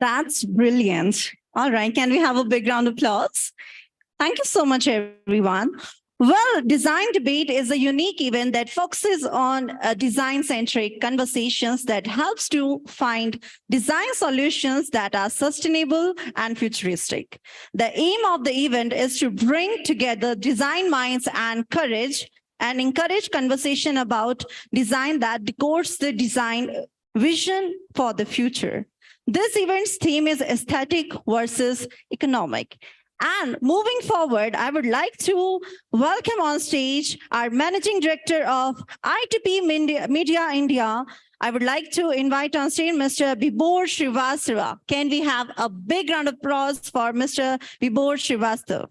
That's brilliant. All right, can we have a big round of applause? Thank you so much, everyone. Well, Design Debate is a unique event that focuses on design-centric conversations that helps to find design solutions that are sustainable and futuristic. The aim of the event is to bring together design minds and encourage conversation about design that decodes the design vision for the future. This event's theme is aesthetic versus economic. And moving forward, I would like to welcome on stage our Managing Director of ITP Media India. I would like to invite on stage Mr. Vibhor Srivastava. Can we have a big round of applause for Mr. Vibhor Srivastava?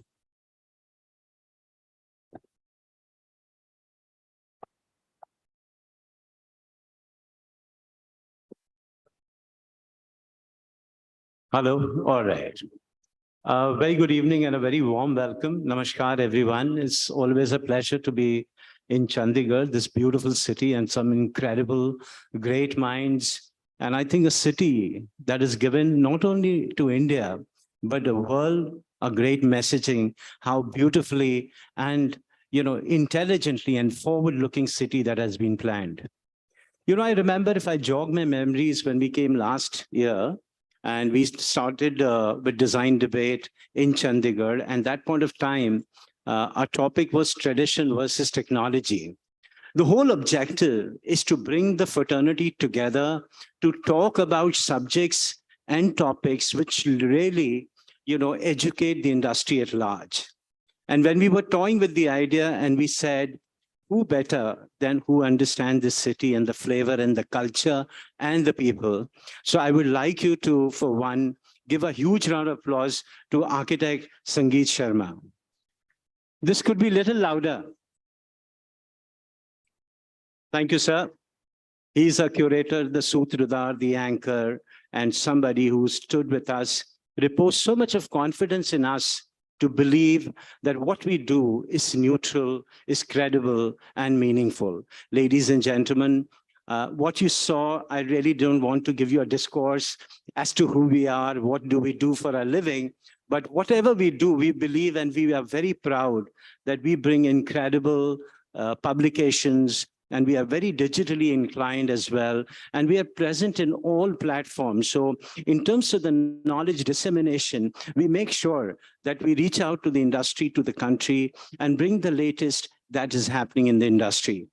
Hello, all right. Very good evening and a very warm welcome. Namaskar, everyone. It's always a pleasure to be in Chandigarh, this beautiful city and some incredible, great minds. And I think a city that is given not only to India, but the world a great messaging, how beautifully and intelligently and forward-looking city that has been planned. I remember, if I jog my memories, when we came last year, and we started with design debate in Chandigarh. And that point of time, our topic was tradition versus technology. The whole objective is to bring the fraternity together to talk about subjects and topics which really, educate the industry at large. And when we were toying with the idea and we said, who better than who understand this city and the flavor and the culture and the people? So I would like you to, for one, give a huge round of applause to architect Sangeet Sharma. This could be a little louder. Thank you, sir. He's a curator, the Sutradhar, the anchor, and somebody who stood with us, reposed so much of confidence in us to believe that what we do is neutral, is credible, and meaningful. Ladies and gentlemen, what you saw, I really don't want to give you a discourse as to who we are, what do we do for a living, but whatever we do, we believe and we are very proud that we bring incredible publications, and we are very digitally inclined as well. And we are present in all platforms. So in terms of the knowledge dissemination, we make sure that we reach out to the industry, to the country, and bring the latest that is happening in the industry.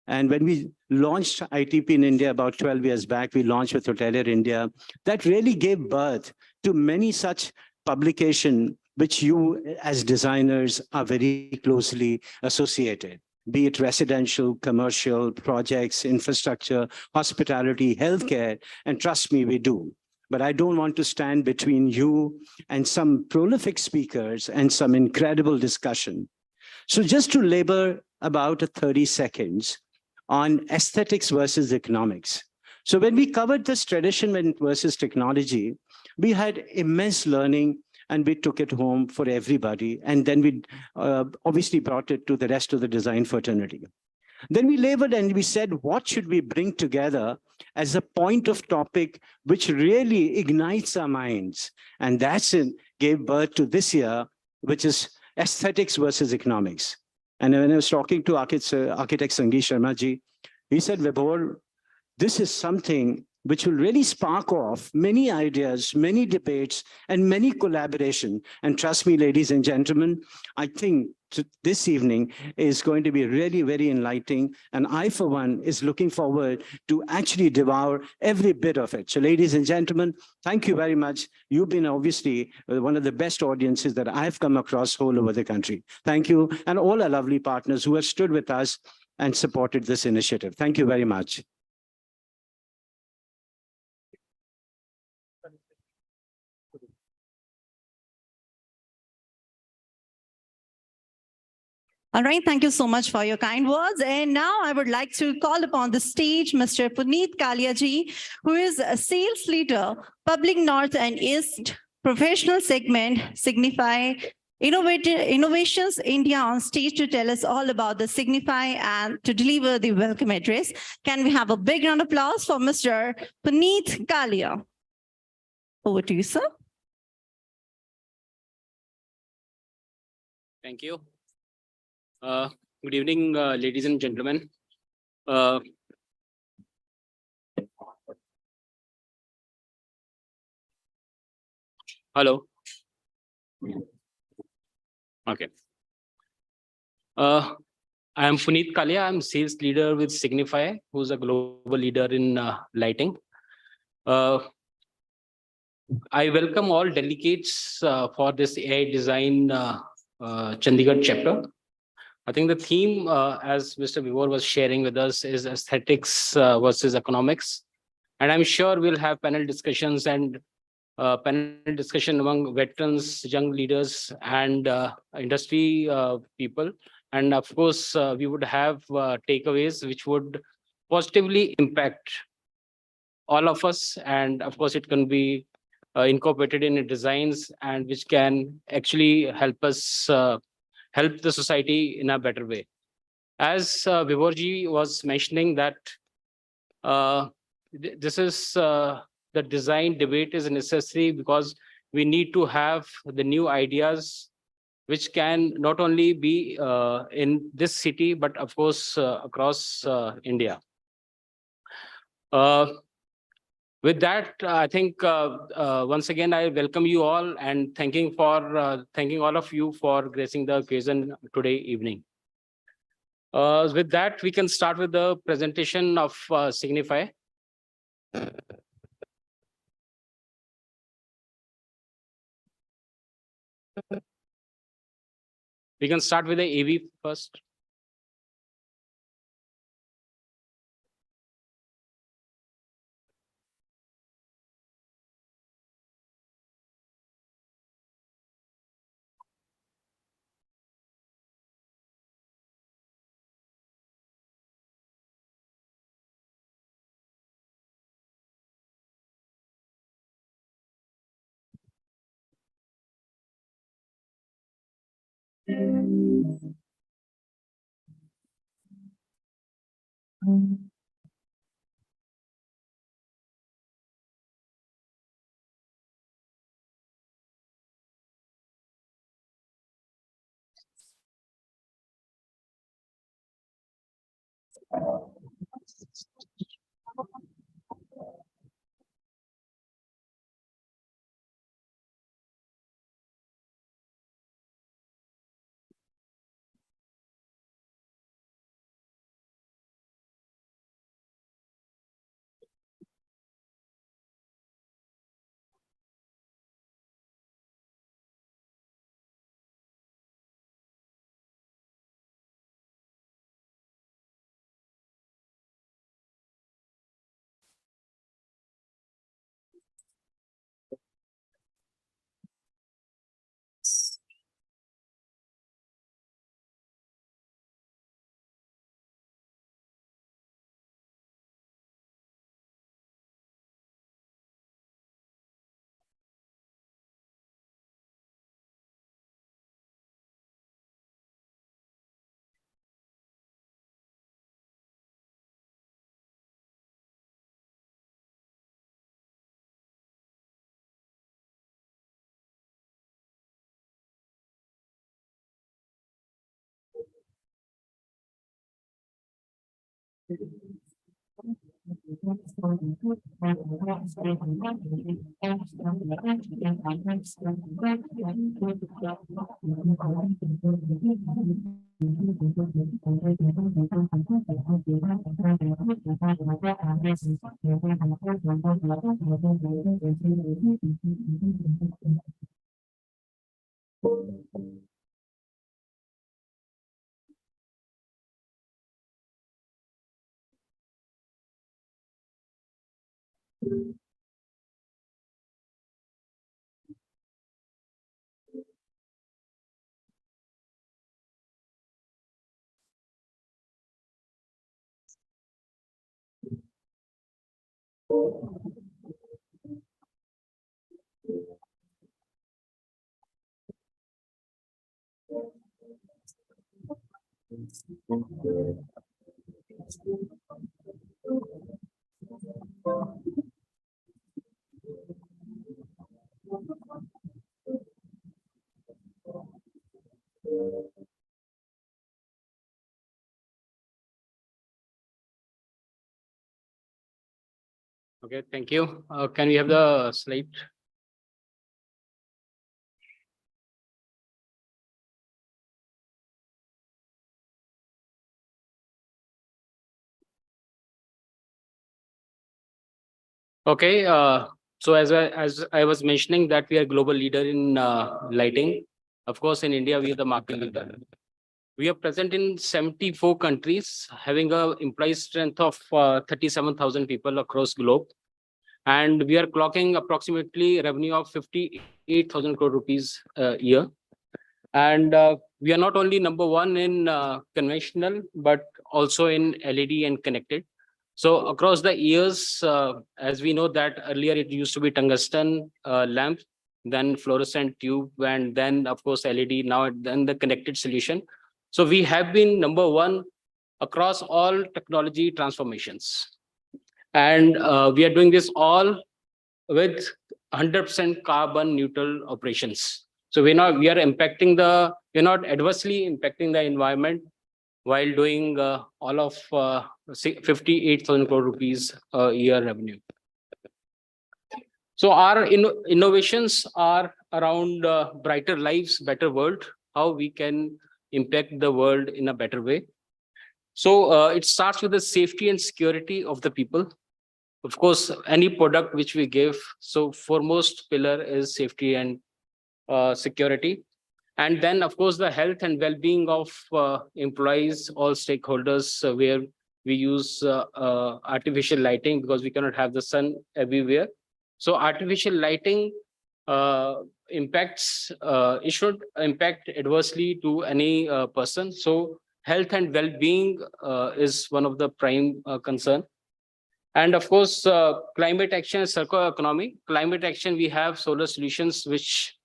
And when we launched ITP in India about 12 years back, we launched with Hotelier India. That really gave birth to many such publications which you as designers are very closely associated, be it residential, commercial, projects, infrastructure, hospitality, healthcare, and trust me, we do. But I don't want to stand between you and some prolific speakers and some incredible discussion. So just to labor about 30 seconds on aesthetics versus economics. So when we covered this tradition versus technology, we had immense learning and we took it home for everybody. And then we obviously brought it to the rest of the design fraternity. Then we labored and we said, what should we bring together as a point of topic which really ignites our minds? And that's it, gave birth to this year, which is aesthetics versus economics. And when I was talking to architect Sangeet Sharma ji, he said, Vibhor, this is something which will really spark off many ideas, many debates, and many collaboration. And trust me, ladies and gentlemen, I think this evening is going to be really very enlightening. And I, for one, is looking forward to actually devour every bit of it. So ladies and gentlemen, thank you very much. You've been obviously one of the best audiences that I've come across all over the country. Thank you. And all our lovely partners who have stood with us and supported this initiative. Thank you very much. All right, thank you so much for your kind words. And now I would like to call upon the stage Mr. Puneet Kaliaji, who is a sales leader, Public North and East Professional Segment, Signify Innovations India, on stage to tell us all about the Signify and to deliver the welcome address. Can we have a big round of applause for Mr. Puneet Kalia? Over to you, sir. Thank you. Good evening, ladies and gentlemen. Hello. Okay. I am Puneet Kalia. I'm sales leader with Signify, who's a global leader in lighting. I welcome all delegates for this AI design Chandigarh chapter. I think the theme, as Mr. Vibhor was sharing with us, is aesthetics versus economics. And I'm sure we'll have panel discussions and panel discussion among veterans, young leaders, and industry people. And of course, we would have takeaways which would positively impact all of us. And of course, it can be incorporated in designs and which can actually help us help the society in a better way. As Vibhorji was mentioning that this is the design debate is necessary because we need to have the new ideas which can not only be in this city, but of course across India. With that, I think once again, I welcome you all and thanking all of you for gracing the occasion today evening. With that, we can start with the presentation of Signify. We can start with the AV first. Okay, thank you. Can we have the slide? Okay, so as I was mentioning that we are global leader in lighting. Of course, in India, we are the market leader. We are present in 74 countries, having a employee strength of 37,000 people across globe. And we are clocking approximately revenue of 58,000 crore rupees a year. And we are not only number one in conventional, but also in LED and connected. So across the years, as we know that earlier it used to be tungsten lamp, then fluorescent tube, and then of course LED, now then the connected solution. So we have been number one across all technology transformations. And we are doing this all with 100% carbon neutral operations. So we're not adversely impacting the environment while doing all of 58,000 crore rupees a year revenue. So our innovations are around brighter lives, better world, how we can impact the world in a better way. So it starts with the safety and security of the people. Of course, any product which we give, so foremost pillar is safety and security. And then, of course, the health and well-being of employees, all stakeholders, where we use artificial lighting because we cannot have the sun everywhere. So artificial lighting it should impact adversely to any person. So health and well-being is one of the prime concern. And of course, climate action and circular economy. Climate action, we have solar solutions, which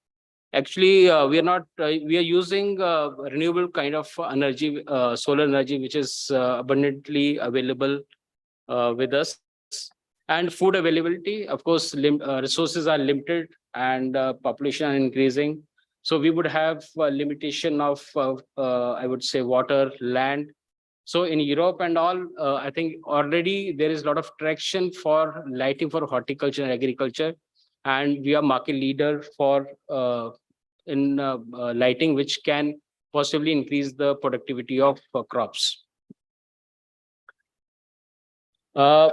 Actually, we are not, we are using renewable kind of energy, solar energy, which is abundantly available with us. And food availability, of course, resources are limited and population are increasing. So we would have a limitation of, I would say, water, land. So in Europe and all, I think already there is a lot of traction for lighting for horticulture and agriculture. And we are market leader for in lighting, which can possibly increase the productivity of crops. Uh,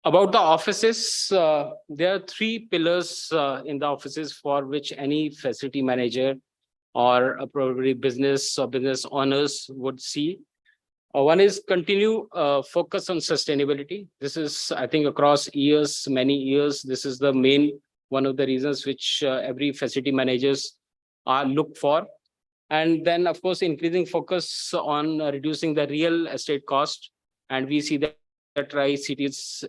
About the offices, there are three pillars in the offices for which any facility manager or probably business or business owners would see. One is continue focus on sustainability. This is, I think, across years, many years, this is the main one of the reasons which every facility managers are look for. And then, of course, increasing focus on reducing the real estate cost. And we see that Tri-Cities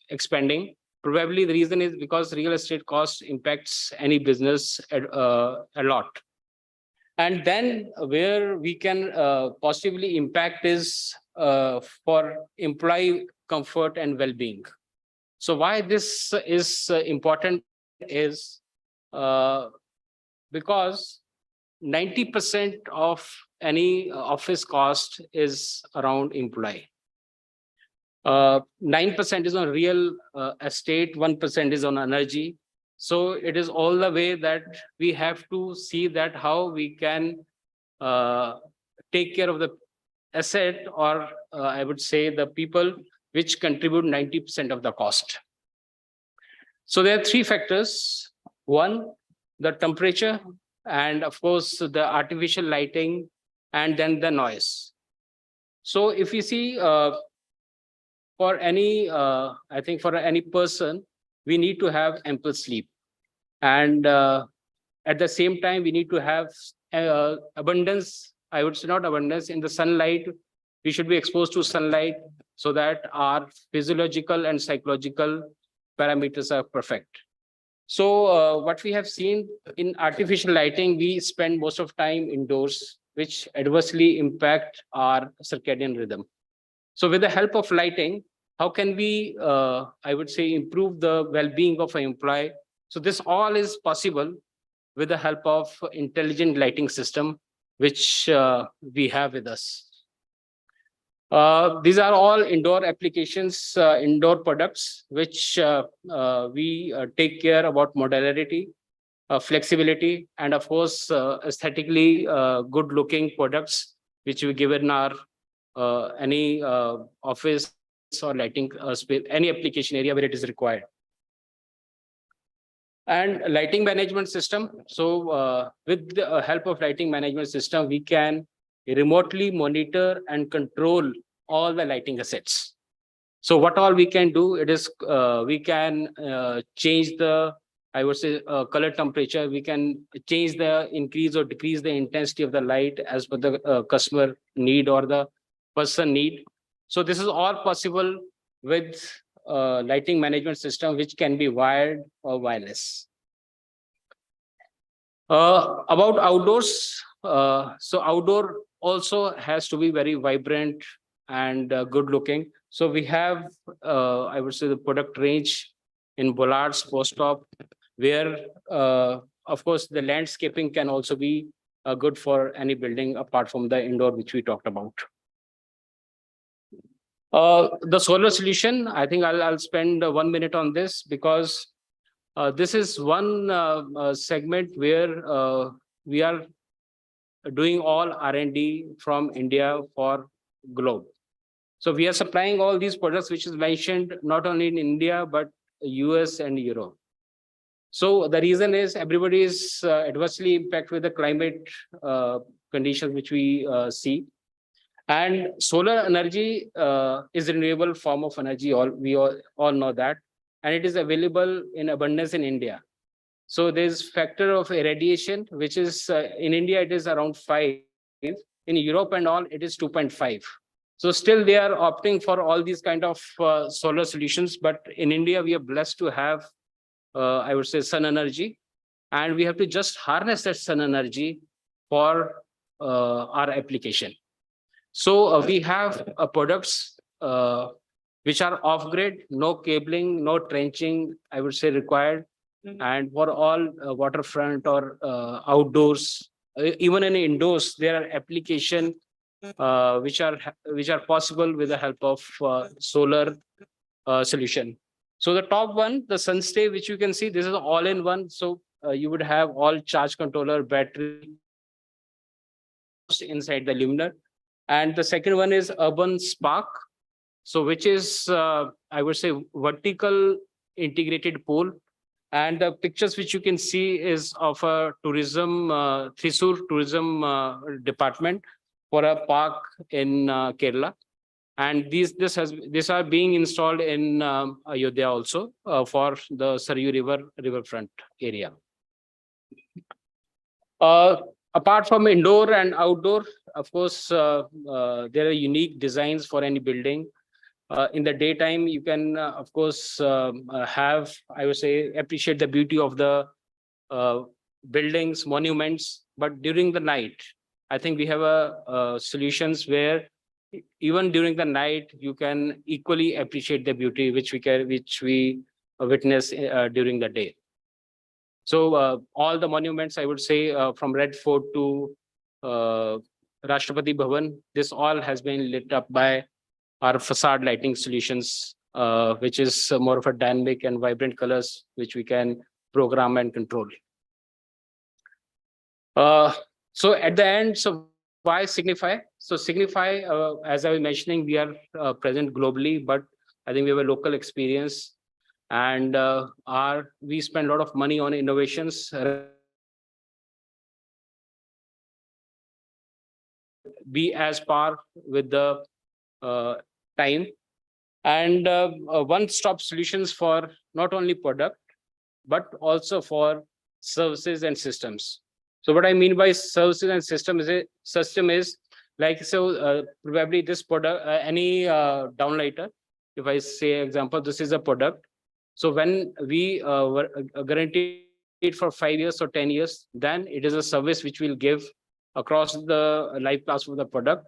expanding. Probably the reason is because real estate cost impacts any business a lot. And then where we can possibly impact is for employee comfort and well-being. So why this is important is because 90% of any office cost is around employee. 9% is on real estate, 1% is on energy. So it is all the way that we have to see that how we can take care of the asset, or I would say the people which contribute 90% of the cost. So there are three factors. One, the temperature, and of course, the artificial lighting, and then the noise. So if you see, for any, I think for any person, we need to have ample sleep. And at the same time, we need to have abundance, I would say not abundance, in the sunlight. We should be exposed to sunlight so that our physiological and psychological parameters are perfect. So what we have seen in artificial lighting, we spend most of time indoors, which adversely impact our circadian rhythm. So with the help of lighting, how can we, I would say, improve the well-being of an employee? So this all is possible with the help of intelligent lighting system, which we have with us. These are all indoor applications, indoor products, which we take care about modularity, flexibility, and of course, aesthetically good looking products, which we give in our any office or lighting space, any application area where it is required. And lighting management system. So with the help of lighting management system, we can remotely monitor and control all the lighting assets. So what all we can do, it is we can change the, I would say, color temperature. We can change the increase or decrease the intensity of the light as per the customer need or the person need. So this is all possible with lighting management system, which can be wired or wireless. About outdoors, so outdoor also has to be very vibrant and good looking. So we have, I would say, the product range in bollards, post-op, where, of course, the landscaping can also be good for any building apart from the indoor, which we talked about. The solar solution, I think I'll spend 1 minute on this, because this is one segment where we are doing all R&D from India for globe. So we are supplying all these products, which is mentioned not only in India, but US and Europe. So the reason is everybody is adversely impacted with the climate conditions which we see. And solar energy is a renewable form of energy. We all know that. And it is available in abundance in India. So there's factor of irradiation, which is in India, it is around 5. In Europe and all, it is 2.5. So still they are opting for all these kind of solar solutions. But in India, we are blessed to have, I would say, sun energy. and we have to just harness that sun energy for our application. So we have products which are off-grid, no cabling, no trenching, I would say, required. And for all waterfront or outdoors, even in indoors, there are application which are possible with the help of solar solution. So the top one, the Sunstay, which you can see, this is all-in-one. So you would have all charge controller, battery inside the luminaire. And the second one is Urban Spark. So which is, I would say, vertical integrated pole. And the pictures which you can see is of a tourism, Thrissur tourism department for a park in Kerala. And these are being installed in Ayodhya also for the Saryu riverfront area. Apart from indoor and outdoor, of course, there are unique designs for any building. In the daytime, you can, of course, have, I would say, appreciate the beauty of the buildings, monuments. But during the night, I think we have solutions where even during the night, you can equally appreciate the beauty which we witness during the day. So all the monuments, I would say, from Red Fort to Rashtrapati Bhavan, this all has been lit up by our facade lighting solutions, which is more of a dynamic and vibrant colors, which we can program and control. So at the end, so why Signify? So Signify, as I was mentioning, we are present globally, but I think we have a local experience, and we spend a lot of money on innovations. Be as par with the time, and one-stop solutions for not only product, but also for services and systems. So what I mean by services and system is like, so probably this product, any downlighter, if I say example, this is a product. So when we were guaranteed for 5 years or 10 years, then it is a service which we'll give across the life class of the product.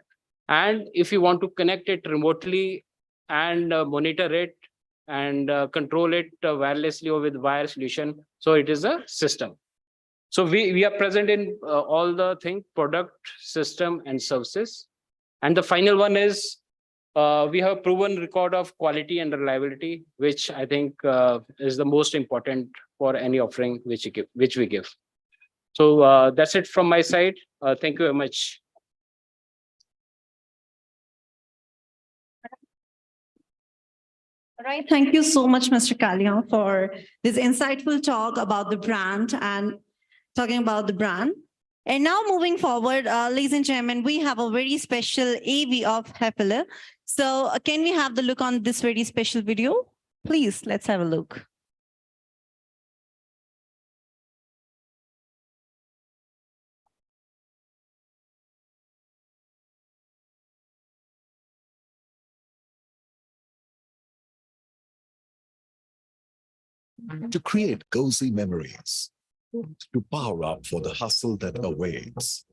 And if you want to connect it remotely and monitor it and control it wirelessly or with wire solution, so it is a system. So we are present in all the things, product, system, and services. And the final one is we have a proven record of quality and reliability, which I think is the most important for any offering which we give. So that's it from my side. Thank you very much. All right. Thank you so much, Mr. Kalyan, for this insightful talk about the brand and talking about the brand. And now moving forward, ladies and gentlemen, we have a very special AV of Hepler. So can we have the look on this very special video? Please, let's have a look. To create cozy memories, to power up for the hustle that awaits.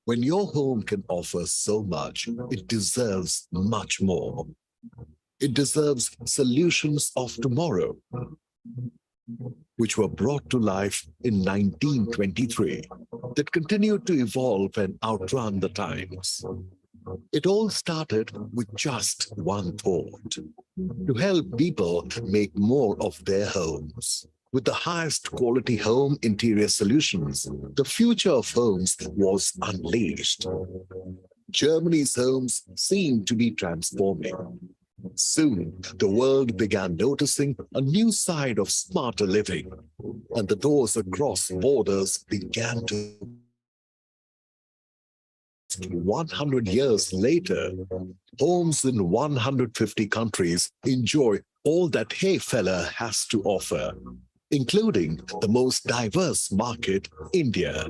When your home can offer so much, it deserves much more. It deserves solutions of tomorrow, which were brought to life in 1923, that continued to evolve and outrun the times. It all started with just one thought: to help people make more of their homes. With the highest quality home interior solutions, the future of homes was unleashed. Germany's homes seemed to be transforming. Soon, the world began noticing a new side of smarter living, and the doors across borders began to. 100 years later, homes in 150 countries enjoy all that Heyfeller has to offer, including the most diverse market, India.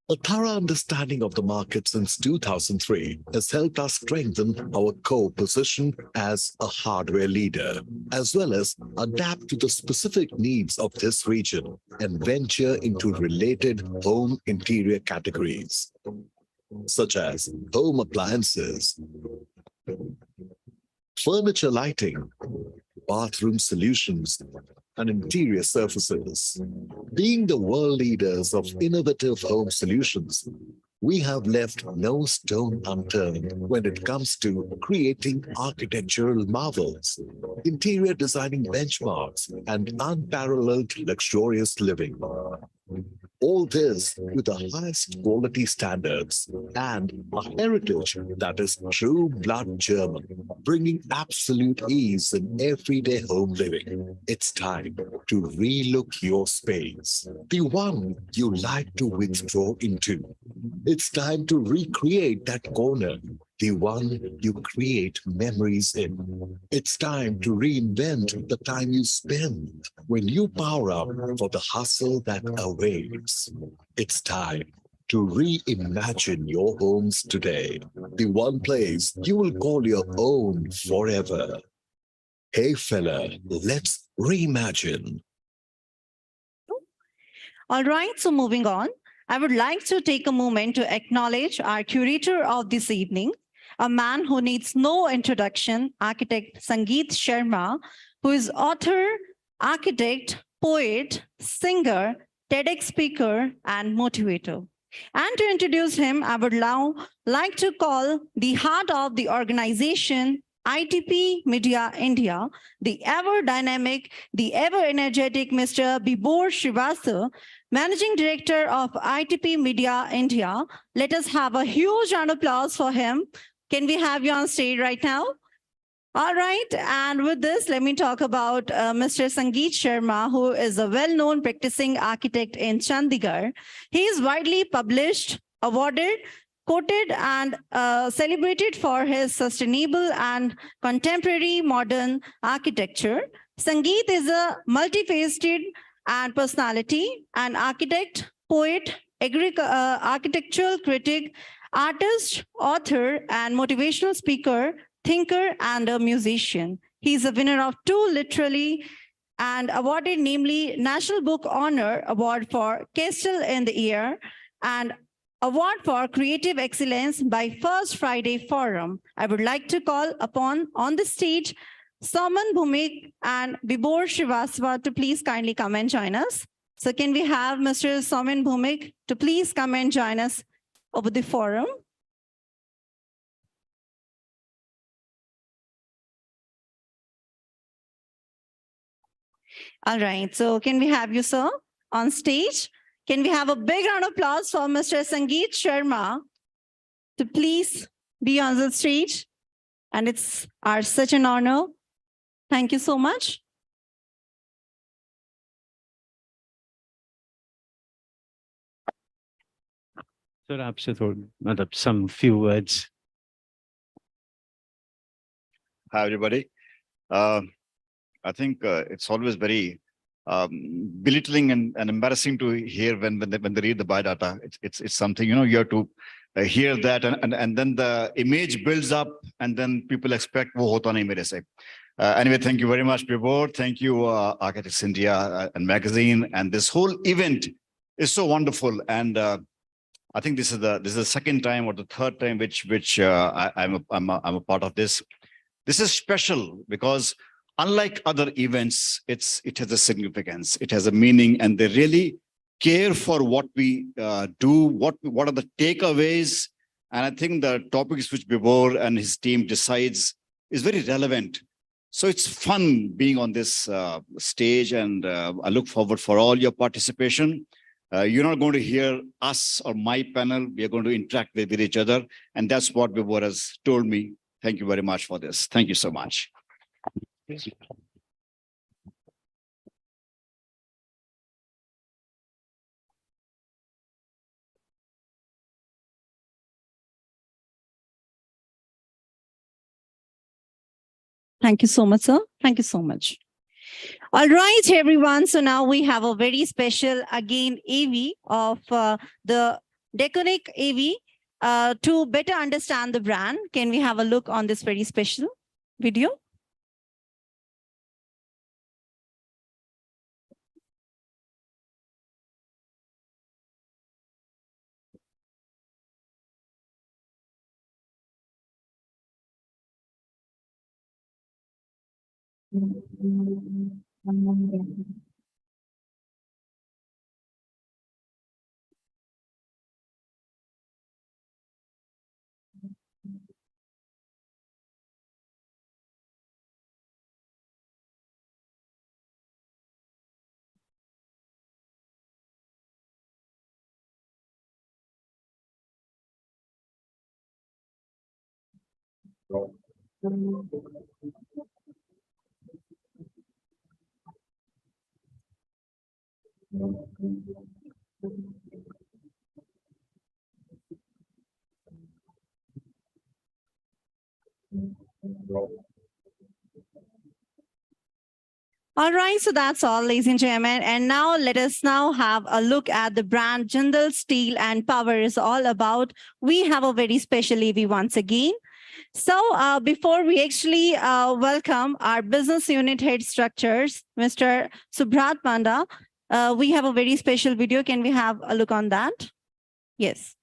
A thorough understanding of the market since 2003 has helped us strengthen our core position as a hardware leader, as well as adapt to the specific needs of this region and venture into related home interior categories, such as home appliances, furniture lighting, bathroom solutions, and interior surfaces. Being the world leaders of innovative home solutions, we have left no stone unturned when it comes to creating architectural marvels, interior designing benchmarks, and unparalleled luxurious living. All this with the highest quality standards and a heritage that is true blood German, bringing absolute ease in everyday home living. It's time to relook your space, the one you like to withdraw into. It's time to recreate that corner, the one you create memories in. It's time to reinvent the time you spend when you power up for the hustle that awaits. It's time to reimagine your homes today, the one place you will call your own forever. Hey fella, let's reimagine. All right, so moving on, I would like to take a moment to acknowledge our curator of this evening, a man who needs no introduction, architect Sangeet Sharma, who is author, architect, poet, singer, TEDx speaker, and motivator. And to introduce him, I would now like to call the heart of the organization, ITP Media India, the ever dynamic, the ever energetic Mr. Bibor Srivastava, Managing Director of ITP Media India. Let us have a huge round of applause for him. Can we have you on stage right now? All right, and with this, let me talk about Mr. Sangeet Sharma, who is a well-known practicing architect in Chandigarh. He is widely published, awarded, quoted, and celebrated for his sustainable and contemporary modern architecture. Sangeet is a multifaceted and personality, an architect, poet, architectural critic, artist, author, and motivational speaker, thinker, and a musician. He is a winner of 2 literary and awarded, namely National Book Honor Award for Castle in the Air and Award for Creative Excellence by First Friday Forum. I would like to call upon on the stage Soman Bhumik and Bibor Srivastava to please kindly come and join us. So can we have Mr. Soman Bhumik to please come and join us over the forum? All right, so can we have you, sir, on stage? Can we have a big round of applause for Mr. Sangeet Sharma to please be on the stage? And it's such an honor. Thank you so much. Sir, आपसे मतलब some few words. Hi, everybody. I think it's always very belittling and embarrassing to hear when they read the biodata. It's something, you have to hear that and then the image builds up and then people expect wo hota nahi mere se. Anyway, thank you very much, Bibor. Thank you, Architects India and magazine. And this whole event is so wonderful. And I think this is the second time or the third time which I'm a part of this. This is special because unlike other events, it has a significance, it has a meaning, and they really care for what we do, what are the takeaways. And I think the topics which Bibor and his team decides is very relevant. So it's fun being on this stage, and I look forward for all your participation. You're not going to hear us or my panel. We are going to interact with each other. And that's what Bibor has told me. Thank you very much for this. Thank you so much. Thank you so much, sir. Thank you so much. All right, everyone. So now we have a very special, again, AV of the Deconic AV. To better understand the brand, can we have a look on this very special video? All right, so that's all, ladies and gentlemen. And now let us now have a look at the brand Jindal Steel and Power is all about. We have a very special EV once again. So before we actually welcome our business unit head structures, Mr. Subrat Panda, we have a very special video. Can we have a look on that? Yes.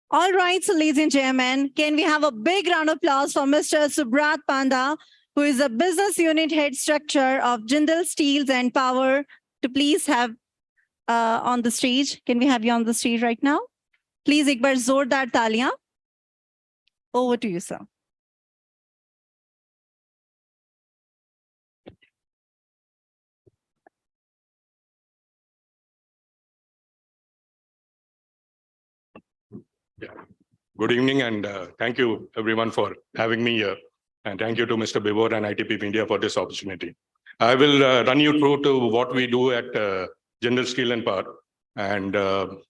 All right, so ladies and gentlemen, can we have a big round of applause for Mr. Subrat Panda, who is a business unit head structure of Jindal Steels and Power, to please have on the stage. Can we have you on the stage right now? Please, ek bar zordar taliyan. Over to you, sir. Yeah. Good evening, and thank you everyone for having me here. And thank you to Mr. Bibor and ITP India for this opportunity. I will run you through to what we do at Jindal Steel and Power. And Jindal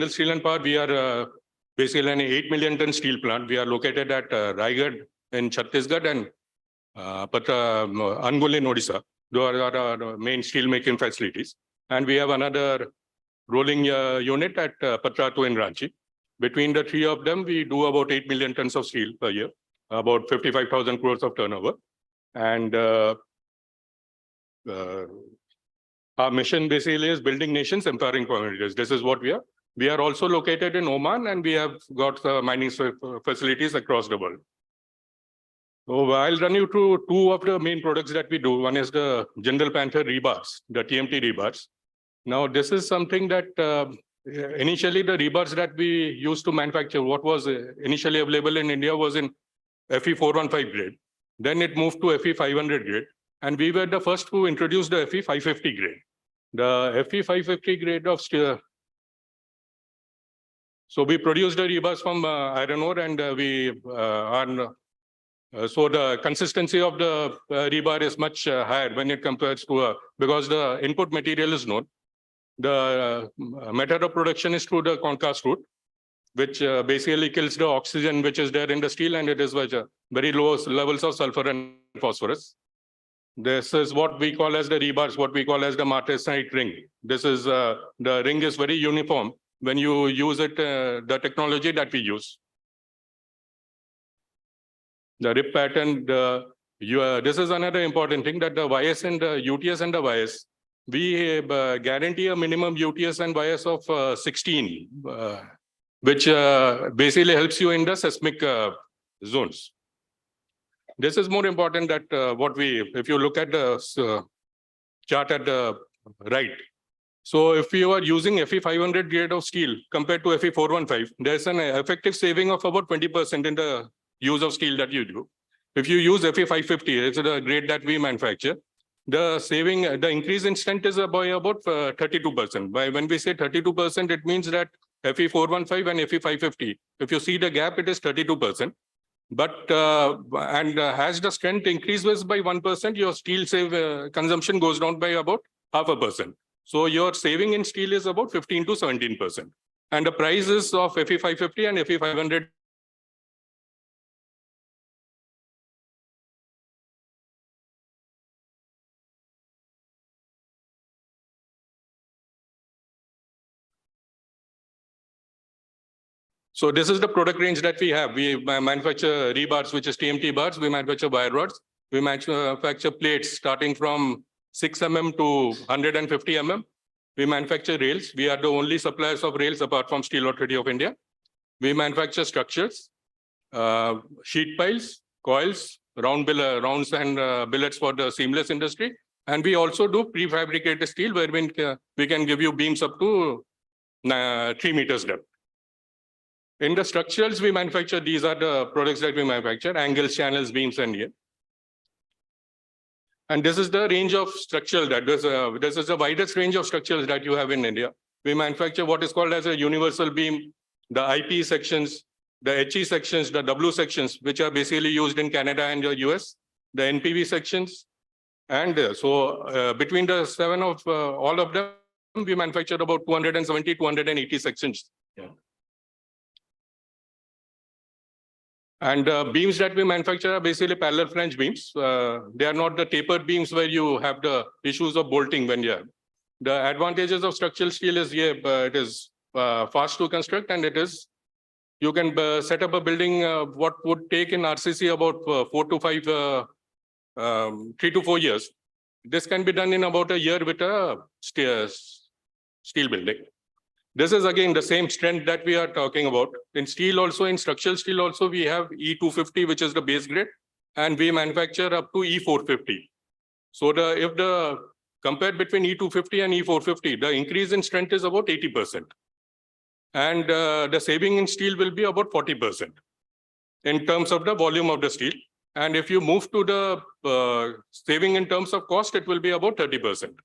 Steel and Power, we are basically an 8 million ton steel plant. We are located at Raigad in Chhattisgarh and Angul in Odisha. Those are our main steel making facilities. And we have another rolling unit at Patratu in Ranchi. Between the three of them, we do about 8 million tons of steel per year, about 55,000 crores of turnover. And our mission basically is building nations, empowering communities. This is what we are. We are also located in Oman, and we have got mining facilities across the world. So I'll run you through two of the main products that we do. One is the Jindal Panther rebars, the TMT rebars. Now, this is something that initially the rebars that we used to manufacture, what was initially available in India was in Fe 415 grade. Then it moved to Fe 500 grade. And we were the first to introduce the Fe 550 grade. The Fe 550 grade of steel, So we produce the rebars from iron ore, and so the consistency of the rebar is much higher when it compares to because the input material is known. The method of production is through the concast route, which basically kills the oxygen which is there in the steel, and it is with very low levels of sulfur and phosphorus. This is what we call as the rebars, what we call as the martensite ring. This is the ring is very uniform when you use it, the technology that we use. The rip pattern, this is another important thing, that the YS and the UTS and the YS, we guarantee a minimum UTS and YS of 16, which basically helps you in the seismic zones. This is more important that if you look at the chart at the right. So if you are using Fe500 grade of steel compared to Fe415, there's an effective saving of about 20% in the use of steel that you do. If you use Fe550, it's the grade that we manufacture, the saving, the increase in strength is by about 32%. When we say 32%, it means that Fe415 and Fe550, if you see the gap, it is 32%. But as the strength increases by 1%, your steel consumption goes down by about 0.5%. So your saving in steel is about 15 to 17%. And the prices of Fe550 and Fe500 So this is the product range that we have. We manufacture rebars, which is TMT bars. We manufacture wire rods. We manufacture plates starting from 6 mm to 150 mm. We manufacture rails. We are the only suppliers of rails apart from Steel Authority of India. We manufacture structures, sheet piles, coils, rounds and billets for the seamless industry. And we also do prefabricated steel, where we can give you beams up to 3 meters depth. In the structurals, we manufacture, these are the products that we manufacture: angles, channels, beams, and here. And this is the range of structural that this is the widest range of structures that you have in India. We manufacture what is called as a universal beam, the IP sections, the HE sections, the W sections, which are basically used in Canada and the US, the NPV sections. And between the 7 of all of them, we manufacture about 270, 280 sections. Yeah. And beams that we manufacture are basically parallel flange beams. They are not the tapered beams where you have the issues of bolting when you have. The advantages of structural steel is it is fast to construct, and it is, you can set up a building what would take in RCC about 3 to 4 years. This can be done in about a year with a steel building. This is again the same strength that we are talking about. In steel also, in structural steel also, we have E250, which is the base grade, and we manufacture up to E450. So compared between E250 and E450, the increase in strength is about 80%. And the saving in steel will be about 40% in terms of the volume of the steel. And if you move to the saving in terms of cost, it will be about 30%.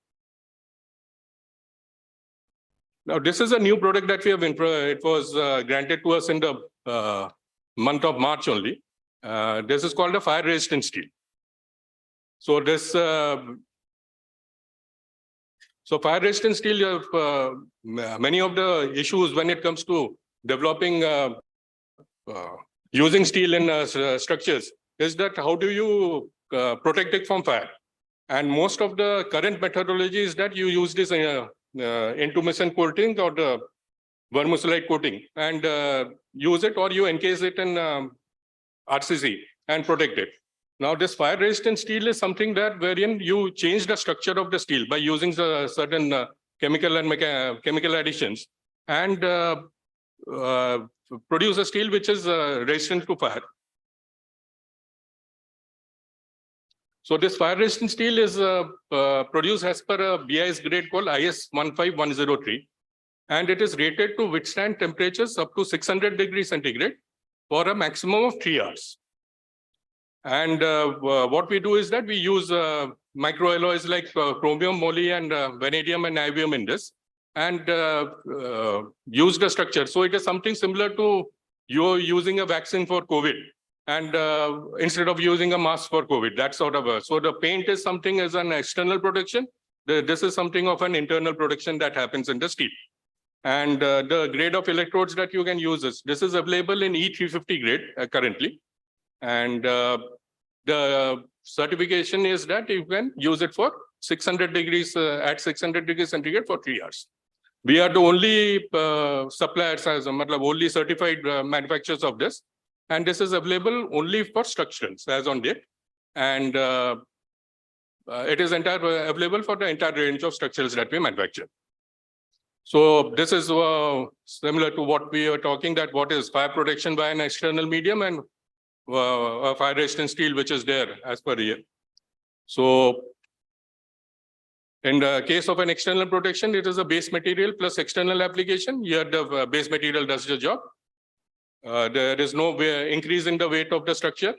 Now, this is a new product that we have it was granted to us in the month of March only. This is called a fire resistant steel. So this, fire resistant steel, many of the issues when it comes to developing, using steel in structures is that how do you protect it from fire? And most of the current methodology is that you use this intumescent coating or the vermiculite coating and use it, or you encase it in RCC and protect it. Now, this fire resistant steel is something that wherein you change the structure of the steel by using certain chemical and chemical additions and produce a steel which is resistant to fire. So this fire resistant steel is produced as per a BIS grade called IS 15103, and it is rated to withstand temperatures up to 600 degrees centigrade for a maximum of 3 hours. And what we do is that we use microalloys like chromium, moly, and vanadium and niobium in this. and use the structure. So it is something similar to you're using a vaccine for COVID and instead of using a mask for COVID, that sort of so the paint is something as an external protection. This is something of an internal protection that happens in the steel. And the grade of electrodes that you can use is, this is available in E350 grade currently. And the certification is that you can use it for 600 degrees at 600 degrees centigrade for 3 hours. We are the only suppliers, only certified manufacturers of this. And this is available only for structurals as on date. And it is available for the entire range of structurals that we manufacture. So this is similar to what we are talking, that what is fire protection by an external medium and a fire resistant steel, which is there as per year. So in the case of an external protection, it is a base material plus external application. Here the base material does the job. There is no increase in the weight of the structure.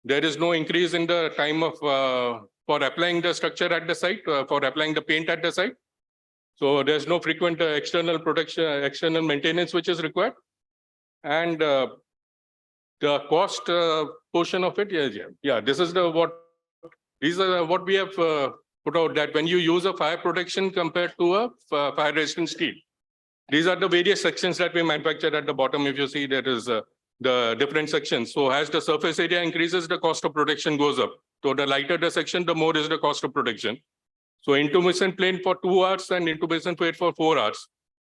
There is no increase in the time of for applying the structure at the site, for applying the paint at the site. So there's no frequent external protection, external maintenance which is required. And the cost portion of it, yeah, this is these are what we have put out, that when you use a fire protection compared to a fire resistant steel, these are the various sections that we manufacture. At the bottom, if you see, there is the different sections. So as the surface area increases, the cost of protection goes up. So the lighter the section, the more is the cost of protection. So intumescent plane for 2 hours and intumescent plate for 4 hours.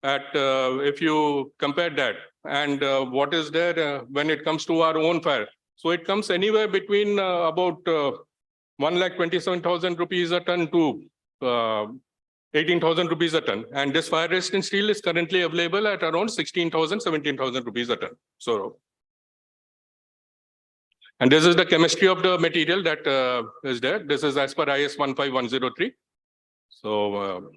If you compare that and what is there when it comes to our own fire. So it comes anywhere between about 1,27,000 rupees a ton to 18,000 rupees a ton. And this fire resistant steel is currently available at around 16,000, 17,000 rupees a ton. So, and this is the chemistry of the material that is there. This is as per IS 15103. So,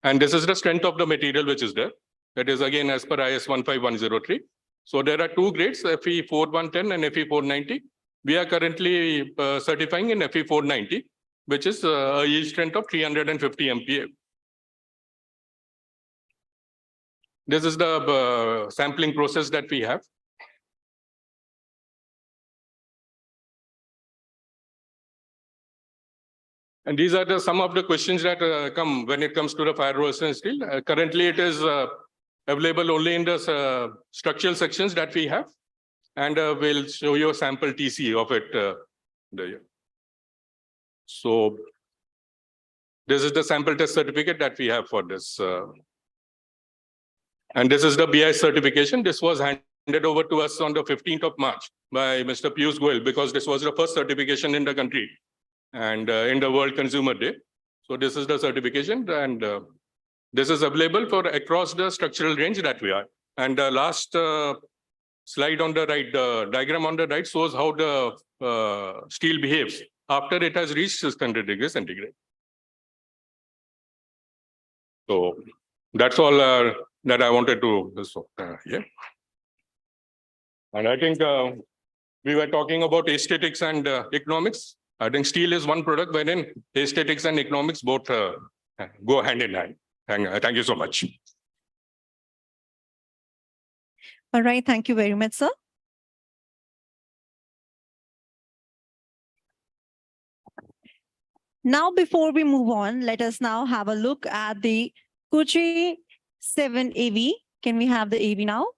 and this is the strength of the material which is there. That is again as per IS 15103. So there are 2 grades, FE 4110 and FE 490. We are currently certifying in FE 490, which is a yield strength of 350 MPa. This is the sampling process that we have. And these are some of the questions that come when it comes to the fire resistant steel. Currently, it is available only in the structural sections that we have. And we'll show you a sample TC of it there. So this is the sample test certificate that we have for this. And this is the BI certification. This was handed over to us on the 15th of March by Mr. Piyush Goyal, because this was the first certification in the country and in the World Consumer Day. So this is the certification, and this is available for across the structural range that we are. And the last slide on the right, the diagram on the right shows how the steel behaves after it has reached 600 degrees centigrade. So that's all that I wanted to yeah. And I think we were talking about aesthetics and economics. I think steel is one product wherein aesthetics and economics both go hand in hand. Thank you so much. All right. Thank you very much, sir. Now, before we move on, let us now have a look at the Kuchi 7 AV. Can we have the AV now?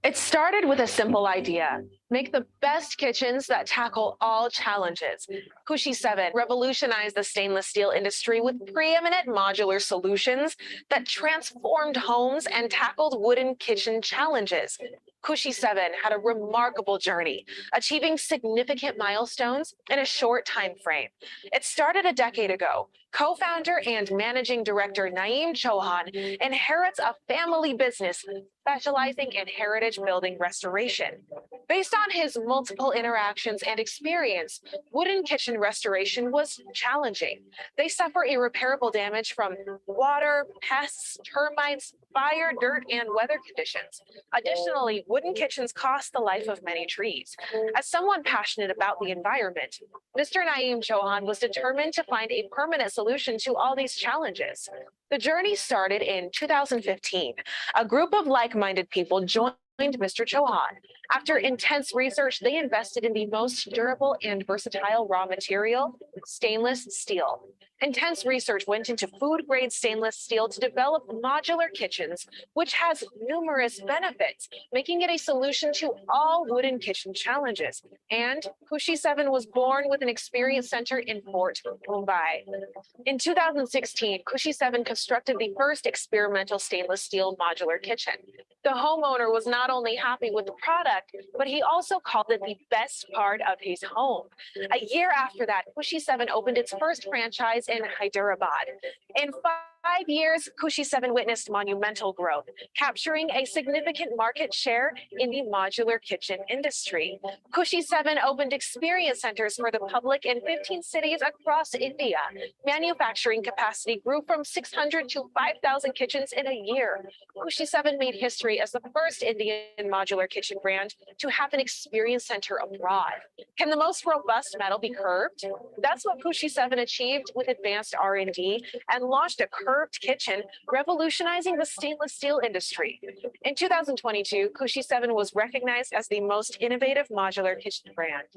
It started with a simple idea: make the best kitchens that tackle all challenges. Kushi 7 revolutionized the stainless steel industry with preeminent modular solutions that transformed homes and tackled wooden kitchen challenges. Kushi 7 had a remarkable journey, achieving significant milestones in a short time frame. It started a decade ago. Co-founder and managing director Naeem Chauhan inherits a family business specializing in heritage building restoration. Based on his multiple interactions and experience, wooden kitchen restoration was challenging. They suffer irreparable damage from water, pests, termites, fire, dirt, and weather conditions. Additionally, wooden kitchens cost the life of many trees. As someone passionate about the environment, Mr. Naeem Chauhan was determined to find a permanent solution to all these challenges. The journey started in 2015. A group of like-minded people joined Mr. Chauhan. After intense research, they invested in the most durable and versatile raw material, stainless steel. Intense research went into food-grade stainless steel to develop modular kitchens, which has numerous benefits, making it a solution to all wooden kitchen challenges. And Kushi 7 was born with an experience center in Fort Mumbai. In 2016, Kushi 7 constructed the first experimental stainless steel modular kitchen. The homeowner was not only happy with the product, but he also called it the best part of his home. A year after that, Kushi 7 opened its first franchise in Hyderabad. In 5 years, Kushi 7 witnessed monumental growth, capturing a significant market share in the modular kitchen industry. Kushi 7 opened experience centers for the public in 15 cities across India. Manufacturing capacity grew from 600 to 5,000 kitchens in a year. Kushi 7 made history as the first Indian modular kitchen brand to have an experience center abroad. Can the most robust metal be curved? That's what Kushi 7 achieved with advanced R&D and launched a curved kitchen, revolutionizing the stainless steel industry. In 2022, Kushi 7 was recognized as the most innovative modular kitchen brand.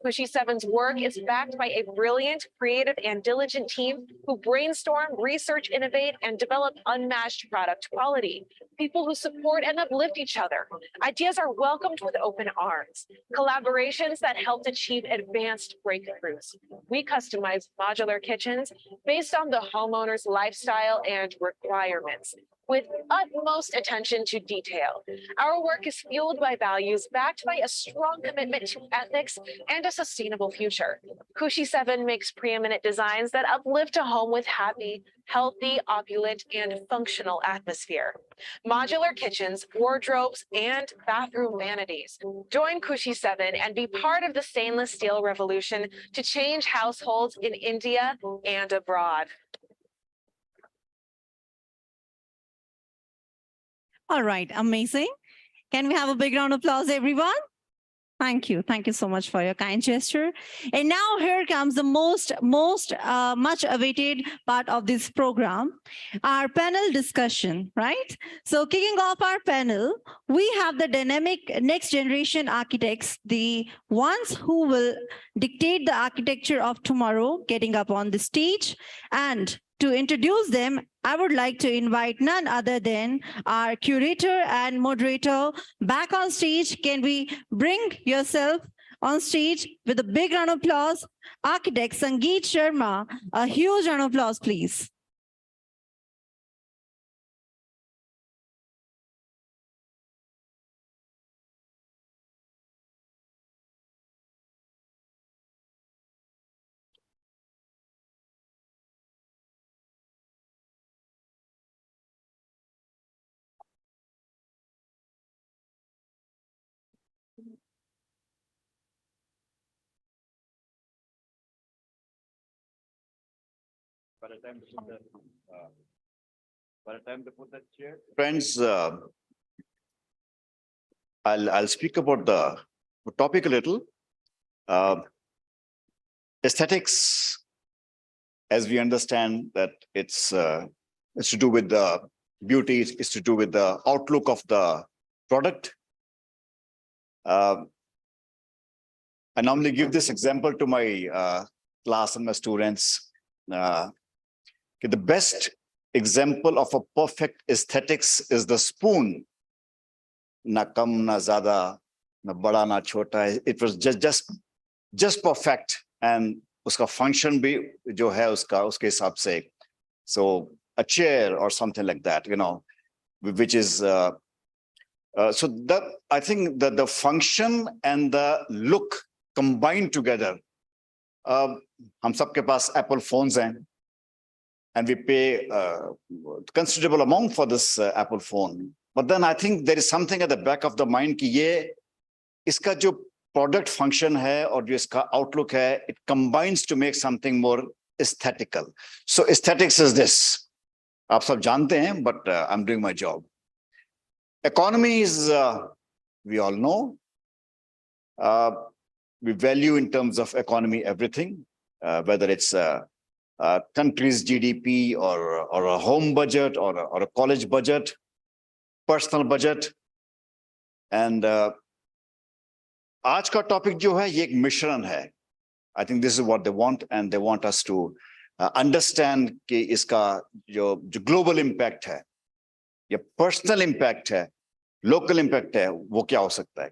Kushi 7's work is backed by a brilliant, creative, and diligent team who brainstorm, research, innovate, and develop unmatched product quality. People who support and uplift each other. Ideas are welcomed with open arms. Collaborations that helped achieve advanced breakthroughs. We customize modular kitchens based on the homeowner's lifestyle and requirements, with utmost attention to detail. Our work is fueled by values backed by a strong commitment to ethics and a sustainable future. Kushi 7 makes preeminent designs that uplift a home with happy, healthy, opulent, and functional atmosphere. Modular kitchens, wardrobes, and bathroom vanities. Join Kushi 7 and be part of the stainless steel revolution to change households in India and abroad. All right, amazing. Can we have a big round of applause, everyone? Thank you. Thank you so much for your kind gesture. And now here comes the most much awaited part of this program, our panel discussion, right? So kicking off our panel, we have the dynamic next generation architects, the ones who will dictate the architecture of tomorrow, getting up on the stage. And to introduce them, I would like to invite none other than our curator and moderator back on stage. Can we bring yourself on stage with a big round of applause? Architect Sangeet Sharma, a huge round of applause, please. Friends, I'll speak about the topic a little. Aesthetics, as we understand that it's to do with the beauty, it's to do with the outlook of the product. I normally give this example to my class and my students. The best example of a perfect aesthetics is the spoon. Na kam, na zada, na bada, na chota. It was just perfect, and uska function bhi jo hai uske hisab se. So a chair or something like that, you know, which is so that I think that the function and the look combined together. Hum sabke paas Apple phones hain, and we pay considerable amount for this Apple phone. But then I think there is something at the back of the mind ki ye इसका जो product function है और जो इसका outlook है, it combines to make something more aesthetical. So aesthetics is this. आप सब जानते हैं, but I'm doing my job. Economy is, we all know. We value in terms of economy everything, whether it's country's GDP or a home budget or a college budget, personal budget. And आज का topic जो है ये एक मिश्रण है. I think this is what they want, and they want us to understand कि इसका जो global impact है, या personal impact है, local impact है, वो क्या हो सकता है.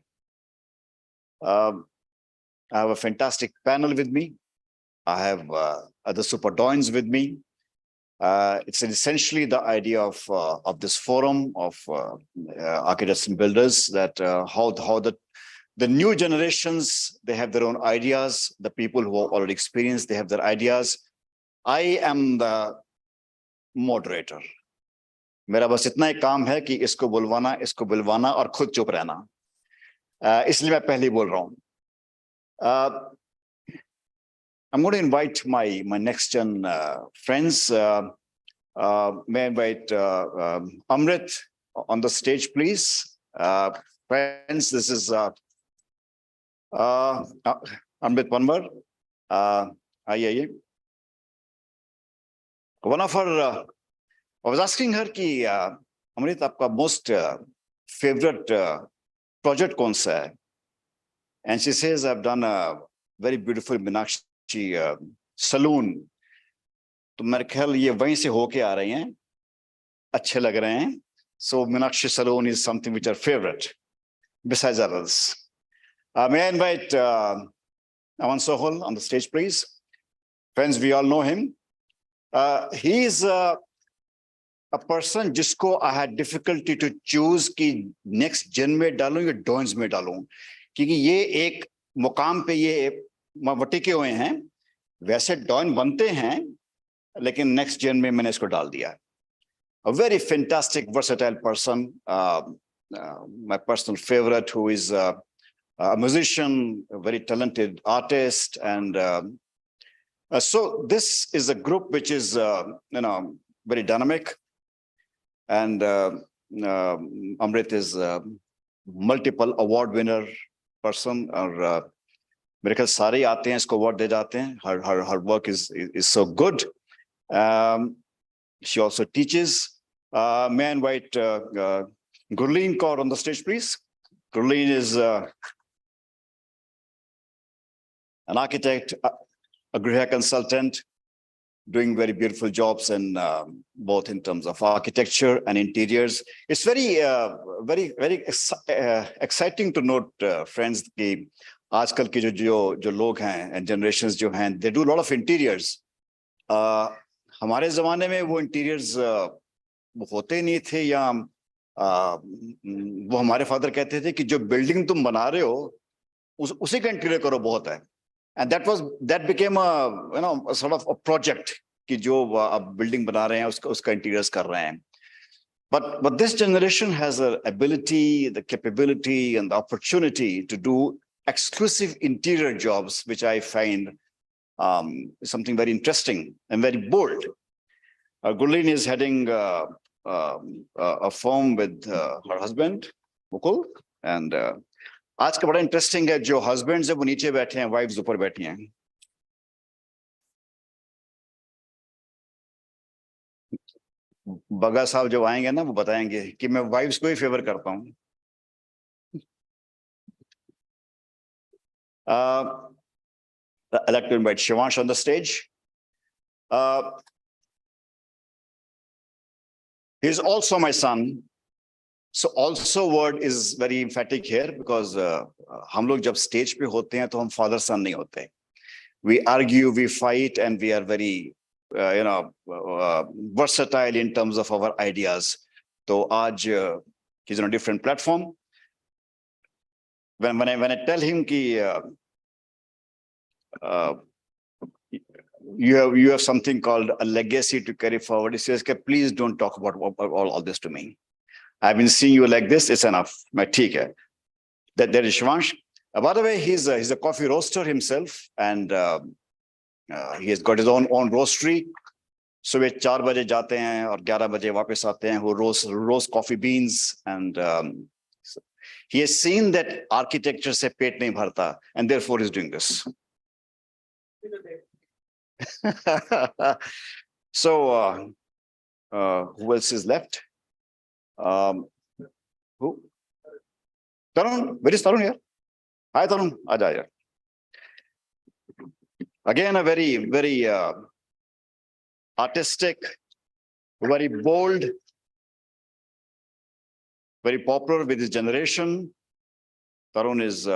I have a fantastic panel with me. I have other super doins with me. It's essentially the idea of this forum of architects and builders, that how the new generations, they have their own ideas. The people who are already experienced, they have their ideas. I am the moderator. मेरा बस इतना ही काम है कि इसको बुलवाना और खुद चुप रहना. इसलिए मैं पहले बोल रहा हूँ. I'm going to invite my next gen friends. May I invite Amrit on the stage, please. Friends, this is Amrit Panwar. One of her, I was asking her ki Amrit, आपका most favorite project कौन सा है? And she says, I've done a very beautiful Meenakshi saloon. तो मेरे ख्याल ये वहीं से होके आ रहे हैं, अच्छे लग रहे हैं. So Meenakshi saloon is something which are favorite, besides others. May I invite Aman Sohol on the stage, please? Friends, we all know him. He is a person जिसको I had difficulty to choose कि next gen में डालूं या doins में डालूं, क्योंकि ये एक मुकाम पे ये वटिके हुए हैं. वैसे डॉइन बनते हैं, लेकिन नेक्स्ट जेन में मैंने इसको डाल दिया. A very fantastic, versatile person, my personal favorite, who is a musician, a very talented artist, and so this is a group which is very dynamic, and Amrit is a multiple award winner person, और मेरे ख्याल सारे आते हैं इसको award दे जाते हैं. Her work is so good. She also teaches. May I invite Gurleen Kaur on the stage, please? Gurleen is an architect, a Griha consultant, doing very beautiful jobs in both in terms of architecture and interiors. It's very exciting to note, friends, कि आजकल के जो लोग हैं and generations जो हैं, they do a lot of interiors. हमारे जमाने में वो interiors होते नहीं थे, या वो हमारे फादर कहते थे कि जो बिल्डिंग तुम बना रहे हो उसी का इंटीरियर करो बहुत है. And that became a sort of a project कि जो आप बिल्डिंग बना रहे हैं उसका इंटीरियर्स कर रहे हैं. But this generation has the ability, the capability, and the opportunity to do exclusive interior jobs, which I find something very interesting and very bold. Gurleen is heading a firm with her husband, Mukul, and आज का बड़ा interesting है, जो husbands है वो नीचे बैठे हैं, वाइफ्स ऊपर बैठी हैं. बगा साहब जब आएंगे ना, वो बताएंगे कि मैं वाइफ्स को ही फेवर करता हूं. I'd like to invite Shivansh on the stage. He's also my son. So also word is very emphatic here, because हम लोग जब stage पे होते हैं तो हम father son नहीं होते. We argue, we fight, and we are very versatile in terms of our ideas. So आज he's on a different platform. When I tell him कि you have something called a legacy to carry forward, he says, please don't talk about all this to me. I've been seeing you like this, it's enough. ठीक है. There is Shivansh. By the way, he's a coffee roaster himself, and he has got his own roastery. सुबह 4 बजे जाते हैं और 11 बजे वापस आते हैं. Who roast coffee beans, and he has seen that architecture से पेट नहीं भरता, and therefore he's doing this. So who else is left? Who? Tarun, where is Tarun here? Hi Tarun, aaja yaar. Again, a very artistic, very bold, very popular with his generation. Tarun is,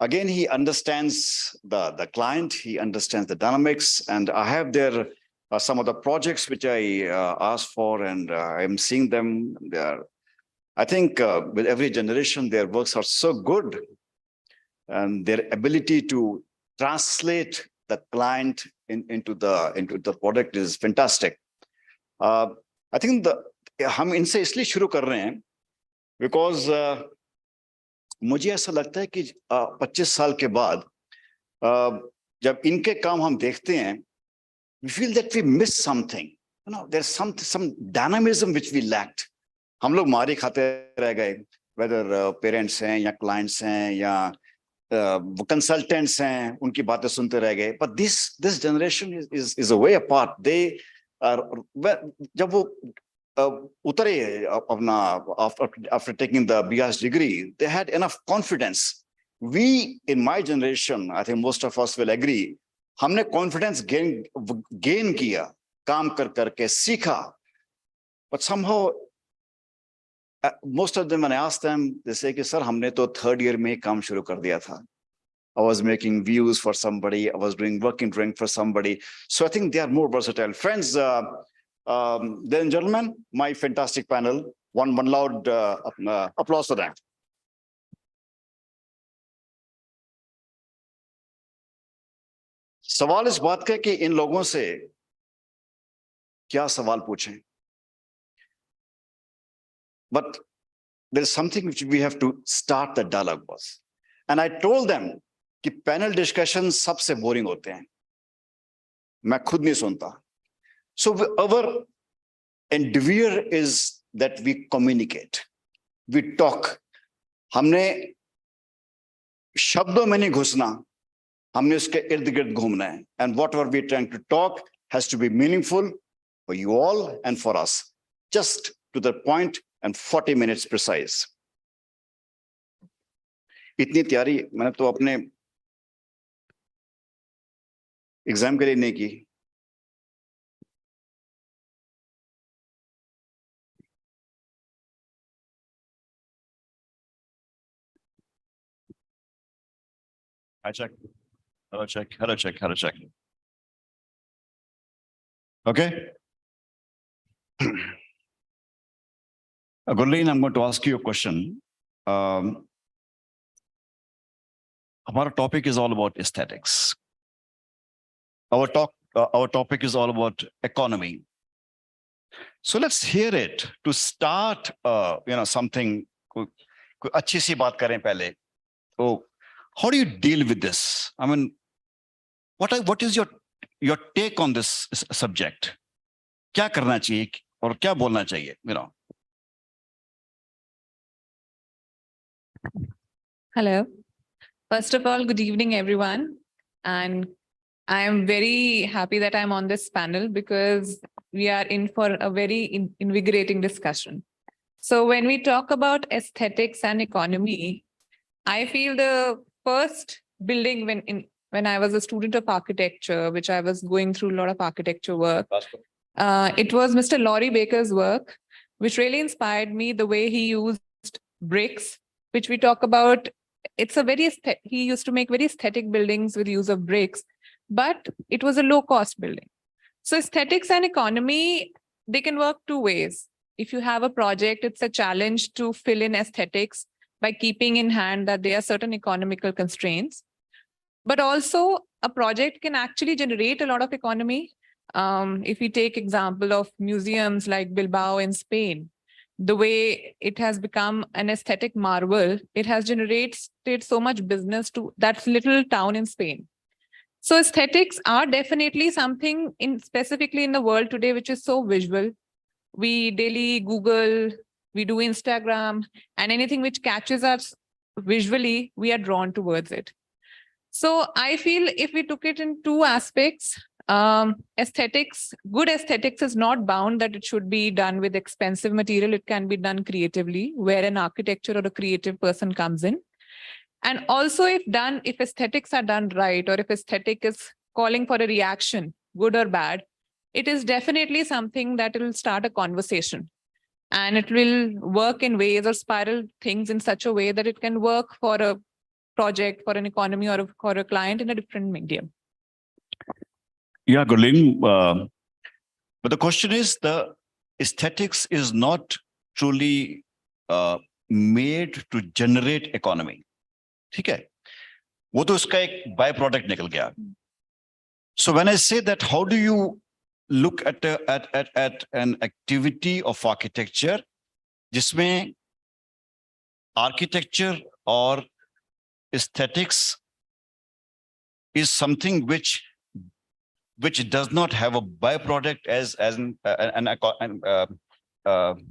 again, he understands the client, he understands the dynamics, and I have there some of the projects which I asked for, and I am seeing them. They are, I think with every generation, their works are so good, and their ability to translate the client into the product is fantastic. I think हम इनसे इसलिए शुरू कर रहे हैं because मुझे ऐसा लगता है कि 25 साल के बाद जब इनके काम हम देखते हैं, we feel that we missed something. You know, there's some dynamism which we lacked. हम लोग मारे खाते रह गए, whether parents हैं या clients हैं या consultants हैं, उनकी बातें सुनते रह गए. But this generation is a way apart. They are, जब वो उतरे अपना after taking the BS degree, they had enough confidence. We in my generation, I think most of us will agree, हमने confidence gain किया, काम कर करके सीखा. But somehow most of them, when I ask them, they say कि sir हमने तो 3rd year में काम शुरू कर दिया था. I was making views for somebody, I was doing working drawing for somebody. So I think they are more versatile. Friends, then gentlemen, my fantastic panel, one loud applause for that. सवाल इस बात का कि इन लोगों से क्या सवाल पूछें? But there is something which we have to start the dialogue was. And I told them कि panel discussion सबसे boring होते हैं. मैं खुद नहीं सुनता. So our endeavor is that we communicate, we talk. हमने शब्दों में नहीं घुसना, हमने उसके इर्द-गिर्द घूमना है. And whatever we are trying to talk has to be meaningful for you all and for us. Just to the point and 40 minutes precise. इतनी तैयारी मैंने तो अपने एग्जाम के लिए नहीं की. I check. Hello, check. Okay. Gurleen, I'm going to ask you a question. Our topic is all about aesthetics. Our topic is all about economy. So let's hear it to start. Something. अच्छी सी बात करें पहले. So, how do you deal with this? I mean, what is your take on this subject? क्या करना चाहिए और क्या बोलना चाहिए? Hello. First of all, good evening, everyone. And I am very happy that I'm on this panel because we are in for a very invigorating discussion. So when we talk about aesthetics and economy, I feel the first building when I was a student of architecture, which I was going through a lot of architecture work, it was Mr. Laurie Baker's work, which really inspired me, the way he used bricks, which we talk about. It's a he used to make very aesthetic buildings with use of bricks, but it was a low cost building. So aesthetics and economy, they can work two ways. If you have a project, it's a challenge to fill in aesthetics by keeping in hand that there are certain economical constraints. But also a project can actually generate a lot of economy. If we take example of museums like Bilbao in Spain, the way it has become an aesthetic marvel, it has generated so much business to that little town in Spain. So aesthetics are definitely something specifically in the world today, which is so visual. We daily Google, we do Instagram, and anything which catches us visually, we are drawn towards it. So I feel if we took it in two aspects, aesthetics, good aesthetics is not bound that it should be done with expensive material. It can be done creatively, where an architecture or a creative person comes in. And also if aesthetics are done right, or if aesthetic is calling for a reaction, good or bad, it is definitely something that will start a conversation. And it will work in ways or spiral things in such a way that it can work for a project, for an economy, or for a client in a different medium. Yeah, Gurleen. But the question is, the aesthetics is not truly made to generate economy. ठीक है? वो तो उसका एक by product निकल गया. So when I say that, how do you look at an activity of architecture, जिसमें architecture or aesthetics is something which does not have a byproduct as an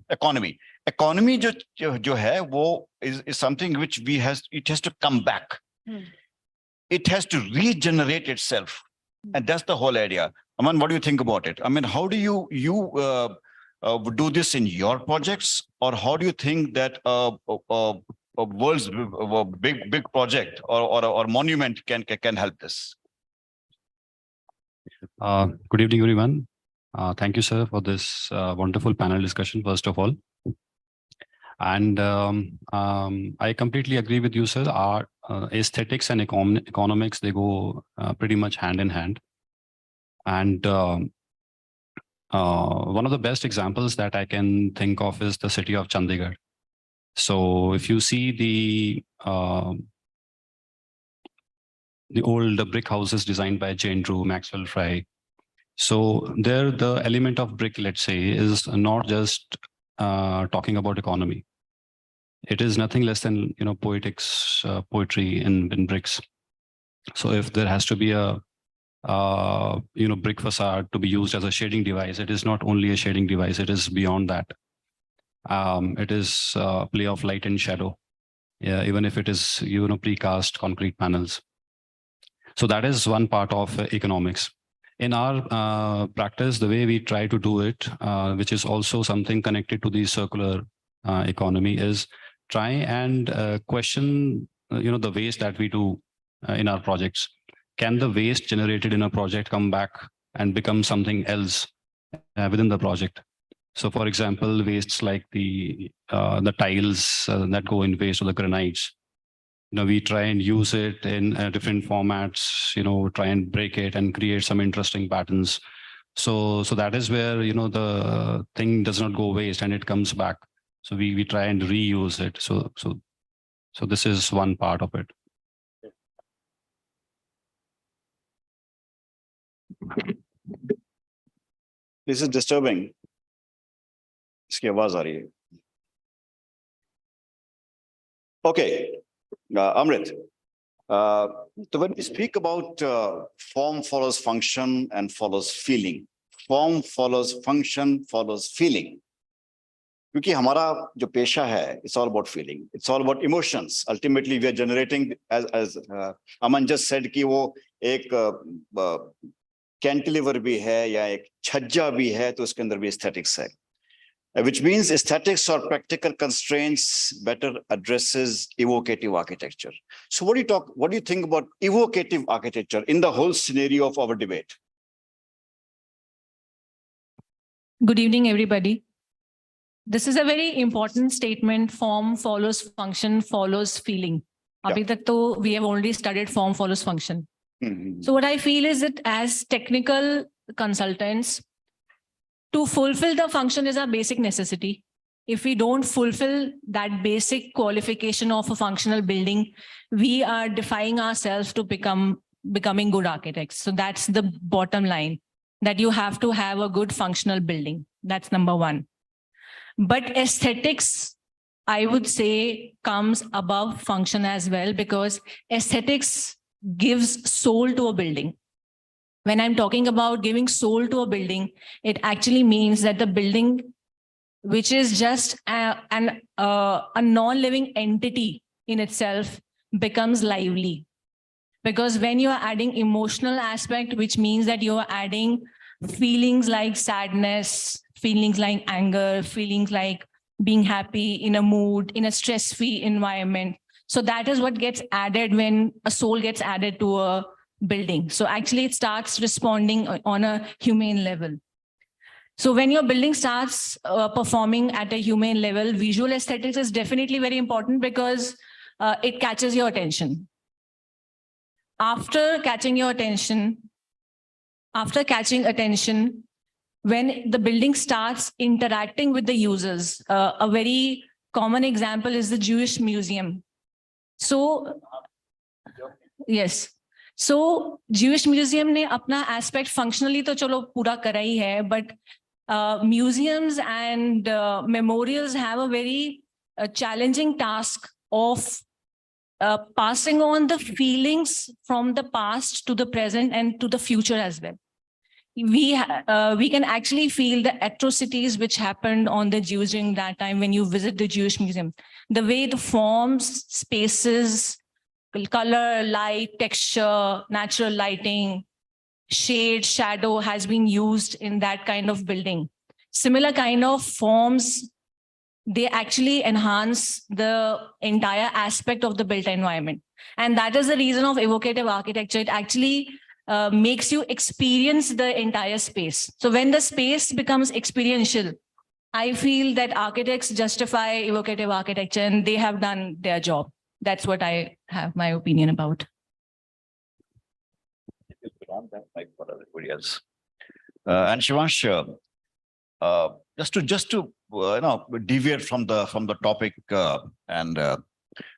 economy. Economy जो है वो is something which it has to come back. It has to regenerate itself, and that's the whole idea. Aman, what do you think about it? I mean, how do you do this in your projects, or how do you think that a world's big project or monument can help this? Good evening, everyone. Thank you, sir, for this wonderful panel discussion, first of all. And I completely agree with you, sir. Our aesthetics and economics, they go pretty much hand in hand. And one of the best examples that I can think of is the city of Chandigarh. So if you see the old brick houses designed by Jane Drew, Maxwell Fry. So there, the element of brick, let's say, is not just talking about economy. It is nothing less than, poetry in bricks. So if there has to be a brick facade to be used as a shading device, it is not only a shading device, it is beyond that. It is a play of light and shadow, even if it is precast concrete panels. So that is one part of economics. In our practice, the way we try to do it, which is also something connected to the circular economy, is try and question the waste that we do in our projects. Can the waste generated in a project come back and become something else within the project? So, for example, wastes like the tiles that go in waste, or the granites. We try and use it in different formats. Try and break it and create some interesting patterns. So that is where the thing does not go waste and it comes back. So we try and reuse it. So this is one part of it. This is disturbing. इसकी आवाज आ रही है. Okay, Amrit. So when we speak about form follows function and follows feeling, form follows function follows feeling. क्योंकि हमारा जो पेशा है, it's all about feeling, it's all about emotions. Ultimately, we are generating, as Aman just said, कि वो एक cantilever भी है या एक छज्जा भी है, तो उसके अंदर भी aesthetics है. Which means aesthetics or practical constraints better addresses evocative architecture. So what do you think about evocative architecture in the whole scenario of our debate? Good evening, everybody. This is a very important statement. Form follows function follows feeling. Yeah. Abhi tak to we have already studied form follows function. So what I feel is that as technical consultants, to fulfill the function is a basic necessity. If we don't fulfill that basic qualification of a functional building, we are defying ourselves to becoming good architects. So that's the bottom line, that you have to have a good functional building. That's number one. But aesthetics, I would say, comes above function as well, because aesthetics gives soul to a building. When I'm talking about giving soul to a building, it actually means that the building, which is just a non-living entity in itself, becomes lively. Because when you are adding emotional aspect, which means that you are adding feelings like sadness, feelings like anger, feelings like being happy, in a mood, in a stress-free environment. So that is what gets added when a soul gets added to a building. So actually it starts responding on a humane level. So when your building starts performing at a humane level, visual aesthetics is definitely very important, because it catches your attention. After catching attention, when the building starts interacting with the users, a very common example is the Jewish Museum. So, yes. So Jewish Museum ने अपना aspect functionally तो चलो पूरा करा ही है, but museums and memorials have a very challenging task of passing on the feelings from the past to the present and to the future as well. We can actually feel the atrocities which happened on the Jews during that time when you visit the Jewish Museum. The way the forms, spaces, color, light, texture, natural lighting, shade, shadow has been used in that kind of building. Similar kind of forms, they actually enhance the entire aspect of the built environment. And that is the reason of evocative architecture. It actually makes you experience the entire space. So when the space becomes experiential, I feel that architects justify evocative architecture and they have done their job. That's what I have my opinion about. Like for everybody else. And Shivansh, just to deviate from the topic, and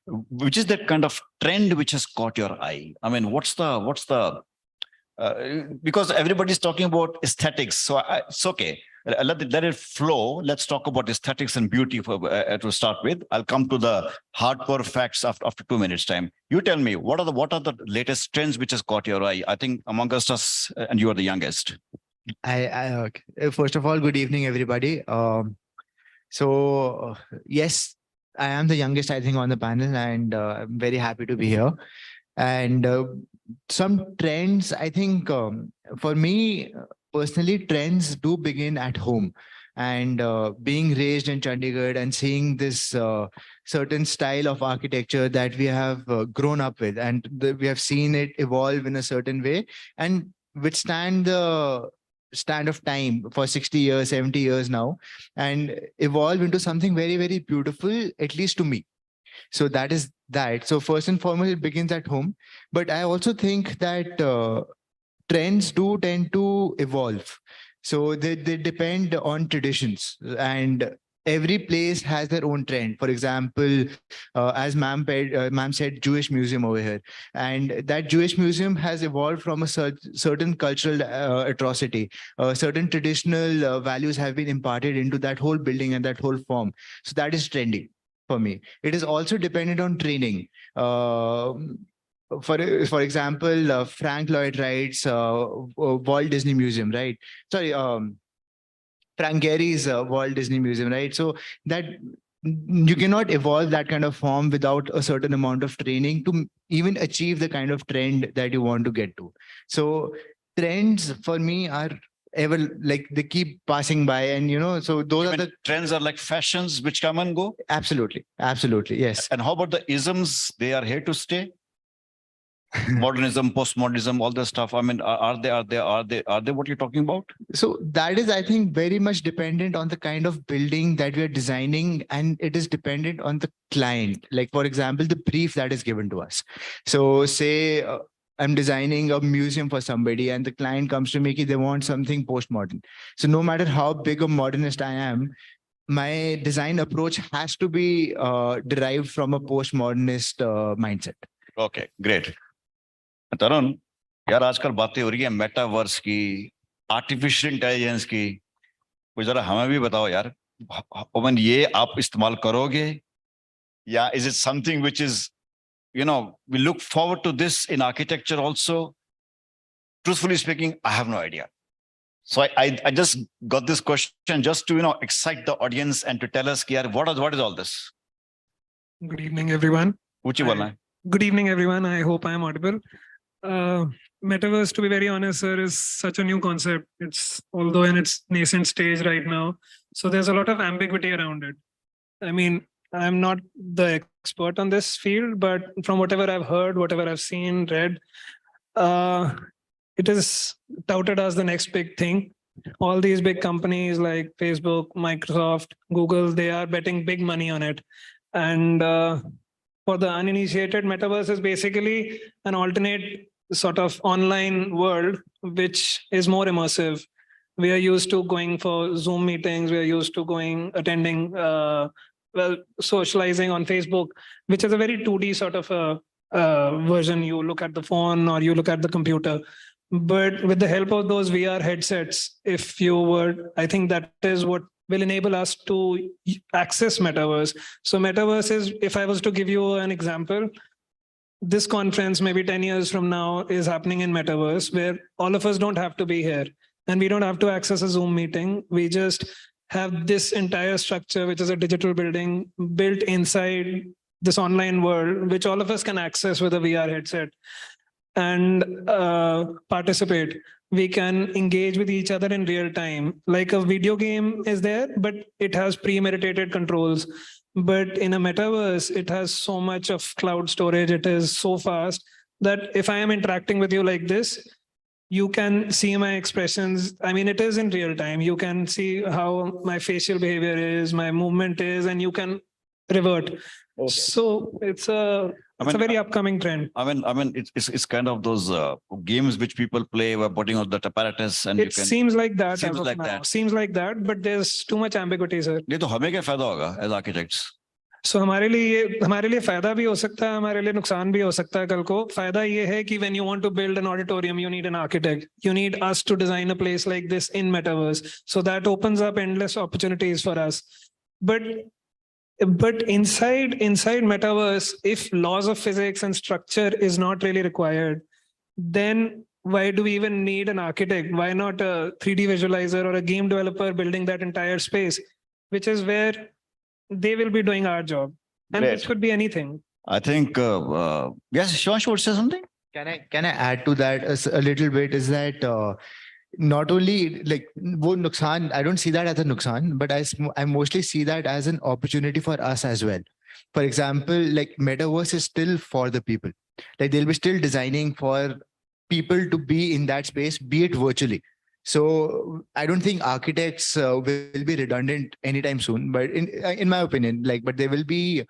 which is that kind of trend which has caught your eye? I mean, what's the because everybody's talking about aesthetics, so it's okay. Let it flow. Let's talk about aesthetics and beauty to start with. I'll come to the hardcore facts after 2 minutes time. You tell me, what are the latest trends which has caught your eye? I think amongst us, and you are the youngest. Okay. First of all, good evening, everybody. Yes, I am the youngest, I think, on the panel, and I'm very happy to be here. And some trends, I think, for me, personally, trends do begin at home. And being raised in Chandigarh and seeing this certain style of architecture that we have grown up with, and we have seen it evolve in a certain way and withstand the stand of time for 60 years, 70 years now, and evolve into something very, very beautiful, at least to me. So that is that. So first and foremost, it begins at home. But I also think that trends do tend to evolve. So they depend on traditions, and every place has their own trend. For example, as ma'am said, Jewish Museum over here. And that Jewish Museum has evolved from a certain cultural atrocity. Certain traditional values have been imparted into that whole building and that whole form. So that is trending for me. It is also dependent on training. For example, Frank Lloyd Wright's Walt Disney Museum, right? Sorry, Frank Gehry's Walt Disney Museum, right? So that you cannot evolve that kind of form without a certain amount of training to even achieve the kind of trend that you want to get to. So trends for me are ever, like, they keep passing by, and so those are the trends are like fashions which come and go. Absolutely, yes. And how about the isms? They are here to stay. Modernism, postmodernism, all this stuff. I mean, are they what you're talking about? So that is, I think, very much dependent on the kind of building that we are designing, and it is dependent on the client. Like, for example, the brief that is given to us. So say I'm designing a museum for somebody, and the client comes to me, they want something postmodern. So no matter how big a modernist I am, my design approach has to be derived from a postmodernist mindset. Okay, great. तरुण, यार आजकल बातें हो रही है metaverse की, artificial intelligence की, कुछ जरा हमें भी बताओ यार, Oman, ये आप इस्तेमाल करोगे? Yeah, is it something which is, we look forward to this in architecture also? Truthfully speaking, I have no idea. So I just got this question just to, excite the audience and to tell us, what is all this? Good evening, everyone. Uchi bolna hai. Good evening, everyone. I hope I am audible. Metaverse, to be very honest, sir, is such a new concept. It's although in its nascent stage right now. So there's a lot of ambiguity around it. I mean, I'm not the expert on this field, but from whatever I've heard, whatever I've seen, read, it is touted as the next big thing. All these big companies like Facebook, Microsoft, Google, they are betting big money on it. And for the uninitiated, metaverse is basically an alternate sort of online world, which is more immersive. We are used to going for Zoom meetings. We are used to attending, socializing on Facebook, which is a very 2D sort of a version. You look at the phone or you look at the computer. But with the help of those VR headsets, I think that is what will enable us to access metaverse. So metaverse is, if I was to give you an example, this conference maybe 10 years from now is happening in metaverse, where all of us don't have to be here and we don't have to access a Zoom meeting. We just have this entire structure, which is a digital building built inside this online world, which all of us can access with a VR headset and participate. We can engage with each other in real time. Like a video game is there, but it has premeditated controls. But in a metaverse, it has so much of cloud storage. It is so fast that if I am interacting with you like this, you can see my expressions. I mean, it is in real time. You can see how my facial behavior is, my movement is, and you can revert. Okay. So it's a very upcoming trend. I mean, it's kind of those games which people play by putting on that apparatus, and it seems like that. Seems like that, but there's too much ambiguity, sir. ये तो हमें क्या फायदा होगा as architects? So हमारे लिए फायदा भी हो सकता है, हमारे लिए नुकसान भी हो सकता है कल को. फायदा ये है कि when you want to build an auditorium, you need an architect. You need us to design a place like this in metaverse. So that opens up endless opportunities for us. But inside metaverse, if laws of physics and structure is not really required, then why do we even need an architect? Why not a 3D visualizer or a game developer building that entire space, which is where they will be doing our job. And This could be anything. I think, yes, Shivanshu would say something. Can I add to that a little bit? Is that not only like wo nuksan, I don't see that as a nuksan, but I mostly see that as an opportunity for us as well. For example, like metaverse is still for the people. Like they'll be still designing for people to be in that space, be it virtually. So I don't think architects will be redundant anytime soon, but in my opinion, but they will be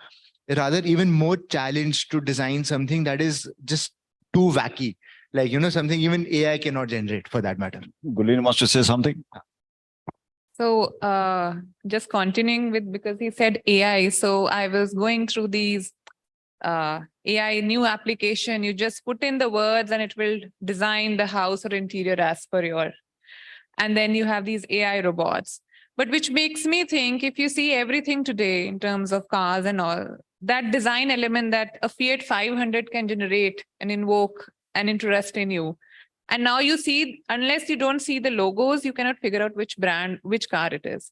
rather even more challenged to design something that is just too wacky. Something even AI cannot generate for that matter. Gulin wants to say something. So just continuing with, because he said AI. So I was going through these AI new application. You just put in the words and it will design the house or interior as per your. And then you have these AI robots. But which makes me think, if you see everything today in terms of cars and all, that design element that a Fiat 500 can generate and invoke an interest in you. And now you see, unless you don't see the logos, you cannot figure out which brand, which car it is.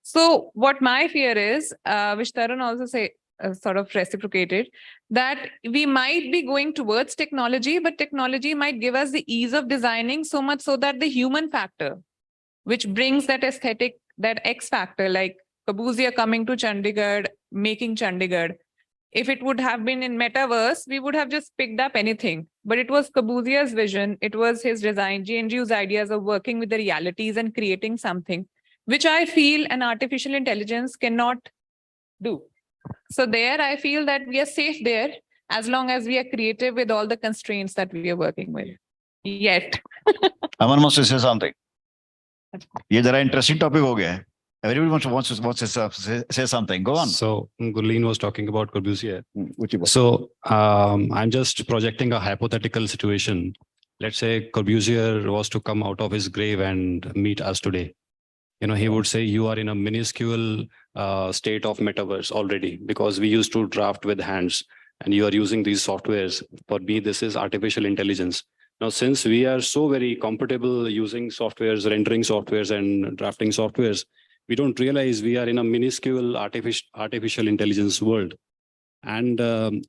So what my fear is, which Tarun also sort of reciprocated, that we might be going towards technology, but technology might give us the ease of designing so much so that the human factor, which brings that aesthetic, that X factor, like Corbusier coming to Chandigarh, making Chandigarh. If it would have been in metaverse, we would have just picked up anything. But it was Corbusier's vision. It was his design, GNGU's ideas of working with the realities and creating something, which I feel an artificial intelligence cannot do. So there, I feel that we are safe there as long as we are creative with all the constraints that we are working with. Yet. Aman wants to say something. Ye jara interesting topic ho gaya hai. Everybody wants to say something. Go on. So Gurleen was talking about Corbusier. So I'm just projecting a hypothetical situation. Let's say Corbusier was to come out of his grave and meet us today. he would say you are in a minuscule state of metaverse already, because we used to draft with hands and you are using these softwares. For me, this is artificial intelligence. Now, since we are so very comfortable using softwares, rendering softwares and drafting softwares, we don't realize we are in a minuscule artificial intelligence world. And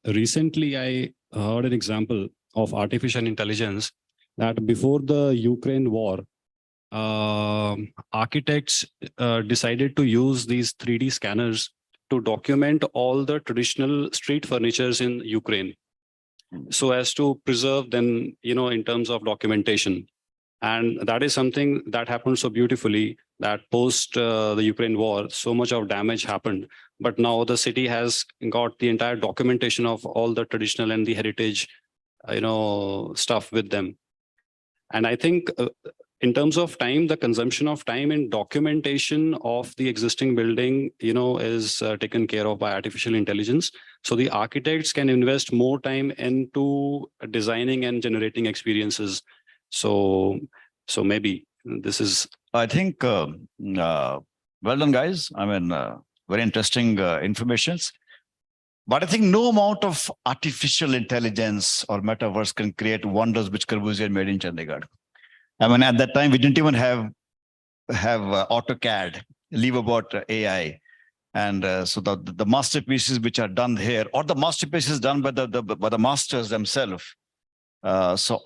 recently I heard an example of artificial intelligence that before the Ukraine war, architects decided to use these 3D scanners to document all the traditional street furnitures in Ukraine, so as to preserve them, in terms of documentation. And that is something that happened so beautifully, that post the Ukraine war, so much of damage happened. But now the city has got the entire documentation of all the traditional and the heritage, stuff with them. And I think in terms of time, the consumption of time in documentation of the existing building, is taken care of by artificial intelligence. So the architects can invest more time into designing and generating experiences. So maybe this is. I think, well done, guys. I mean, very interesting informations. But I think no amount of artificial intelligence or metaverse can create wonders which Corbusier made in Chandigarh. I mean, at that time, we didn't even have AutoCAD, leave about AI. And so the masterpieces which are done here, or the masterpieces done by the masters themselves. So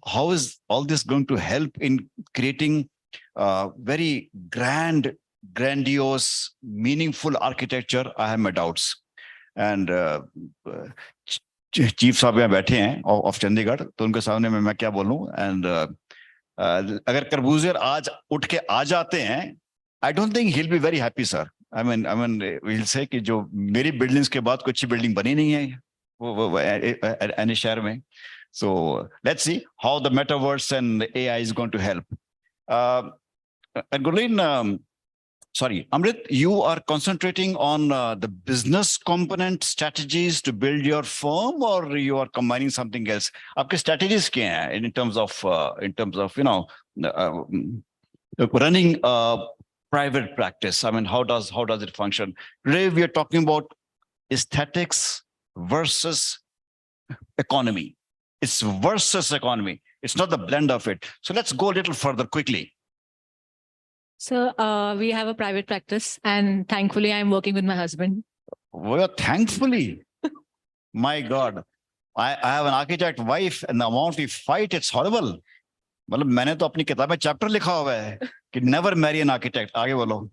how is all this going to help in creating very grandiose, meaningful architecture? I have my doubts. And Chief साहब यहाँ बैठे हैं of Chandigarh, तो उनके सामने मैं क्या बोलूं? And अगर Corbusier आज उठ के आ जाते हैं, I don't think he'll be very happy, sir. I mean, we'll say कि जो मेरी buildings के बाद कोई अच्छी building बनी नहीं है वो any शहर में. So let's see how the metaverse and AI is going to help. And Gurleen, sorry, Amrit, you are concentrating on the business component strategies to build your firm, or you are combining something else? Aapke strategies kya hai in terms of running a private practice? I mean, how does it function? Today we are talking about aesthetics versus economy. It's versus economy. It's not the blend of it. So let's go a little further quickly. So we have a private practice, and thankfully I'm working with my husband. Well, thankfully, my God, I have an architect wife, and the amount we fight, it's horrible. मतलब मैंने तो अपनी किताब में chapter लिखा हुआ है कि never marry an architect. आगे बोलो.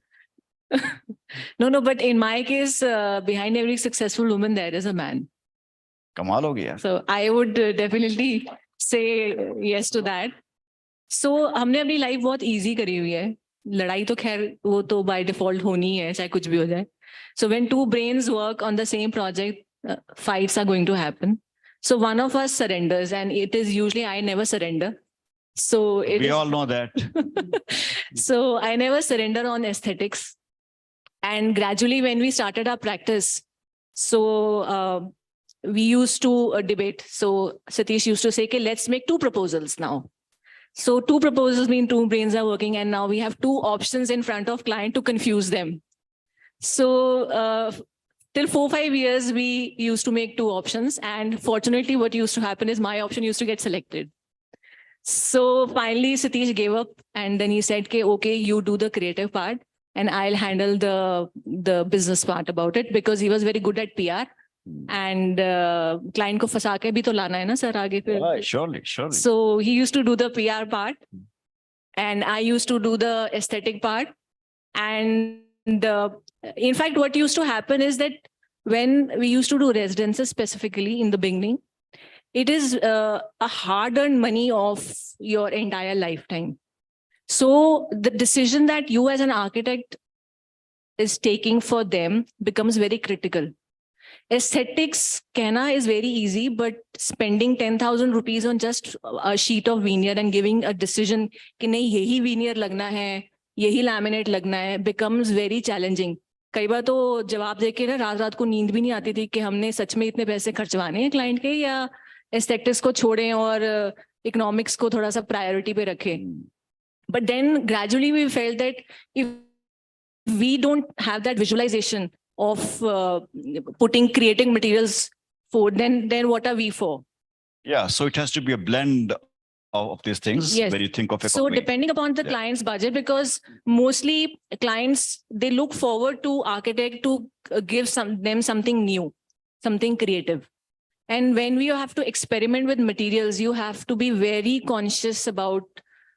No, but in my case, behind every successful woman, there is a man. कमाल हो गया. So I would definitely say yes to that. So हमने अपनी life बहुत easy करी हुई है. लड़ाई तो खैर वो तो by default होनी है, चाहे कुछ भी हो जाए. So when two brains work on the same project, fights are going to happen. So one of us surrenders, and it is usually I never surrender. So we all know that. So I never surrender on aesthetics. And gradually when we started our practice, so we used to debate. So Satish used to say, okay, let's make two proposals now. So two proposals mean two brains are working, and now we have two options in front of client to confuse them. So till 4-5 years, we used to make two options. And fortunately, what used to happen is my option used to get selected. So finally, Satish gave up, and then he said, okay, you do the creative part and I'll handle the business part about it, because he was very good at PR. And client ko fasa ke bhi to lana hai na sir aage fir. Right, surely. So he used to do the PR part, and I used to do the aesthetic part. And in fact, what used to happen is that when we used to do residences specifically in the beginning, it is a hard-earned money of your entire lifetime. So the decision that you as an architect is taking for them becomes very critical. Aesthetics कहना is very easy, but spending 10,000 rupees on just a sheet of veneer and giving a decision कि नहीं यही veneer लगना है, यही laminate लगना है, becomes very challenging. कई बार तो जवाब देके ना रात को नींद भी नहीं आती थी कि हमने सच में इतने पैसे खर्चवाने हैं client के, या aesthetics को छोड़ें और economics को थोड़ा सा priority पे रखें. But then gradually we felt that if we don't have that visualization of creating materials for, then what are we for? Yeah, so it has to be a blend of these things Yes. when you think of So economy. depending upon the client's budget, because mostly clients, they look forward to architect to give them something new, something creative. And when we have to experiment with materials, you have to be very conscious about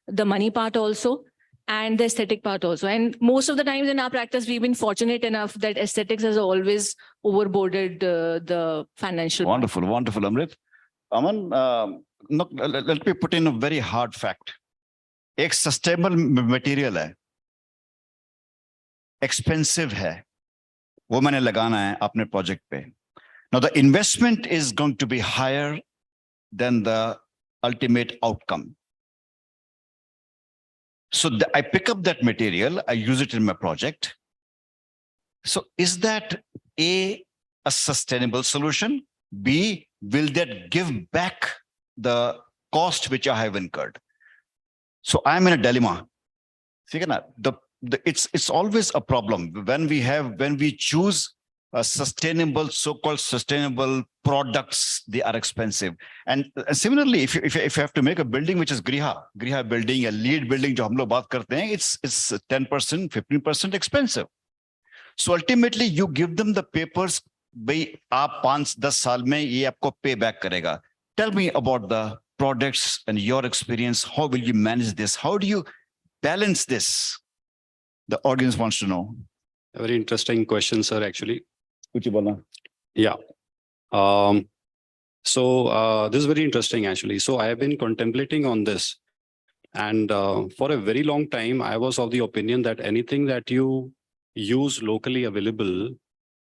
the money part also and the aesthetic part also. And most of the times in our practice, we've been fortunate enough that aesthetics has always overboarded the financial. Wonderful, wonderful, Amrit. Aman, let me put in a very hard fact. एक sustainable material है, expensive है, वो मैंने लगाना है अपने project पे. Now the investment is going to be higher than the ultimate outcome. So I pick up that material, I use it in my project. So is that A, a sustainable solution? B, will that give back the cost which I have incurred? So I'm in a dilemma. It's always a problem when we choose a sustainable, so-called sustainable products, they are expensive. And similarly, if you have to make a building which is Griha building, a lead building, jo hum log baat karte hain, it's 10%, 15% expensive. So ultimately, you give them the papers, bhai, aap 5-10 saal mein ye aapko pay back karega. Tell me about the products and your experience. How will you manage this? How do you balance this? The audience wants to know. A very interesting question, sir, actually. Yeah. So this is very interesting, actually. So I have been contemplating on this. And for a very long time, I was of the opinion that anything that you use locally available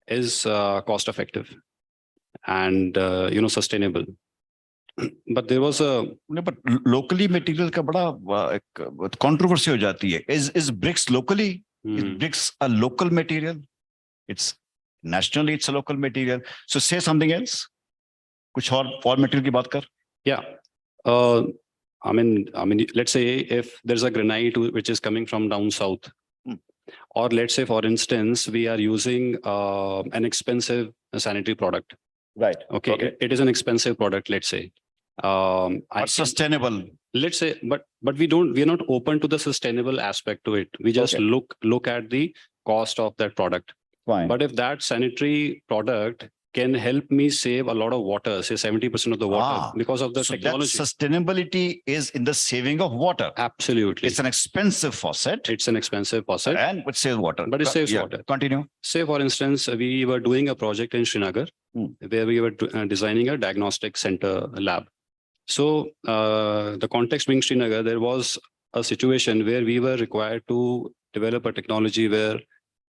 is cost effective and sustainable. But there was but locally material ka bada controversy ho jati hai. Is bricks locally? Is bricks a local material? It's nationally, it's a local material. So say something else. Kuch aur material ki baat kar. Yeah. I mean, let's say if there's a granite which is coming from down south, or let's say, for instance, we are using an expensive sanitary product. Right. Okay. It is an expensive product, let's say. Sustainable. Let's say, but we're not open to the sustainable aspect to it. We just look at the cost of that product. Fine. But if that sanitary product can help me save a lot of water, say 70% of the water, because of the technology. That sustainability is in the saving of water. Absolutely. It's an expensive faucet. It's an expensive faucet. And it saves water. But it saves water. Continue. Say, for instance, we were doing a project in Srinagar where we were designing a diagnostic center lab. So the context being Srinagar, there was a situation where we were required to develop a technology where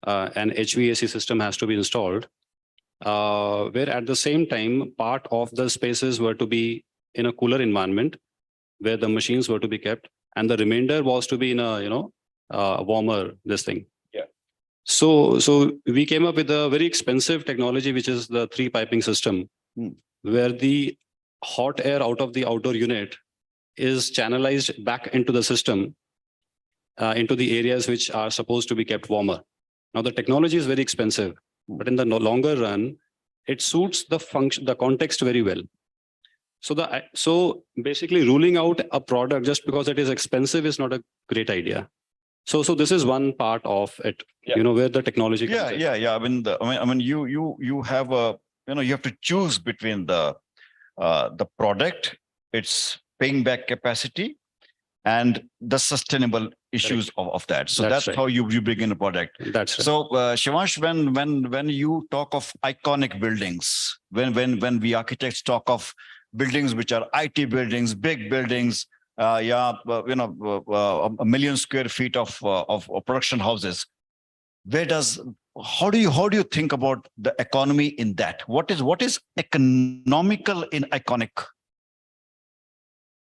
an HVAC system has to be installed, where at the same time, part of the spaces were to be in a cooler environment where the machines were to be kept, and the remainder was to be in a warmer, this thing. Yeah. So we came up with a very expensive technology, which is the 3 piping system, where the hot air out of the outdoor unit is channelized back into the system, into the areas which are supposed to be kept warmer. Now, the technology is very expensive, but in the longer run, it suits the function, the context very well. So basically ruling out a product just because it is expensive is not a great idea. So this is one part of it, where the technology comes in. Yeah. I mean, you have you have to choose between the product, its paying back capacity, and the sustainable issues of that. So that's right. how you bring in a product. That's right. So Shivansh, when you talk of iconic buildings, when we architects talk of buildings which are IT buildings, big buildings, a million square feet of production houses, how do you think about the economy in that? What is economical in iconic?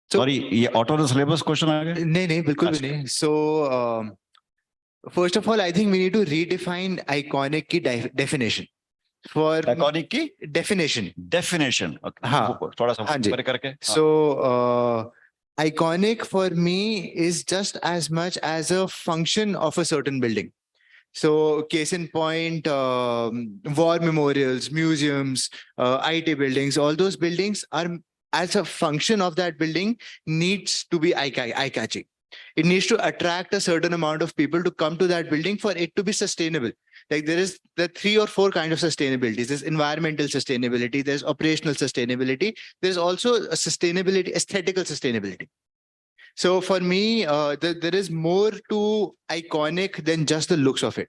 Sorry, ये auto syllabus question आ गया? नहीं, बिल्कुल भी नहीं. So first of all, I think we need to redefine iconic की definition. For iconic की definition. Okay. हाँ. थोड़ा सा हाँ जी. करके. So iconic for me is just as much as a function of a certain building. So, case in point, war memorials, museums, IT buildings, all those buildings are, as a function of that building, needs to be eye-catching. It needs to attract a certain amount of people to come to that building for it to be sustainable. Like there is the 3 or 4 kinds of sustainability. There's environmental sustainability, there's operational sustainability, there's also a sustainability, aesthetical sustainability. So for me, there is more to iconic than just the looks of it.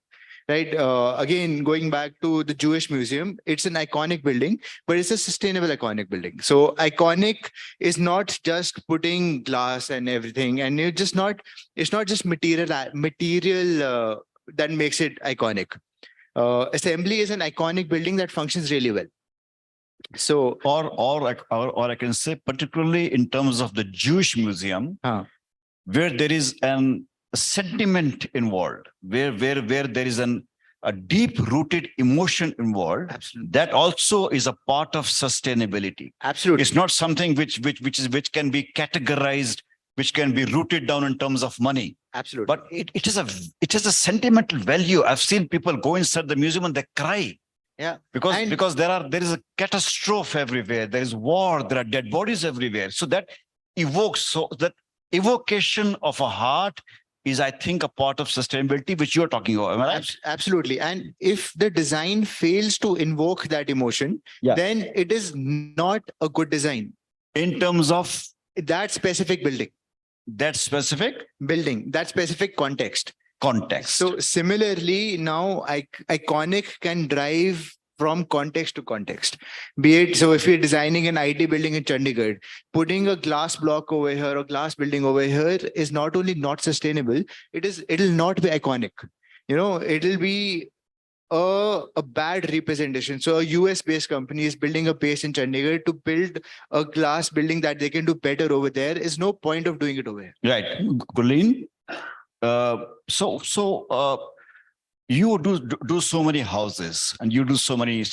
Right. Again, going back to the Jewish Museum, it's an iconic building, but it's a sustainable iconic building. So iconic is not just putting glass and everything, and it's not just material that makes it iconic. Assembly is an iconic building that functions really well. So, or I can say, particularly in terms of the Jewish Museum, where there is a sentiment involved, where there is a deep-rooted emotion involved. Absolutely. That also is a part of sustainability. Absolutely, it's not something which can be categorized, which can be rooted down in terms of money. Absolutely. But it is a sentimental value. I've seen people go inside the museum and they cry. Yeah, because there is a catastrophe everywhere. There is war. There are dead bodies everywhere. So that that evocation of a heart is, I think, a part of sustainability, which you're talking about. Am I right? Absolutely. And if the design fails to invoke that emotion, then it is not a good design. In terms of that specific building, that specific context. So similarly, now iconic can drive from context to context. Be it, so if you're designing an IT building in Chandigarh, putting a glass block over here or glass building over here is not only not sustainable, it'll not be iconic. It'll be a bad representation. So a US-based company is building a base in Chandigarh to build a glass building that they can do better over there. Is no point of doing it over here. Right. Gulin, you do so many houses, and you do so many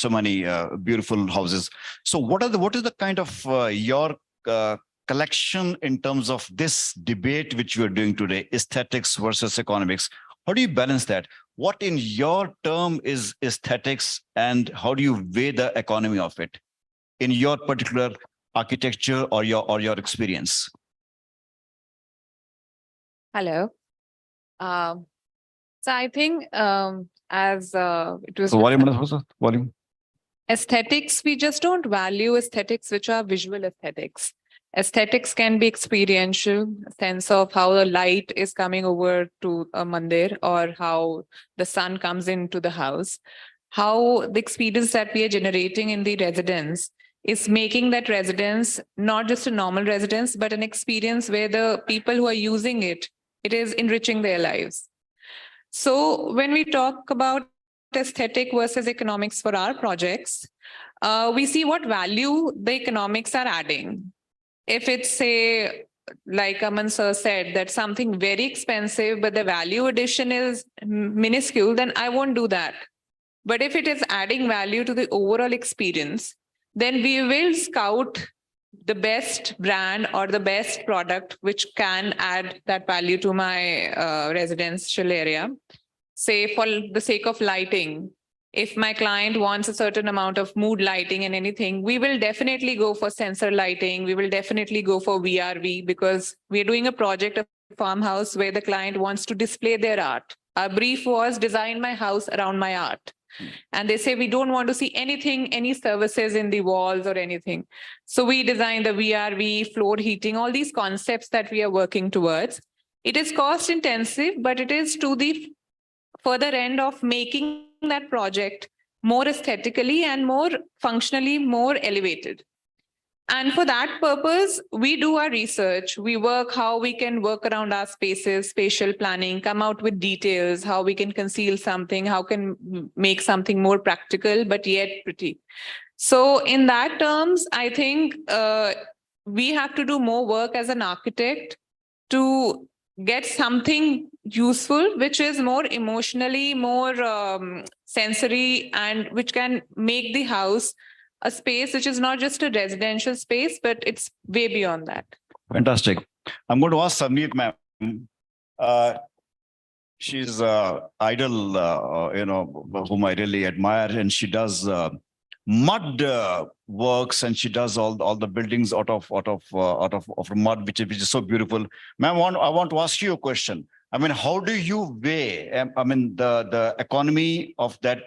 beautiful houses. So what is the kind of your collection in terms of this debate which we are doing today, aesthetics versus economics? How do you balance that? What in your term is aesthetics, and how do you weigh the economy of it in your particular architecture or your experience? Hello. So I think as it was volume. Aesthetics, we just don't value aesthetics which are visual aesthetics. Aesthetics can be experiential, sense of how the light is coming over to a mandir or how the sun comes into the house, how the experience that we are generating in the residence is making that residence not just a normal residence, but an experience where the people who are using it is enriching their lives. So when we talk about aesthetic versus economics for our projects, we see what value the economics are adding. If it's, say, like Aman sir said, that something very expensive, but the value addition is minuscule, then I won't do that. But if it is adding value to the overall experience, then we will scout the best brand or the best product which can add that value to my residential area. Say, for the sake of lighting, if my client wants a certain amount of mood lighting and anything, we will definitely go for sensor lighting. We will definitely go for VRV, because we're doing a project of farmhouse where the client wants to display their art. Our brief was design my house around my art. And they say, we don't want to see anything, any services in the walls or anything. So we design the VRV, floor heating, all these concepts that we are working towards. It is cost intensive, but it is to the further end of making that project more aesthetically and more functionally more elevated. And for that purpose, we do our research. We work how we can work around our spaces, spatial planning, come out with details, how we can conceal something, how can make something more practical, but yet pretty. So in that terms, I think we have to do more work as an architect to get something useful, which is more emotionally, more sensory, and which can make the house a space which is not just a residential space, but it's way beyond that. Fantastic. I'm going to ask Savneet, ma'am. She's idol, whom I really admire, and she does mud works, and she does all the buildings out of mud, which is so beautiful. Ma'am, I want to ask you a question. I mean, how do you weigh? I mean, the economy of that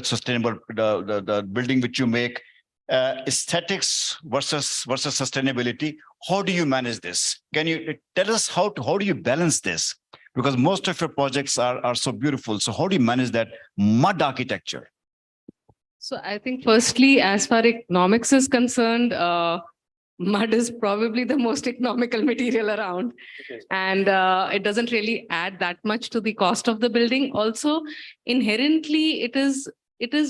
sustainable the building which you make, aesthetics versus sustainability. How do you manage this? Can you tell us how do you balance this? Because most of your projects are so beautiful. So how do you manage that mud architecture? So I think firstly, as far economics is concerned, mud is probably the most economical material around. And it doesn't really add that much to the cost of the building. Also, inherently, it is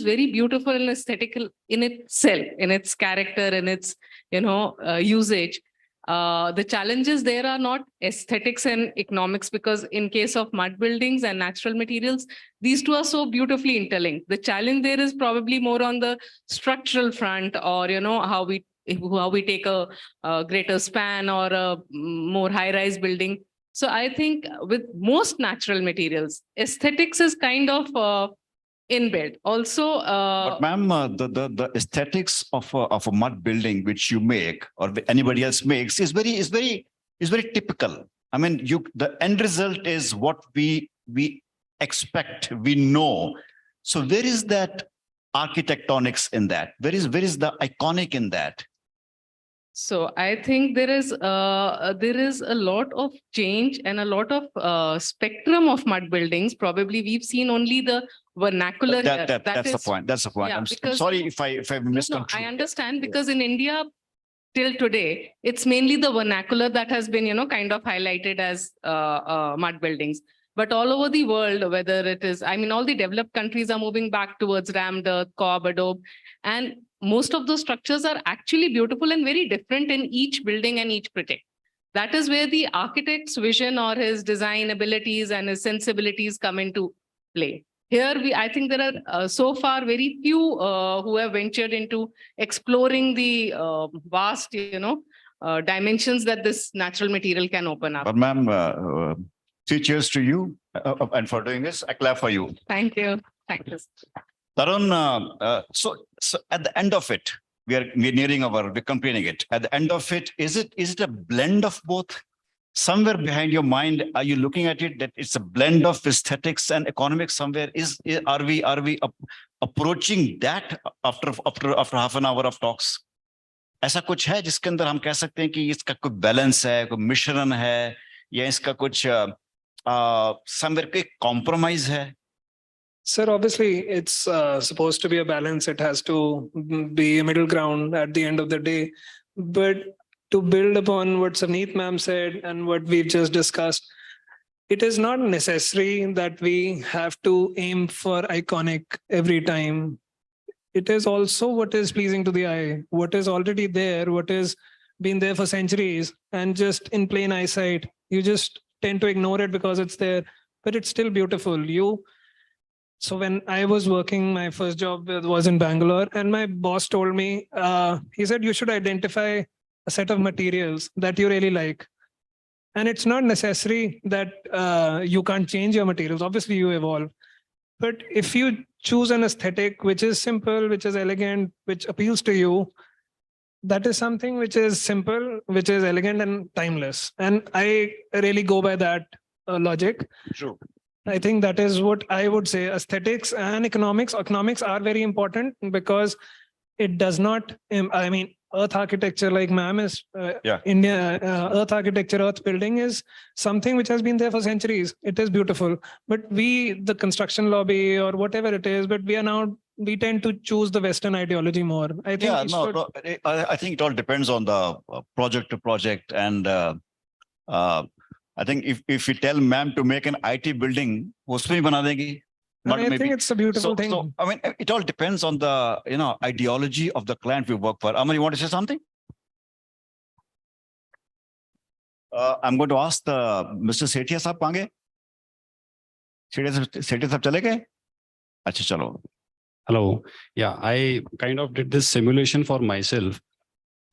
very beautiful and aesthetical in itself, in its character, in its usage. The challenges there are not aesthetics and economics, because in case of mud buildings and natural materials, these two are so beautifully interlinked. The challenge there is probably more on the structural front, or how we take a greater span or a more high-rise building. So I think with most natural materials, aesthetics is kind of inbuilt. Also, but ma'am, the aesthetics of a mud building which you make or anybody else makes is very typical. I mean, the end result is what we expect, we know. So where is that architectonics in that? Where is the iconic in that? So I think there is a lot of change and a lot of spectrum of mud buildings. Probably we've seen only the vernacular. That's the point. That's the point. Yeah, I'm sorry if I misconstrued. No, I understand, because in India, till today, it's mainly the vernacular that has been, kind of highlighted as mud buildings. But all over the world, whether it is, I mean, all the developed countries are moving back towards rammed earth, cob, adobe, and most of those structures are actually beautiful and very different in each building and each project. That is where the architect's vision or his design abilities and his sensibilities come into play. Here, I think there are so far very few who have ventured into exploring the vast, dimensions that this natural material can open up. But ma'am, 3 cheers to you and for doing this. I clap for you. Thank you. Thank you. Tarun, so at the end of it, we're completing it. At the end of it, is it a blend of both? Somewhere behind your mind, are you looking at it that it's a blend of aesthetics and economics? Somewhere are we approaching that after half an hour of talks? ऐसा कुछ है जिसके अंदर हम कह सकते हैं कि इसका कोई बैलेंस है, कोई मिश्रण है, या इसका कुछ somewhere कोई compromise है? Sir, obviously, it's supposed to be a balance. It has to be a middle ground at the end of the day. But to build upon what Savneet ma'am said and what we've just discussed, it is not necessary that we have to aim for iconic every time. It is also what is pleasing to the eye, what is already there, what has been there for centuries, and just in plain eyesight, you just tend to ignore it because it's there, but it's still beautiful. So when I was working, my first job was in Bangalore, and my boss told me, he said, you should identify a set of materials that you really like. And it's not necessary that you can't change your materials. Obviously, you evolve. But if you choose an aesthetic which is simple, which is elegant, which appeals to you, that is something which is simple, which is elegant and timeless. And I really go by that logic. True. I think that is what I would say. Aesthetics and economics. Economics are very important because it does not, I mean, earth architecture, like ma'am is India, earth architecture, earth building is something which has been there for centuries. It is beautiful. But the construction lobby or whatever it is, but we tend to choose the Western ideology more. I think I think it all depends on the project to project. And I think if you tell ma'am to make an IT building, उसमें भी बना देगी. I think it's a beautiful thing. So, I mean, it all depends on the ideology of the client we work for. Amar, you want to say something? I'm going to ask Mr. Sethia साहब पांगे. Sethia साहब चले गए? अच्छा चलो. Hello. Yeah, I kind of did this simulation for myself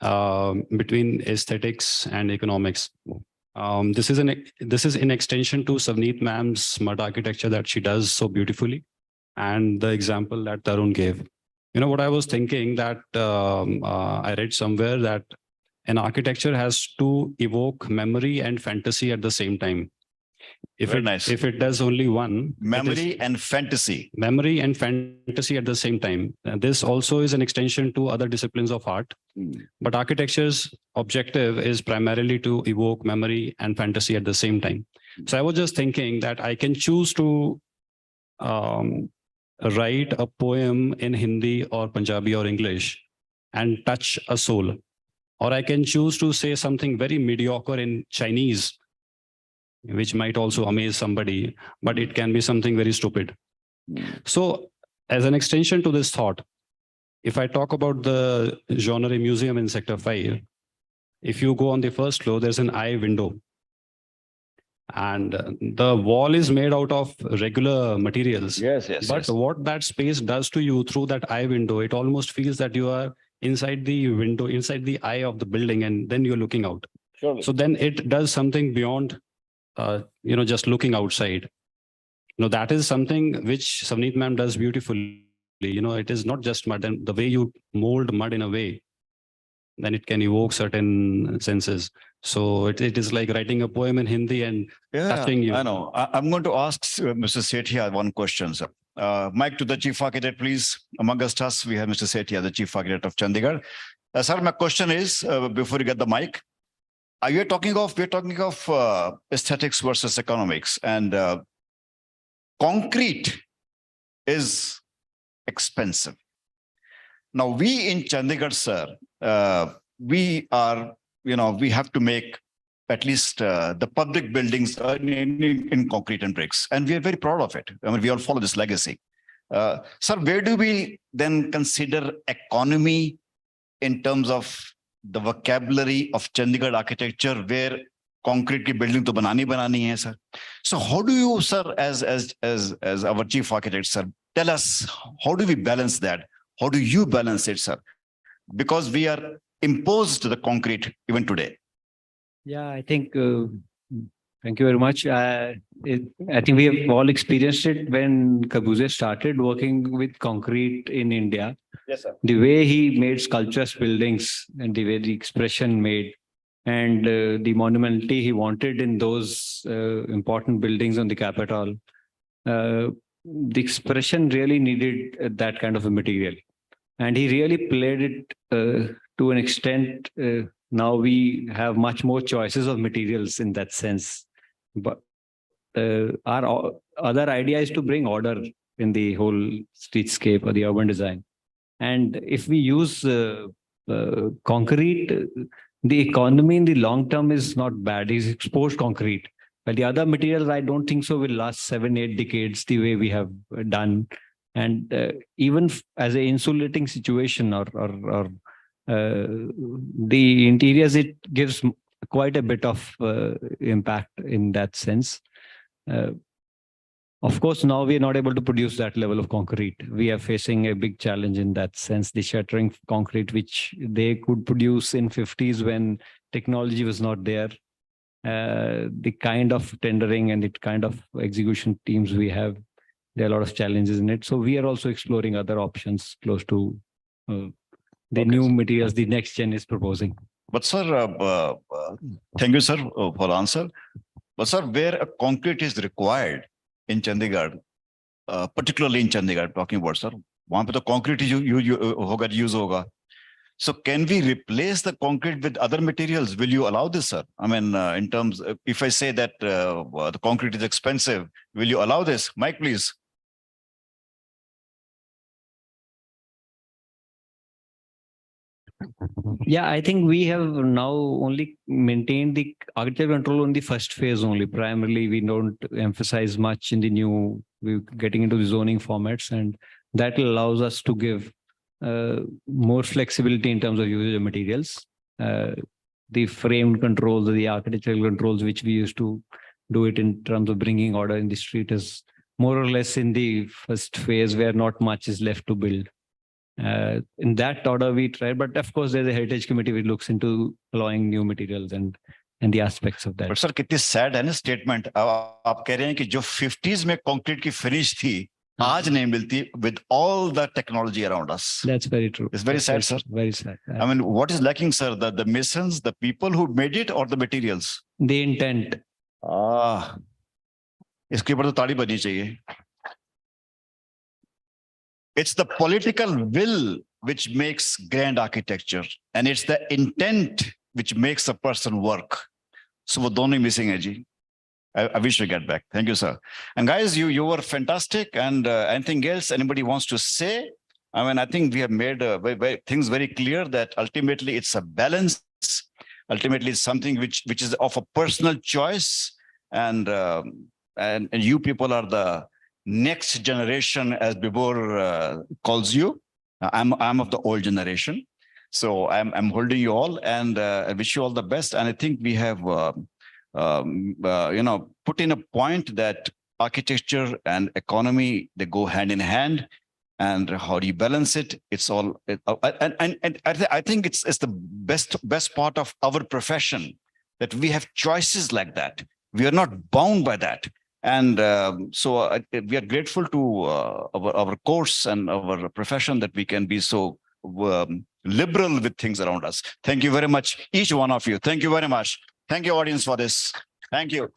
between aesthetics and economics. This is in extension to Savneet ma'am's mud architecture that she does so beautifully, and the example that Tarun gave. You know what I was thinking, that I read somewhere that an architecture has to evoke memory and fantasy at the same time. If it does only one, memory and fantasy at the same time. This also is an extension to other disciplines of art. But architecture's objective is primarily to evoke memory and fantasy at the same time. So I was just thinking that I can choose to write a poem in Hindi or Punjabi or English and touch a soul. Or I can choose to say something very mediocre in Chinese, which might also amaze somebody, but it can be something very stupid. So as an extension to this thought, if I talk about the genre museum in Sector 5, if you go on the first floor, there's an eye window. And the wall is made out of regular materials. But what that space does to you through that eye window, it almost feels that you are inside the window, inside the eye of the building, and then you're looking out. So then it does something beyond just looking outside. That is something which Savneet ma'am does beautifully. It is not just mud, and the way you mold mud in a way, then it can evoke certain senses. So it is like writing a poem in Hindi and touching you. I know. I'm going to ask Mr. Sethia one question, sir. Mic to the chief architect, please. Amongst us, we have Mr. Sethia, the chief architect of Chandigarh. Sir, my question is, before you get the mic, we're talking of aesthetics versus economics, and concrete is expensive. Now, we in Chandigarh, sir, we have to make at least the public buildings in concrete and bricks, and we are very proud of it. I mean, we all follow this legacy. Sir, where do we then consider economy in terms of the vocabulary of Chandigarh architecture, where concrete ki building to banani hai, sir? So how do you, sir, as our chief architect, sir, tell us, how do we balance that? How do you balance it, sir? Because we are imposed to the concrete even today. Yeah, I think, thank you very much. I think we have all experienced it when Corbusier started working with concrete in India. Yes, sir. The way he made sculpturous buildings and the way the expression made, and the monumentality he wanted in those important buildings on the capital, the expression really needed that kind of a material. And he really played it to an extent. Now we have much more choices of materials in that sense. But our other idea is to bring order in the whole streetscape or the urban design. And if we use concrete, the economy in the long term is not bad. It's exposed concrete. But the other materials, I don't think so, will last 7-8 decades the way we have done. And even as an insulating situation or the interiors, it gives quite a bit of impact in that sense. Of course, now we are not able to produce that level of concrete. We are facing a big challenge in that sense. The shuttering concrete, which they could produce in 50s when technology was not there, the kind of tendering and the kind of execution teams we have, there are a lot of challenges in it. So we are also exploring other options close to the new materials the next gen is proposing. But sir, thank you, sir, for answer. But sir, where a concrete is required in Chandigarh, particularly in Chandigarh, talking about, sir, वहाँ पे तो concrete use होगा. So can we replace the concrete with other materials? Will you allow this, sir? I mean, in terms, if I say that the concrete is expensive, will you allow this? Mike, please. Yeah, I think we have now only maintained the architecture control on the first phase only. Primarily, we don't emphasize much in the new, we're getting into the zoning formats, and that allows us to give more flexibility in terms of usage of materials. The framed controls, the architectural controls, which we used to do it in terms of bringing order in the street, is more or less in the first phase where not much is left to build. In that order we try, but of course there's a heritage committee which looks into allowing new materials, and and the aspects of that. But sir, कितनी sad है ना statement. आप कह रहे हैं कि जो 50s में concrete की finish थी, आज नहीं मिलती with all the technology around us. That's very true. It's very sad, sir. Very sad. I mean, what is lacking, sir? The masons, the people who made it, or the materials? The intent. इसके ऊपर तो ताड़ी बजनी चाहिए. It's the political will which makes grand architecture, and it's the intent which makes a person work. So वो दोनों ही missing है जी. I wish we get back. Thank you, sir. And guys, you were fantastic. And anything else anybody wants to say? I mean, I think we have made things very clear that ultimately it's a balance. Ultimately, it's something which is of a personal choice, and you people are the next generation, as Bibor calls you. I'm of the old generation, so I'm holding you all, and I wish you all the best. And I think we have put in a point that architecture and economy, they go hand in hand. And how do you balance it? It's all, I think it's the best part of our profession, that we have choices like that. We are not bound by that. And so we are grateful to our course and our profession that we can be so liberal with things around us. Thank you very much, each one of you. Thank you very much. Thank you, audience, for this. Thank you.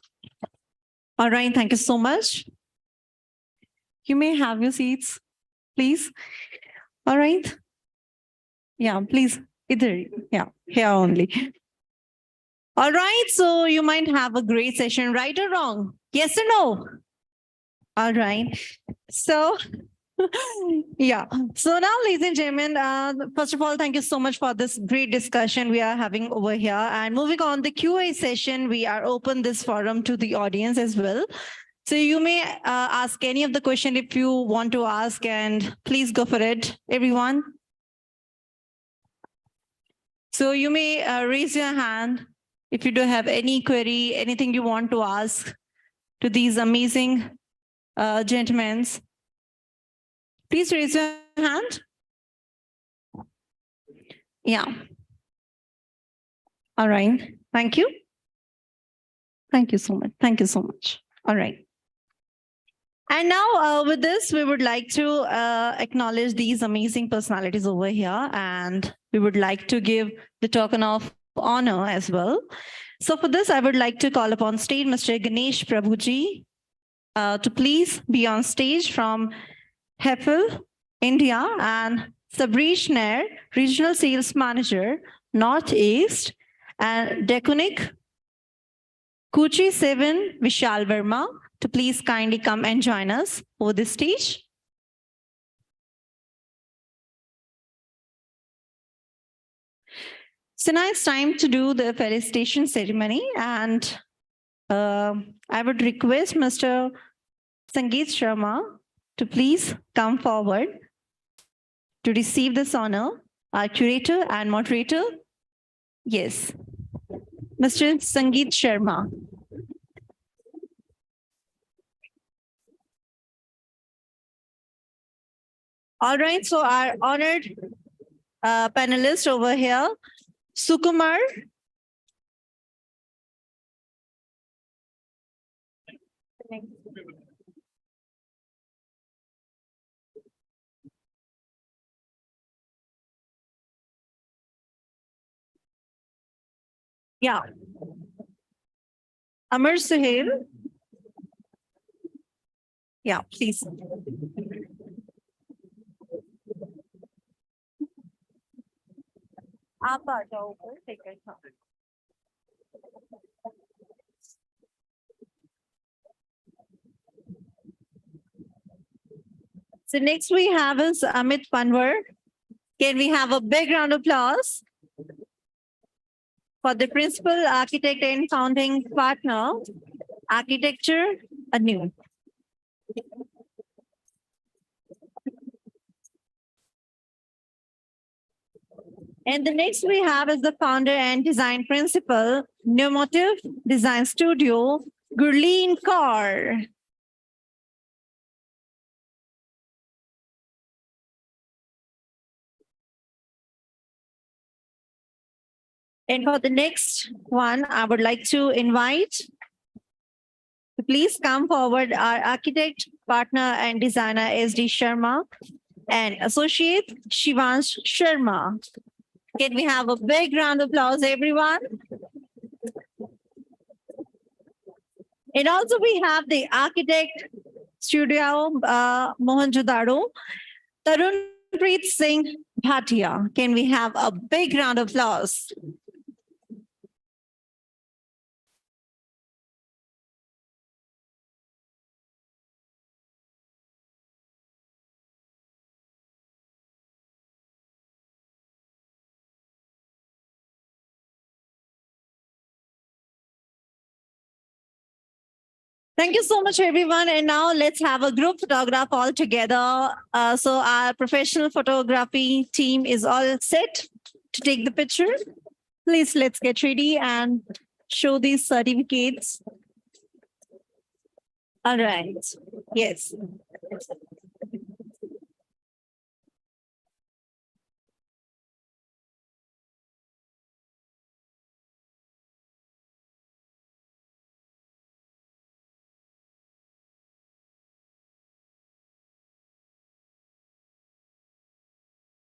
All right, thank you so much. You may have your seats, please. All right. Yeah, please. Either, yeah, here only. All right, so you might have a great session, right or wrong? Yes or no? All right. So, yeah. So now, ladies and gentlemen, first of all, thank you so much for this great discussion we are having over here. And moving on the QA session, we are open this forum to the audience as well. So you may ask any of the question if you want to ask, and please go for it, everyone. So you may raise your hand if you do have any query, anything you want to ask to these amazing gentlemen. Please raise your hand. Yeah. All right. Thank you. Thank you so much. Thank you so much. All right. And now with this, we would like to acknowledge these amazing personalities over here, and we would like to give the token of honor as well. So for this, I would like to call upon stage Mr. Ganesh Prabhuji to please be on stage from Hefel, India, and Sabrish Nair, Regional Sales Manager, Northeast, and Deconic Kuchi 7 Vishal Verma, to please kindly come and join us over this stage. So now it's time to do the felicitation ceremony, and I would request Mr. Sangeet Sharma to please come forward to receive this honor, our curator and moderator. Yes, Mr. Sangeet Sharma. All right, so our honored panelist over here, Sukumar. Yeah. Amar Suhail. Yeah, please. आप आ जाओ ऊपर, take it now. So next we have is Amit Panwar. Can we have a big round of applause for the principal architect and founding partner, Architecture Anew. And the next we have is the founder and design principal, Pneumotive Design Studio, Gurleen Kaur. And for the next one, I would like to invite to please come forward our architect, partner, and designer SD Sharma and associate Shivansh Sharma. Can we have a big round of applause, everyone? And also we have the architect studio, Mohenjo-daro, Tarunpreet Singh Bhatia. Can we have a big round of applause? Thank you so much, everyone. And now let's have a group photograph all together. So our professional photography team is all set to take the picture. Please, let's get ready and show these certificates. All right. Yes.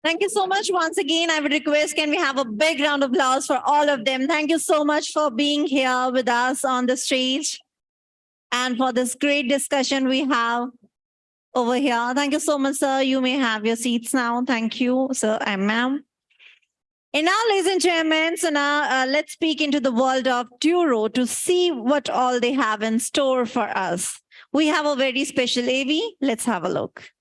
Thank you so much once again. I would request, can we have a big round of applause for all of them? Thank you so much for being here with us on the stage and for this great discussion we have over here. Thank you so much, sir. You may have your seats now. Thank you, sir and ma'am. And now, ladies and gentlemen, so now let's peek into the world of Duro to see what all they have in store for us. We have a very special AV. Let's have a look.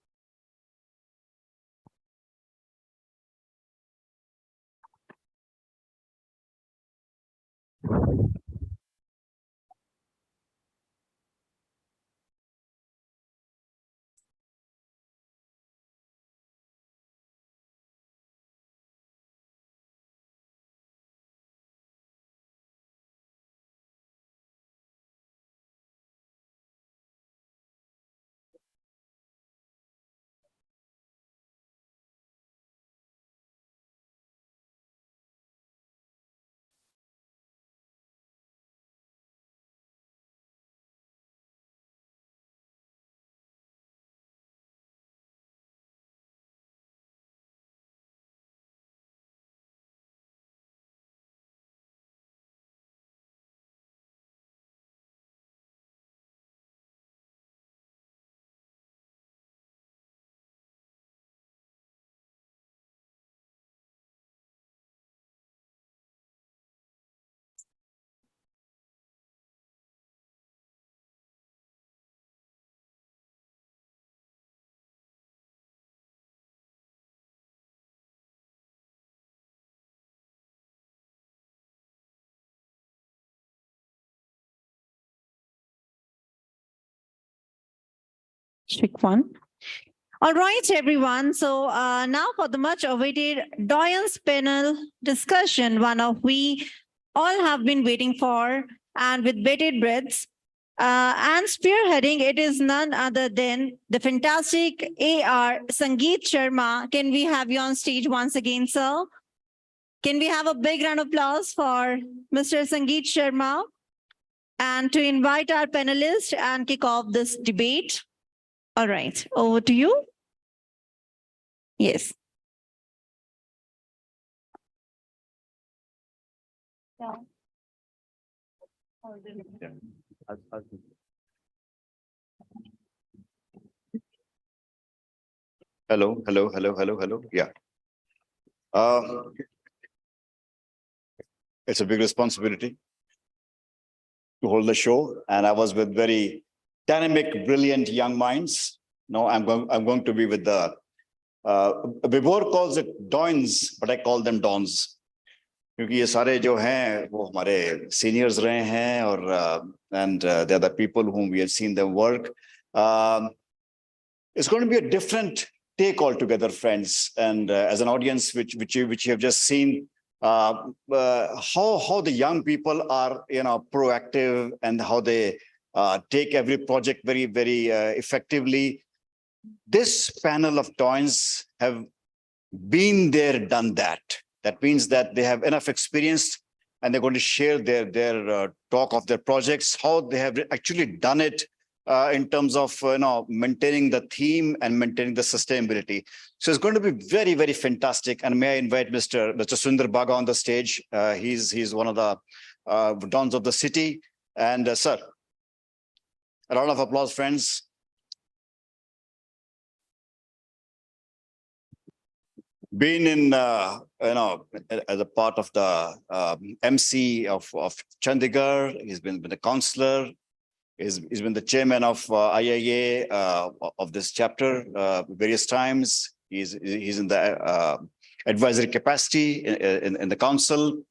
Pick one. All right, everyone. So now for the much awaited Doyen's panel discussion, one of we all have been waiting for and with bated breaths. And spearheading, it is none other than the fantastic AR Sangeet Sharma. Can we have you on stage once again, sir? Can we have a big round of applause for Mr. Sangeet Sharma? And to invite our panelists and kick off this debate. All right, over to you. Yes. Yeah. Hello, hello, hello, hello, hello. Yeah. It's a big responsibility to hold the show, and I was with very dynamic, brilliant young minds. No, I'm going to be with the Vibhor calls it Dons, but I call them Dons. क्योंकि ये सारे जो हैं वो हमारे seniors रहे हैं और and they are the people whom we have seen them work. It's going to be a different take altogether, friends, and as an audience which you have just seen, how the young people are proactive and how they take every project very effectively. This panel of Doyens have been there, done that. That means that they have enough experience and they're going to share their talk of their projects, how they have actually done it in terms of maintaining the theme and maintaining the sustainability. So it's going to be very, very fantastic. And may I invite Mr. Sundar Baga on the stage? He's one of the dons of the city. And sir, a round of applause, friends. Been in, as a part of the MC of Chandigarh. He's been the counselor. He's been the chairman of IIA of this chapter various times. He's in the advisory capacity in the council.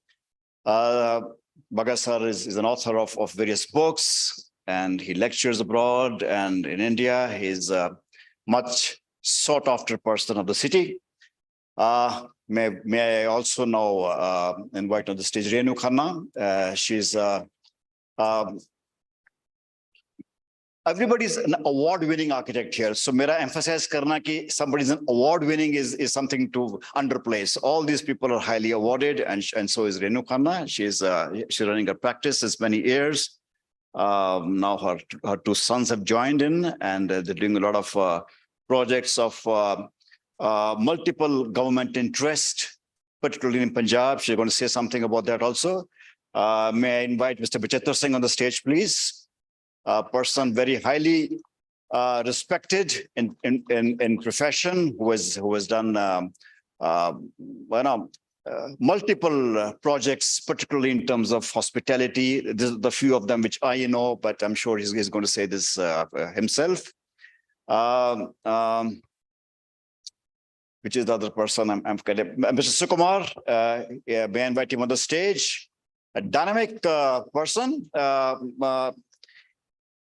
Baga sir is an author of various books, and he lectures abroad and in India. He's a much sought after person of the city. May I also now invite on the stage Renu Khanna. She's everybody's an award-winning architect here. So mera emphasize karna ki somebody's an award-winning is something to underplay. So all these people are highly awarded, and so is Renu Khanna. She's running her practice since many years. Now her two sons have joined in, and they're doing a lot of projects of multiple government interest, particularly in Punjab. She's going to say something about that also. May I invite Mr. Bachittar Singh on the stage, please? A person very highly respected in profession, who has done multiple projects, particularly in terms of hospitality. This is the few of them which I know, but I'm sure he's going to say this himself. Which is the other person I'm forgetting. Mr. Sukumar, may I invite him on the stage? A dynamic person.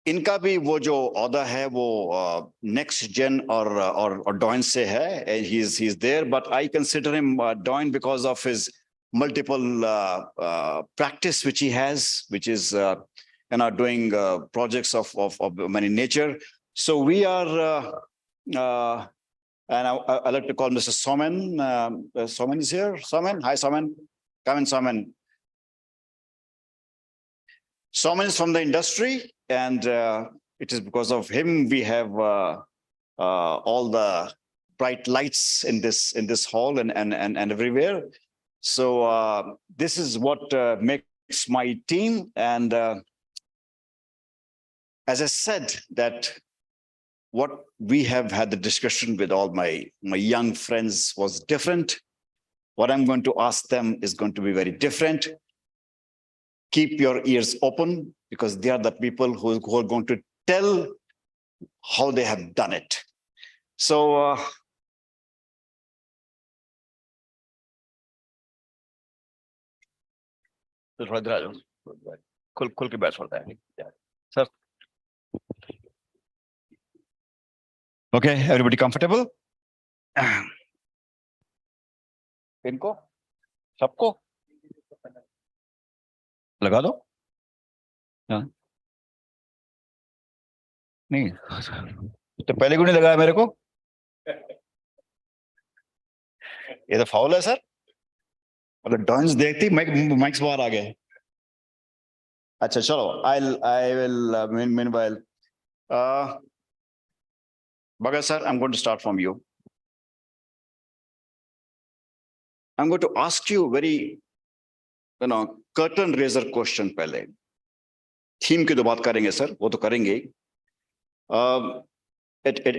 इनका भी वो जो औदा है वो next gen or Doin से है, and he's there, but I consider him Doin because of his multiple practice which he has, which is doing projects of many nature. So we are and I like to call Mr. Somen. Somen is here. Somen, hi Somen. Come in, Somen. Somen is from the industry, and it is because of him we have all the bright lights in this hall and everywhere. So this is what makes my team. And as I said, that what we have had the discussion with all my young friends was different. What I'm going to ask them is going to be very different. Keep your ears open, because they are the people who are going to tell how they have done it. So sir. Okay, everybody comfortable? इनको सबको लगा दो नहीं तो पहले क्यों नहीं लगाया मेरे को? ये तो फाउल है सर. अगर डॉन्स देखती माइक्स बाहर आ गए. अच्छा चलो, I will meanwhile Baga sir, I'm going to start from you. I'm going to ask you very curtain raiser question पहले. Theme की तो बात करेंगे सर, वो तो करेंगे.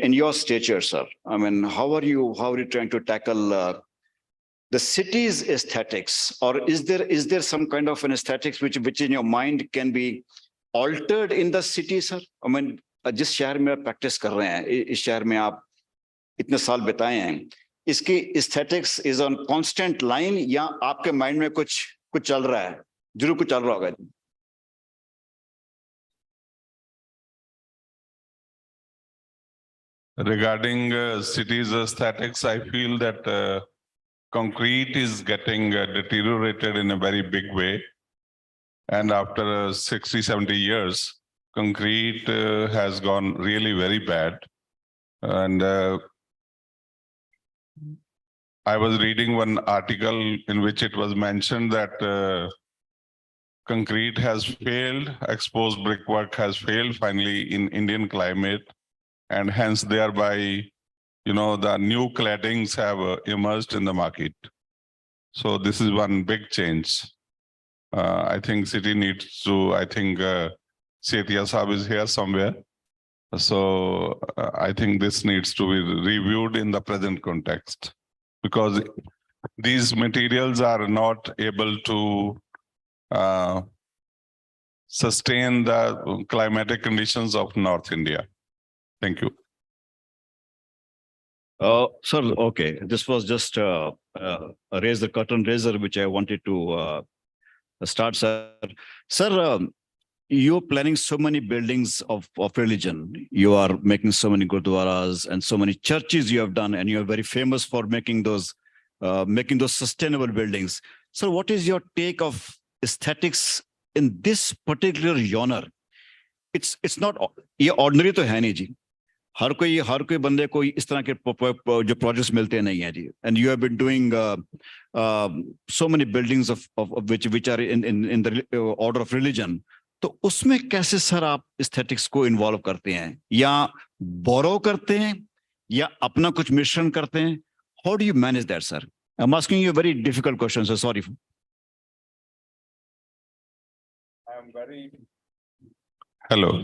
In your stature, sir, I mean, how are you trying to tackle the city's aesthetics, or is there some kind of an aesthetics which in your mind can be altered in the city, sir? I mean, जिस शहर में आप practice कर रहे हैं, इस शहर में आप इतने साल बिताए हैं, इसकी aesthetics is on constant line, या आपके माइंड में कुछ चल रहा है? जरूर कुछ चल रहा होगा. Regarding cities aesthetics, I feel that concrete is getting deteriorated in a very big way. And after 60, 70 years, concrete has gone really very bad. And I was reading one article in which it was mentioned that concrete has failed, exposed brickwork has failed finally in Indian climate, and hence thereby, the new claddings have emerged in the market. So this is one big change. I think city needs to, I think Setia Saab is here somewhere. So I think this needs to be reviewed in the present context, because these materials are not able to sustain the climatic conditions of North India. Thank you. Sir, okay. This was just a raise the curtain raiser, which I wanted to start, sir. Sir, you're planning so many buildings of religion. You are making so many gurdwaras and so many churches you have done, and you are very famous for making those sustainable buildings. So what is your take of aesthetics in this particular genre? It's not ये ordinary तो है नहीं जी. हर कोई बंदे को इस तरह के जो projects मिलते नहीं हैं जी. And you have been doing so many buildings of which are in the order of religion. तो उसमें कैसे सर आप aesthetics को involve करते हैं, या borrow करते हैं, या अपना कुछ मिश्रण करते हैं? How do you manage that, sir? I'm asking you a very difficult question, so sorry. Hello.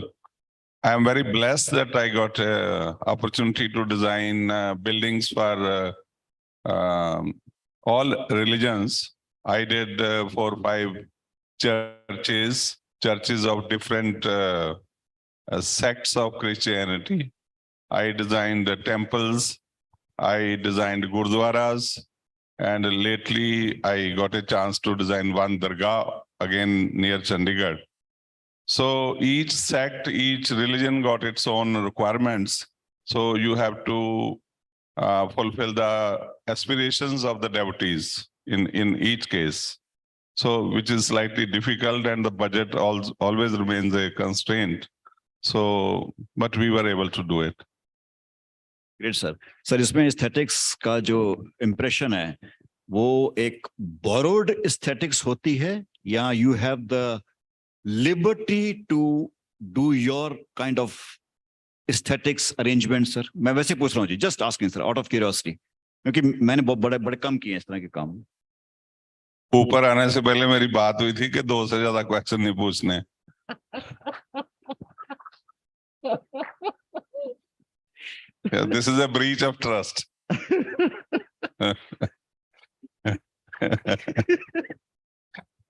I am very blessed that I got an opportunity to design buildings for all religions. I did 4 or 5 churches of different sects of Christianity. I designed the temples, I designed gurdwaras, and lately I got a chance to design one dargah again near Chandigarh. So each sect, each religion got its own requirements. So you have to fulfill the aspirations of the devotees in each case. So which is slightly difficult, and the budget always remains a constraint. So, but we were able to do it. Great, sir. Sir, इसमें aesthetics का जो impression है, वो एक borrowed aesthetics होती है, या you have the liberty to do your kind of aesthetics arrangement, sir? मैं वैसे पूछ रहा हूँ जी, just asking, sir, out of curiosity, क्योंकि मैंने बहुत बड़े कम किए हैं इस तरह के काम. ऊपर आने से पहले मेरी बात हुई थी कि 2 से ज्यादा क्वेश्चन नहीं पूछने. Yeah, this is a breach of trust.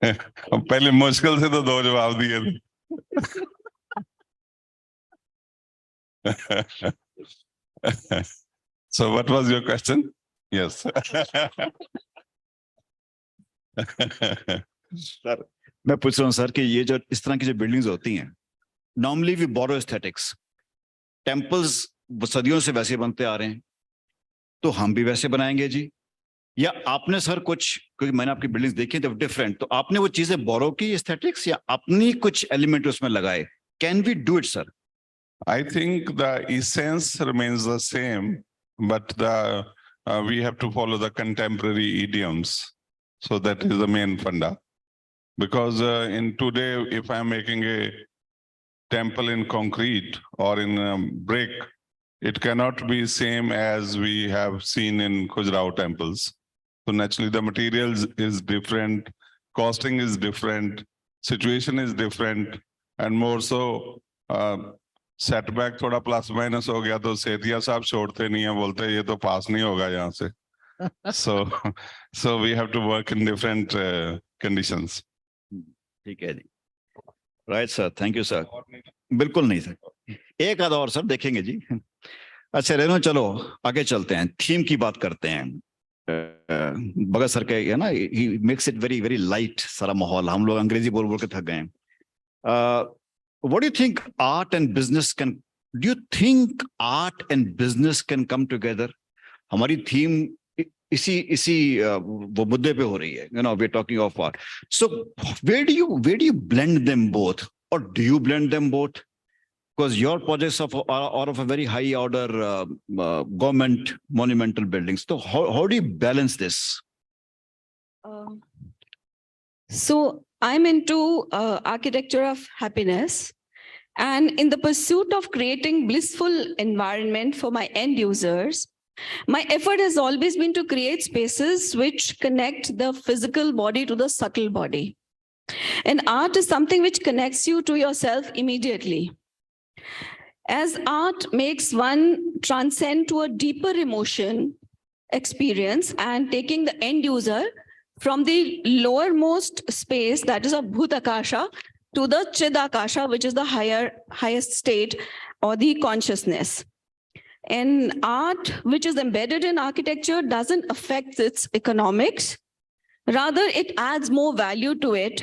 पहले मुश्किल से तो 2 जवाब दिए थे. So what was your question? Yes. Sir, मैं पूछ रहा हूँ सर कि ये जो इस तरह की जो बिल्डिंग्स होती हैं, normally we borrow aesthetics. Temples सदियों से वैसे बनते आ रहे हैं, तो हम भी वैसे बनाएंगे जी, या आपने सर कुछ, क्योंकि मैंने आपकी बिल्डिंग्स देखी हैं डिफरेंट, तो आपने वो चीजें बोरो की एस्थेटिक्स, या अपनी कुछ एलिमेंट उसमें लगाए? Can we do it, sir? I think the essence remains the same, but we have to follow the contemporary idioms. So that is the main funda. Because in today, if I'm making a temple in concrete or in brick, it cannot be same as we have seen in Khajuraho temples. So naturally, the materials is different, costing is different, situation is different, and more so, setback थोड़ा plus minus हो गया तो सेठिया साहब छोड़ते नहीं है, बोलते ये तो पास नहीं होगा यहाँ से. So we have to work in different conditions. ठीक है जी. Right, sir. Thank you, sir. बिल्कुल नहीं सर. एक आधा और सर देखेंगे जी. अच्छा रेनो, चलो आगे चलते हैं, थीम की बात करते हैं. भगत सर के है ना, he makes it very very light सारा माहौल. हम लोग अंग्रेजी बोल बोल के थक गए हैं. What do you think art and business can, do you think art and business can come together? हमारी थीम इसी वो मुद्दे पे हो रही है. We're talking of art. So where do you blend them both, or do you blend them both? Because your projects are of a very high order government monumental buildings. So how do you balance this? So I'm into architecture of happiness. And in the pursuit of creating blissful environment for my end users, my effort has always been to create spaces which connect the physical body to the subtle body. And art is something which connects you to yourself immediately. As art makes one transcend to a deeper emotion experience and taking the end user from the lowermost space, that is a Bhutakasha, to the Chidakasha, which is the highest state or the consciousness. And art, which is embedded in architecture, doesn't affect its economics. Rather, it adds more value to it.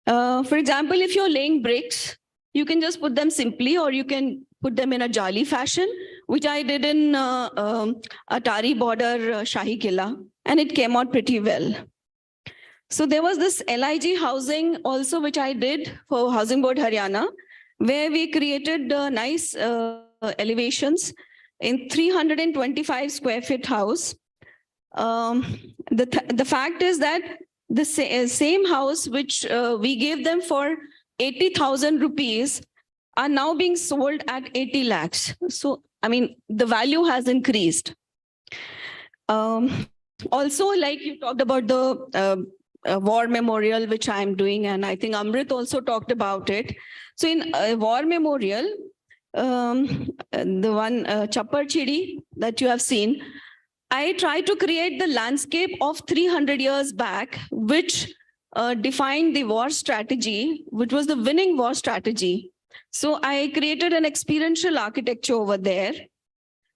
For example, if you're laying bricks, you can just put them simply, or you can put them in a jali fashion, which I did in Atari border Shahi Killa, and it came out pretty well. So there was this LIG housing also, which I did for Housing Board Haryana, where we created nice elevations in 325 square feet house. The fact is that the same house which we gave them for 80,000 rupees are now being sold at 80 lakhs. So, I mean, the value has increased. Also, like you talked about the war memorial, which I'm doing, and I think Amrit also talked about it. So in war memorial, the one Chappar Chidi that you have seen, I try to create the landscape of 300 years back, which defined the war strategy, which was the winning war strategy. So I created an experiential architecture over there.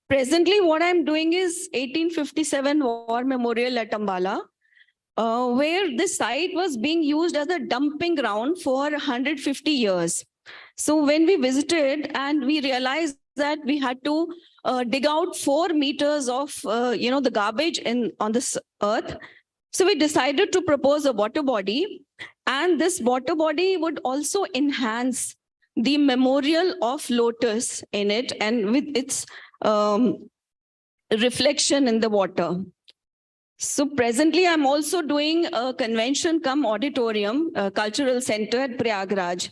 Presently, what I'm doing is 1857 War Memorial at Ambala, where this site was being used as a dumping ground for 150 years. So when we visited and we realized that we had to dig out 4 meters of the garbage on this earth, so we decided to propose a water body, and this water body would also enhance the memorial of lotus in it and with its reflection in the water. So presently, I'm also doing a convention cum auditorium, cultural center at Prayagraj.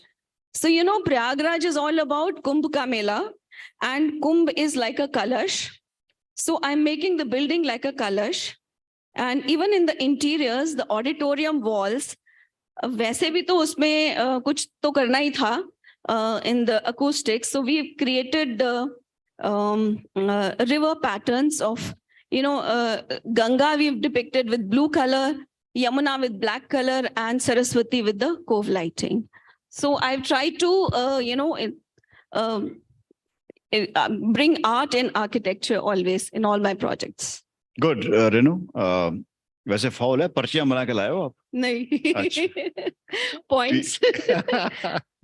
So, you know, Prayagraj is all about Kumbh ka Mela, and Kumbh is like a kalash. So I'm making the building like a kalash. And even in the interiors, the auditorium walls, वैसे भी तो उसमें कुछ तो करना ही था in the acoustics. So we've created the river patterns of, Ganga we've depicted with blue color, Yamuna with black color, and Saraswati with the cove lighting. So I've tried to, bring art and architecture always in all my projects. Good, Renu. वैसे foul है पर्चियां बना के लाए हो आप नहीं points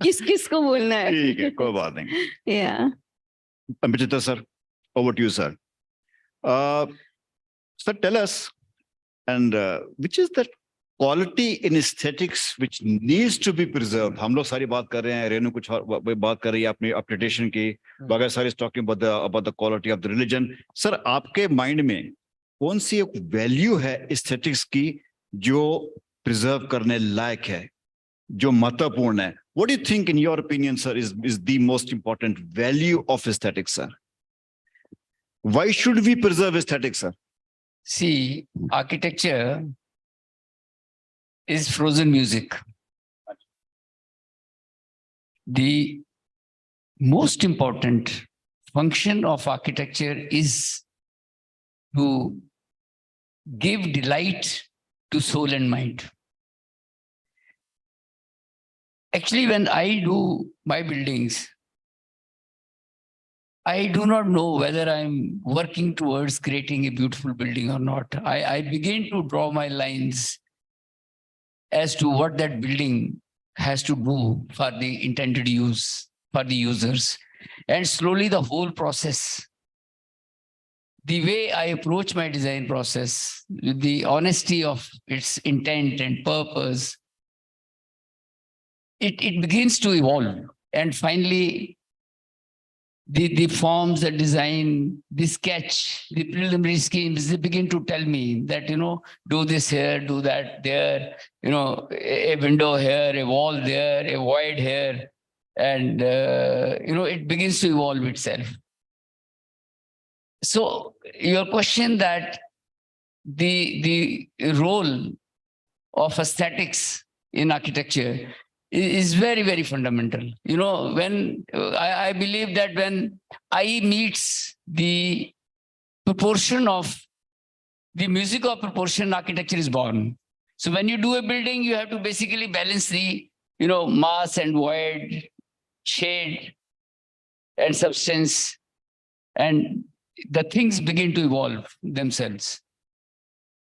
किस किस को बोलना है ठीक है कोई बात नहीं yeah Amrita sir, over to you sir. Sir, tell us, and which is the quality in aesthetics which needs to be preserved. हम लोग सारी बात कर रहे हैं, रेनू कुछ और बात कर रही है अपनी अपडेटेशन की, बाकी सारी is talking about the quality of the religion. Sir आपके माइंड में कौन सी एक वैल्यू है एस्थेटिक्स की जो प्रिजर्व करने लायक है, जो महत्वपूर्ण है? What do you think, in your opinion, sir, is the most important value of aesthetics, sir? Why should we preserve aesthetics, sir? See, architecture is frozen music. The most important function of architecture is to give delight to soul and mind. Actually, when I do my buildings, I do not know whether I'm working towards creating a beautiful building or not. I begin to draw my lines as to what that building has to do for the intended use, for the users. And slowly the whole process, the way I approach my design process, with the honesty of its intent and purpose, it begins to evolve. And finally, the forms, the design, the sketch, the preliminary schemes, they begin to tell me that, do this here, do that there, a window here, a wall there, a void here. And, it begins to evolve itself. So your question that the role of aesthetics in architecture is very, very fundamental. When I believe that when I meets the proportion of the music of proportion, architecture is born. So when you do a building, you have to basically balance the, mass and void, shade and substance, and the things begin to evolve themselves.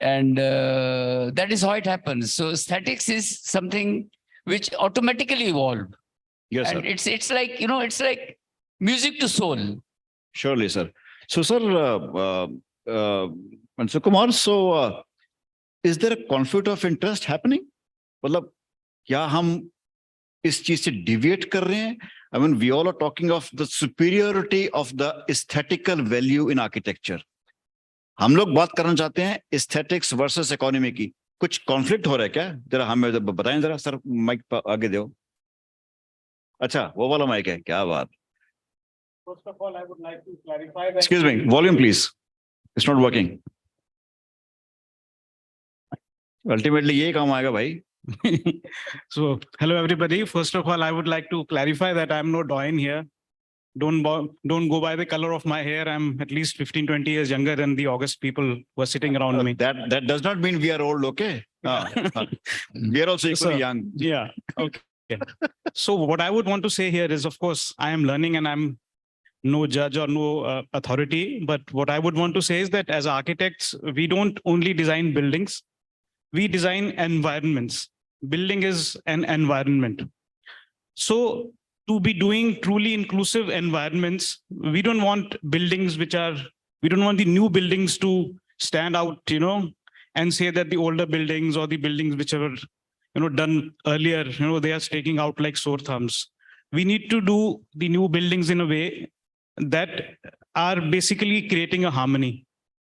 And that is how it happens. So aesthetics is something which automatically evolve. Yes, and sir. it's like, it's like music to soul. Surely, sir. So, sir, Mr. Kumar, so is there a conflict of interest happening? मतलब क्या हम इस चीज से deviate कर रहे हैं? I mean, we all are talking of the superiority of the aesthetical value in architecture. हम लोग बात करना चाहते हैं aesthetics versus economy की. कुछ conflict हो रहा है क्या? जरा हमें बताएं जरा सर, माइक आगे दो. अच्छा, वो वाला माइक है, क्या बात. First of all, I would like to clarify that. Excuse me, volume please. It's not working. Ultimately, ये काम आएगा भाई. So, hello everybody. First of all, I would like to clarify that I'm no doyen here. Don't go by the color of my hair. I'm at least 15-20 years younger than the August people who are sitting around me. That does not mean we are old, okay? We are also equally young. Yeah. Okay. So what I would want to say here is, of course, I am learning and I'm no judge or no authority. But what I would want to say is that as architects, we don't only design buildings, we design environments. Building is an environment. So to be doing truly inclusive environments, we don't want buildings we don't want the new buildings to stand out, and say that the older buildings or the buildings which were, done earlier, they are sticking out like sore thumbs. We need to do the new buildings in a way that are basically creating a harmony.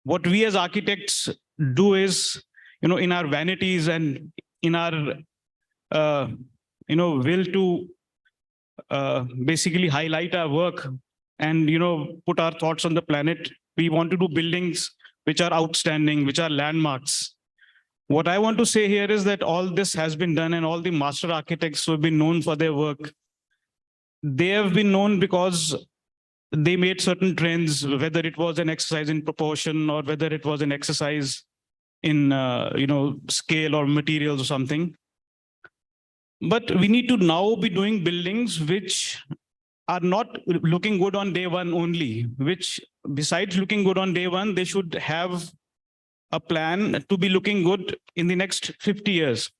What we as architects do is, in our vanities and in our, will to basically highlight our work and, put our thoughts on the planet, we want to do buildings which are outstanding, which are landmarks. What I want to say here is that all this has been done and all the master architects who have been known for their work, they have been known because they made certain trends, whether it was an exercise in proportion or whether it was an exercise in, scale or materials or something. But we need to now be doing buildings which are not looking good on day one only, which besides looking good on day one, they should have a plan to be looking good in the next 50 years.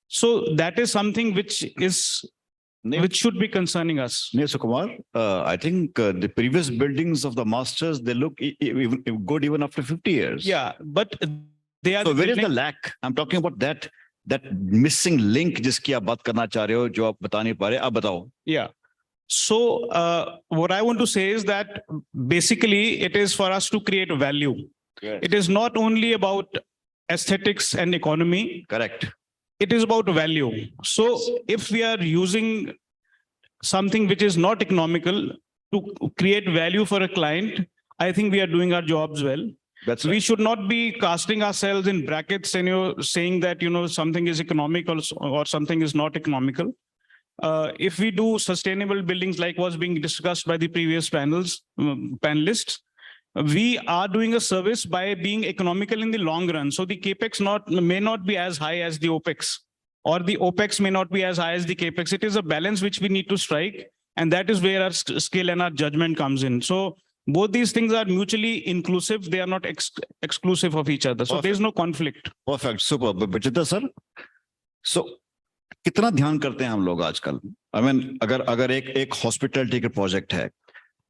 So that is something which should be concerning us. Mr. Kumar, I think the previous buildings of the masters, they look good even after 50 years. Yeah, but they are. So where is the lack? I'm talking about that missing link जिसकी आप बात करना चाह रहे हो, जो आप बता नहीं पा रहे, आप बताओ. Yeah. So what I want to say is that basically it is for us to create value. Yes. It is not only about aesthetics and economy. Correct. It is about value. So if we are using something which is not economical to create value for a client, I think we are doing our jobs well. That's we should not be casting ourselves in brackets and saying that something is economical or something is not economical. If we do sustainable buildings like was being discussed by the previous panelists, we are doing a service by being economical in the long run. So the capex may not be as high as the opex, or the opex may not be as high as the capex. It is a balance which we need to strike, and that is where our skill and our judgment comes in. So both these things are mutually inclusive. They are not exclusive of each other. So there is no conflict. Perfect. Super. Bachita sir. So कितना ध्यान करते हैं हम लोग आजकल? I mean, अगर एक hospitality का project है,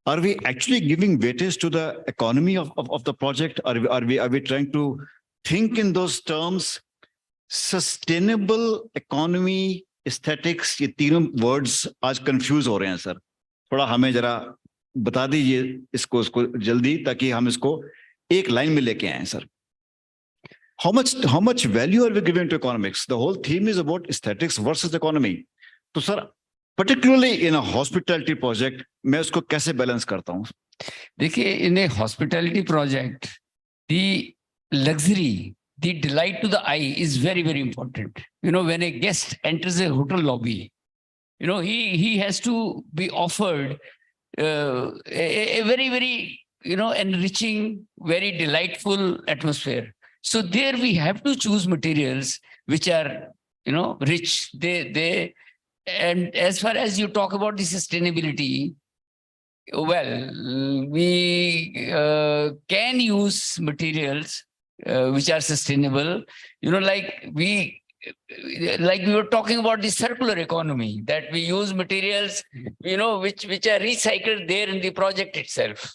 are we actually giving weightage to the economy of the project? Are we trying to think in those terms? Sustainable economy, aesthetics, ये तीनों words आज confuse हो रहे हैं sir. थोड़ा हमें जरा बता दीजिए इसको जल्दी, ताकि हम इसको एक लाइन में लेके आए sir. How much value are we giving to economics? The whole theme is about aesthetics versus economy. तो sir particularly in a hospitality project मैं उसको कैसे balance करता हूँ? देखिए, in a hospitality project, the luxury, the delight to the eye is very, very important. You know, when a guest enters a hotel lobby, you know, he has to be offered a very, very, you know, enriching, very delightful atmosphere. So there we have to choose materials which are, you know, rich. And as far as you talk about the sustainability, well, we can use materials which are sustainable. You know, like we were talking about the circular economy, that we use materials, you know, which are recycled there in the project itself.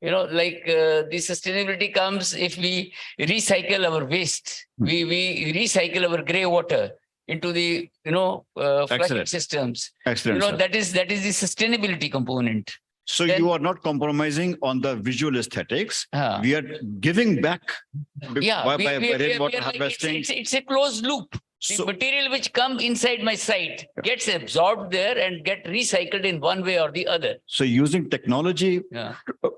You know, like the sustainability comes if we recycle our waste, we recycle our gray water into the, you know, flushing systems. Excellent. You know, that is the sustainability component. So you are not compromising on the visual aesthetics. We are giving back by rainwater harvesting. It's a closed loop. The material which come inside my site gets absorbed there and get recycled in one way or the other. So using technology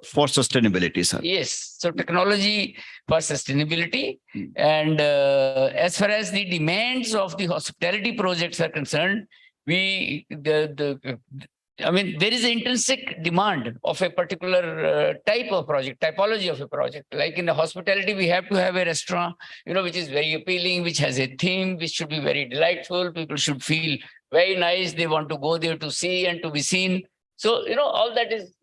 for sustainability, sir. Yes. So technology for sustainability. And as far as the demands of the hospitality projects are concerned, I mean, there is an intrinsic demand of a particular type of project, typology of a project. Like in the hospitality, we have to have a restaurant, you know, which is very appealing, which has a theme, which should be very delightful. People should feel very nice. They want to go there to see and to be seen. So, you know, all that is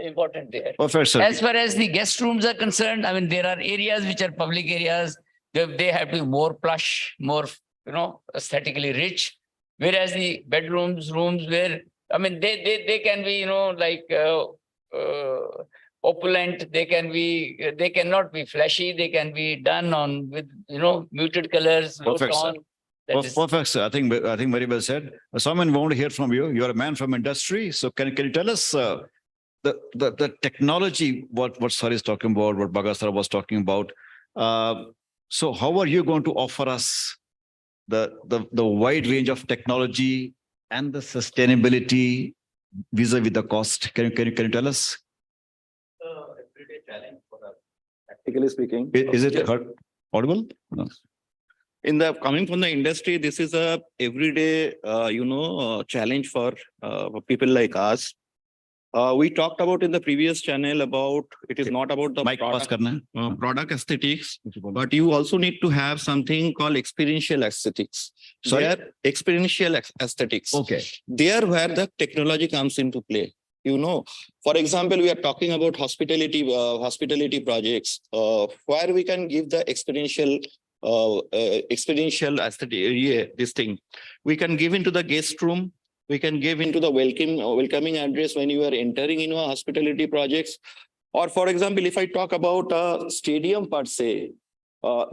important there. As far as the guest rooms are concerned, I mean, there are areas which are public areas. They have to be more plush, more, you know, aesthetically rich. Whereas the bedrooms, rooms where, I mean, they can be, you know, like opulent. They cannot be flashy. They can be done on with, you know, muted colors. Perfect, sir. Perfect, sir. I think very well said. Someone want to hear from you. You're a man from industry, so can you tell us the technology? What Sir is talking about, what Bagasar was talking about. So how are you going to offer us the wide range of technology and the sustainability vis-a-vis the cost? Can you tell us? Everyday challenge for us. Practically speaking. Is it audible? No. Coming from the industry, this is a everyday, challenge for people like us. We talked about in the previous channel about it is not about the product aesthetics, but you also need to have something called experiential aesthetics. Sorry? There, experiential aesthetics. Okay. There where the technology comes into play. You know, for example, we are talking about hospitality projects where we can give the experiential aesthetic. This thing we can give into the guest room. We can give into the welcoming address when you are entering into a hospitality projects. Or for example, if I talk about a stadium per se,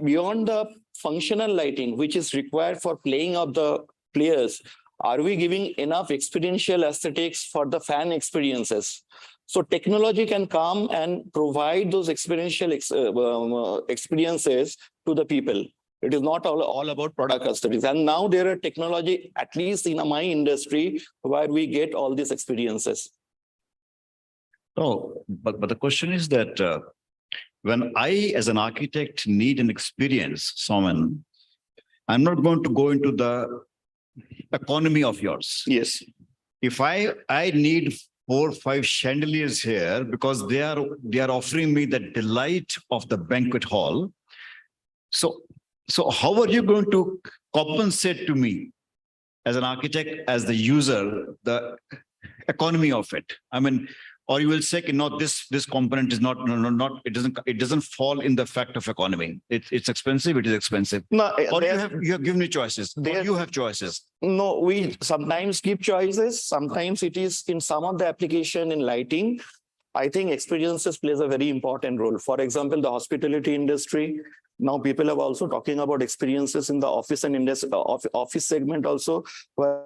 beyond the functional lighting, which is required for playing of the players, are we giving enough experiential aesthetics for the fan experiences? So technology can come and provide those experiential experiences to the people. It is not all about product aesthetics. And now there are technology, at least in my industry, where we get all these experiences. Oh, but the question is that when I, as an architect, need an experience, someone, I'm not going to go into the economy of yours. Yes. If I need 4 or 5 chandeliers here because they are offering me the delight of the banquet hall. So how are you going to compensate to me as an architect, as the user, the economy of it? I mean, or you will say, no, this component is not, it doesn't fall in the fact of economy. It's expensive, it is expensive. No, or you have given me choices. You have choices. No, we sometimes give choices. Sometimes it is in some of the application in lighting. I think experiences plays a very important role. For example, the hospitality industry. Now people are also talking about experiences in the office and office segment also, where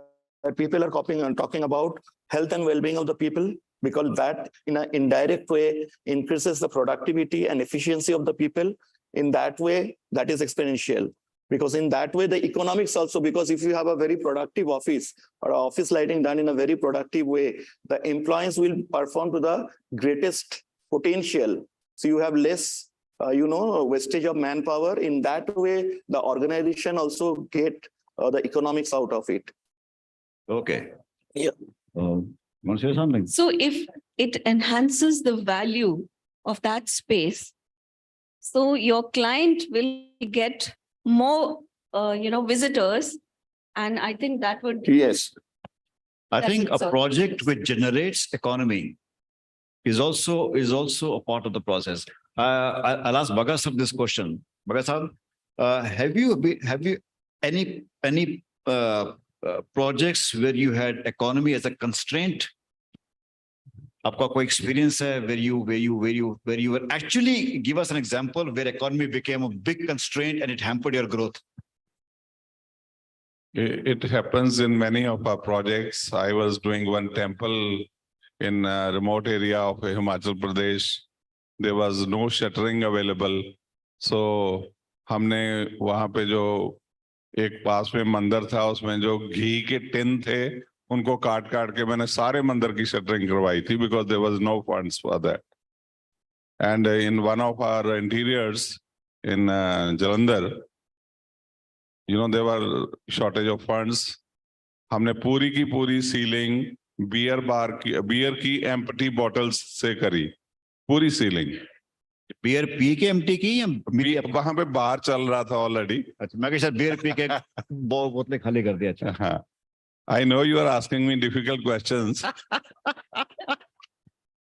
that people are talking about health and well-being of the people, because that in an indirect way increases the productivity and efficiency of the people. In that way, that is exponential. Because in that way, the economics also, because if you have a very productive office or office lighting done in a very productive way, the employees will perform to the greatest potential. So you have less, wastage of manpower. In that way, the organization also get the economics out of it. Okay. Yeah. Want to say something? So if it enhances the value of that space, so your client will get more, visitors, and I think that would. Yes. I That's think it, a sir. project which generates economy is also a part of the process. I'll ask Bhagat sir this question. Bhagat sir, have you any projects where you had economy as a constraint? आपका कोई experience है where you were actually, give us an example where economy became a big constraint and it hampered your growth? It happens in many of our projects. I was doing one temple in a remote area of Himachal Pradesh. There was no shuttering available. So हमने वहाँ पे जो एक पास में मंदिर था, उसमें जो घी के टिन थे, उनको काट के मैंने सारे मंदिर की शटरिंग करवाई थी, because there was no funds for that. And in one of our interiors in Jalandhar, there were shortage of funds. हमने पूरी की पूरी सीलिंग बियर की एम्प्टी बॉटल्स से करी, पूरी सीलिंग बियर पी के एम्प्टी की या वहां पे बार चल रहा था ऑलरेडी? अच्छा, मैं शायद बियर पी के बोतलें खाली कर दिया। अच्छा, हाँ, I know you are asking me difficult questions.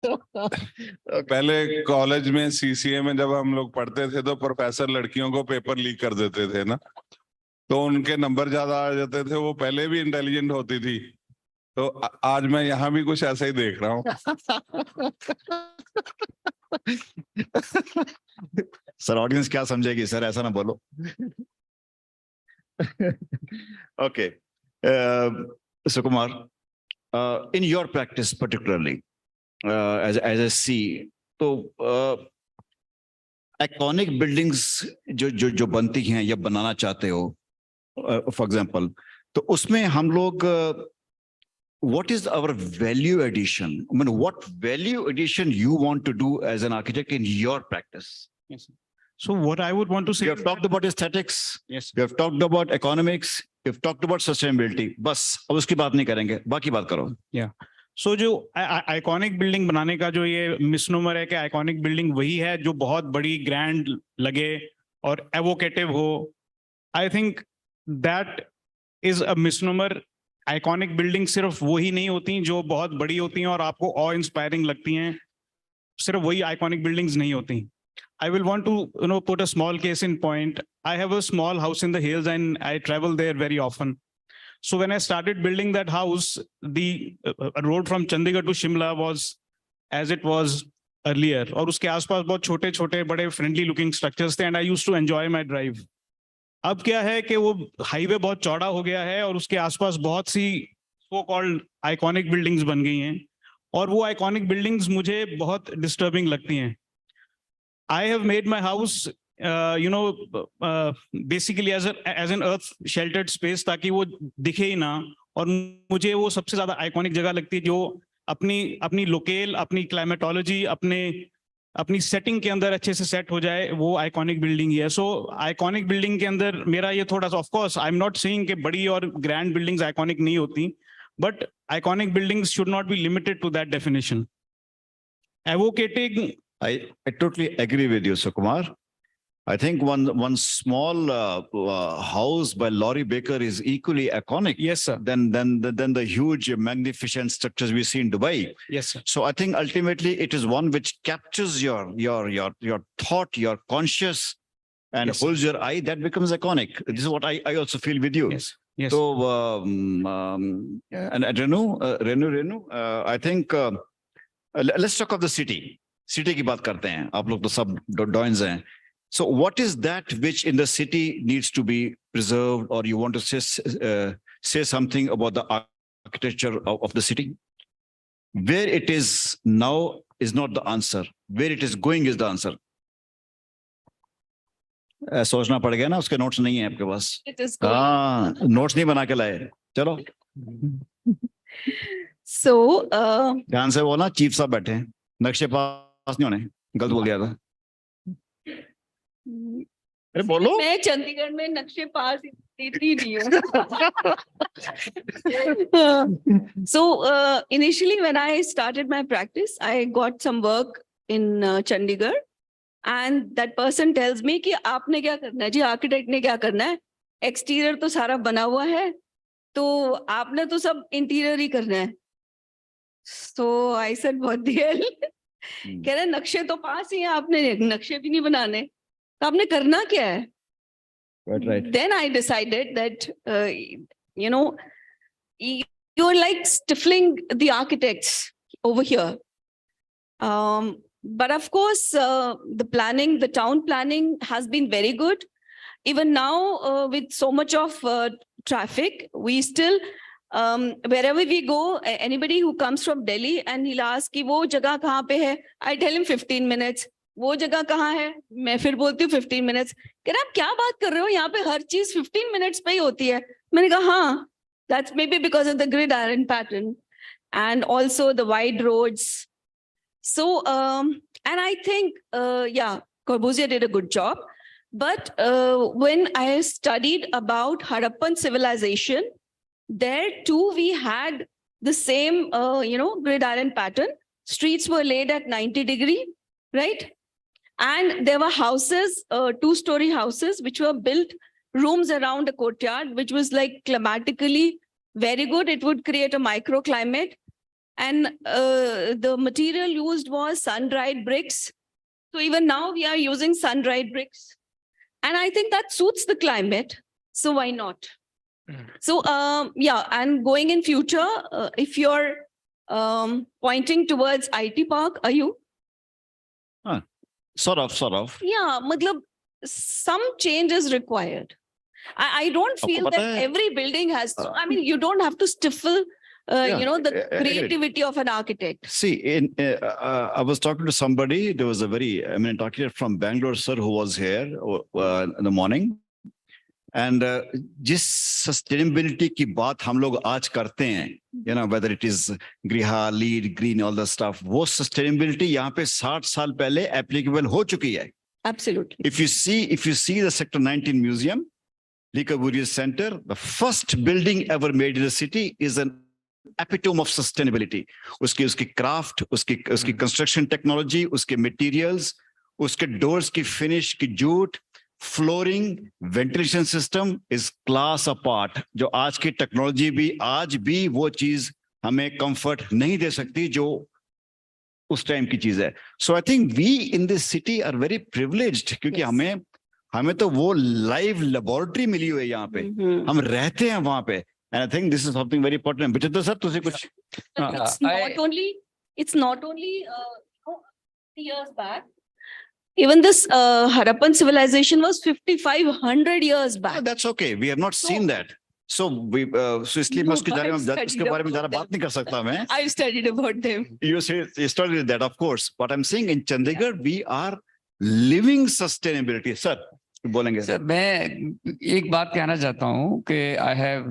पहले कॉलेज में CCA में जब हम लोग पढ़ते थे तो प्रोफेसर लड़कियों को पेपर लीक कर देते थे ना, तो उनके नंबर ज्यादा आ जाते थे, वो पहले भी इंटेलिजेंट होती थी। तो आज मैं यहाँ भी कुछ ऐसा ही देख रहा हूँ। सर ऑडियंस क्या समझेगी सर, ऐसा ना बोलो। Okay. Sukumar, in your practice particularly, as I see, तो iconic buildings जो बनती हैं या बनाना चाहते हो, for example, तो उसमें हम लोग what is our value addition? I mean, what value addition you want to do as an architect in your practice? Yes. So what I would want to say. You have talked about aesthetics. Yes. You have talked about economics. You have talked about sustainability. बस अब उसकी बात नहीं करेंगे, बाकी बात करो. Yeah. So जो आइकॉनिक बिल्डिंग बनाने का जो ये मिसनोमर है कि आइकॉनिक बिल्डिंग वही है जो बहुत बड़ी ग्रैंड लगे और एवोकेटिव हो. I think that is a misnomer. Iconic building सिर्फ वही नहीं होती जो बहुत बड़ी होती हैं और आपको ऑ इंस्पायरिंग लगती हैं. सिर्फ वही आइकॉनिक बिल्डिंग्स नहीं होती. I will want to put a small case in point. I have a small house in the hills and I travel there very often. So when I started building that house, the road from Chandigarh to Shimla was as it was earlier. और उसके आसपास बहुत छोटे छोटे बड़े friendly looking structures थे and I used to enjoy my drive. अब क्या है कि वो हाईवे बहुत चौड़ा हो गया है और उसके आसपास बहुत सी so called iconic buildings बन गई हैं और वो iconic buildings मुझे बहुत disturbing लगती हैं. I have made my house, basically as an earth sheltered space ताकि वो दिखे ही ना. और मुझे वो सबसे ज्यादा आइकॉनिक जगह लगती है जो अपनी लोकेल, अपनी क्लाइमेटोलॉजी, अपनी सेटिंग के अंदर अच्छे से सेट हो जाए, वो आइकॉनिक बिल्डिंग ही है. सो आइकॉनिक बिल्डिंग के अंदर मेरा ये थोड़ा सा, of course I am not saying कि बड़ी और ग्रैंड बिल्डिंग्स आइकॉनिक नहीं होती, but iconic buildings should not be limited to that definition. Evocating. I totally agree with you, Sukumar. I think one small house by Laurie Baker is equally iconic. Yes, sir. Than the huge, magnificent structures we see in Dubai. Yes, sir. So I think ultimately it is one which captures your thought, your conscious, and yes, holds your eye. That becomes iconic. This is what I also feel with you. Yes. Yes. So and Renu, I think let's talk of the city. City की बात करते हैं. आप लोग तो सब doins हैं. So what is that which in the city needs to be preserved, or you want to say something about the architecture of the city. Where it is now is not the answer. Where it is going is the answer. सोचना पड़ गया ना, उसके notes नहीं है आपके पास. हाँ, notes नहीं बना के लाए. चलो. So, ध्यान से बोलना, चीफ साहब बैठे हैं, नक्शे पास नहीं होने, गलत बोल दिया था. अरे बोलो. मैं चंडीगढ़ में नक्शे पास देती नहीं हूँ. So initially when I started my practice, I got some work in Chandigarh, and that person tells me कि आपने क्या करना है जी, आर्किटेक्ट ने क्या करना है, एक्सटीरियर तो सारा बना हुआ है, तो आपने तो सब इंटीरियर ही करना है. So I said what the hell. कह रहे नक्शे तो पास ही हैं, आपने नक्शे भी नहीं बनाने, तो आपने करना क्या है? Right. Then I decided that, you know, you're like stifling the architects over here. But of course, the planning, the town planning has been very good. Even now, with so much of traffic, we still, wherever we go, anybody who comes from Delhi and he'll ask कि वो जगह कहाँ पे है, I tell him 15 minutes. वो जगह कहाँ है, मैं फिर बोलती हूँ 15 minutes. कह रहे आप क्या बात कर रहे हो, यहाँ पे हर चीज 15 minutes पे ही होती है. मैंने कहा हाँ, that's maybe because of the gridiron pattern and also the wide roads. So, and I think, yeah, Corbusier did a good job. But when I studied about Harappan civilization, there too we had the same, you know, gridiron pattern. Streets were laid at 90 degree, right? And there were houses, two-story houses, which were built rooms around a courtyard, which was like climatically very good. It would create a microclimate. And the material used was sun-dried bricks. So even now we are using sun-dried bricks. And I think that suits the climate. So why not? So yeah, and going in future, if you're pointing towards IT park, are you? Sort of. Yeah, matlab, some change is required. I don't feel that every building has to, I mean, you don't have to stifle, you know, the creativity of an architect. See, I was talking to somebody, there was a very eminent architect from Bangalore, sir, who was here in the morning. And जिस sustainability की बात हम लोग आज करते हैं, you know, whether it is Griha, LEED, green, all the stuff, वो sustainability यहाँ पे 60 साल पहले applicable हो चुकी है. Absolutely. If you see the Sector 19 Museum, Le Corbusier Center, the first building ever made in the city is an epitome of sustainability. उसकी craft, उसकी construction technology, उसके materials, उसके doors की finish की jute, flooring, ventilation system is class apart. जो आज की technology भी आज भी वो चीज हमें कंफर्ट नहीं दे सकती जो उस टाइम की चीज है. So I think we in this city are very privileged क्योंकि हमें तो वो लाइव लेबोरेटरी मिली हुई है यहाँ पे. हम रहते हैं वहां पे. And I think this is something very important. Bichitra sir तुझे कुछ. It's not only years back. Even this Harappan civilization was 5,500 years back. Oh, that's okay. We have not seen that. So we, so इसलिए मैं उसके बारे में ज़्यादा बात नहीं कर सकता मैं. I've studied about them. You studied that, of course. But I'm saying in Chandigarh we are living sustainability. Sir, बोलेंगे. Sir, मैं एक बात कहना चाहता हूँ कि I have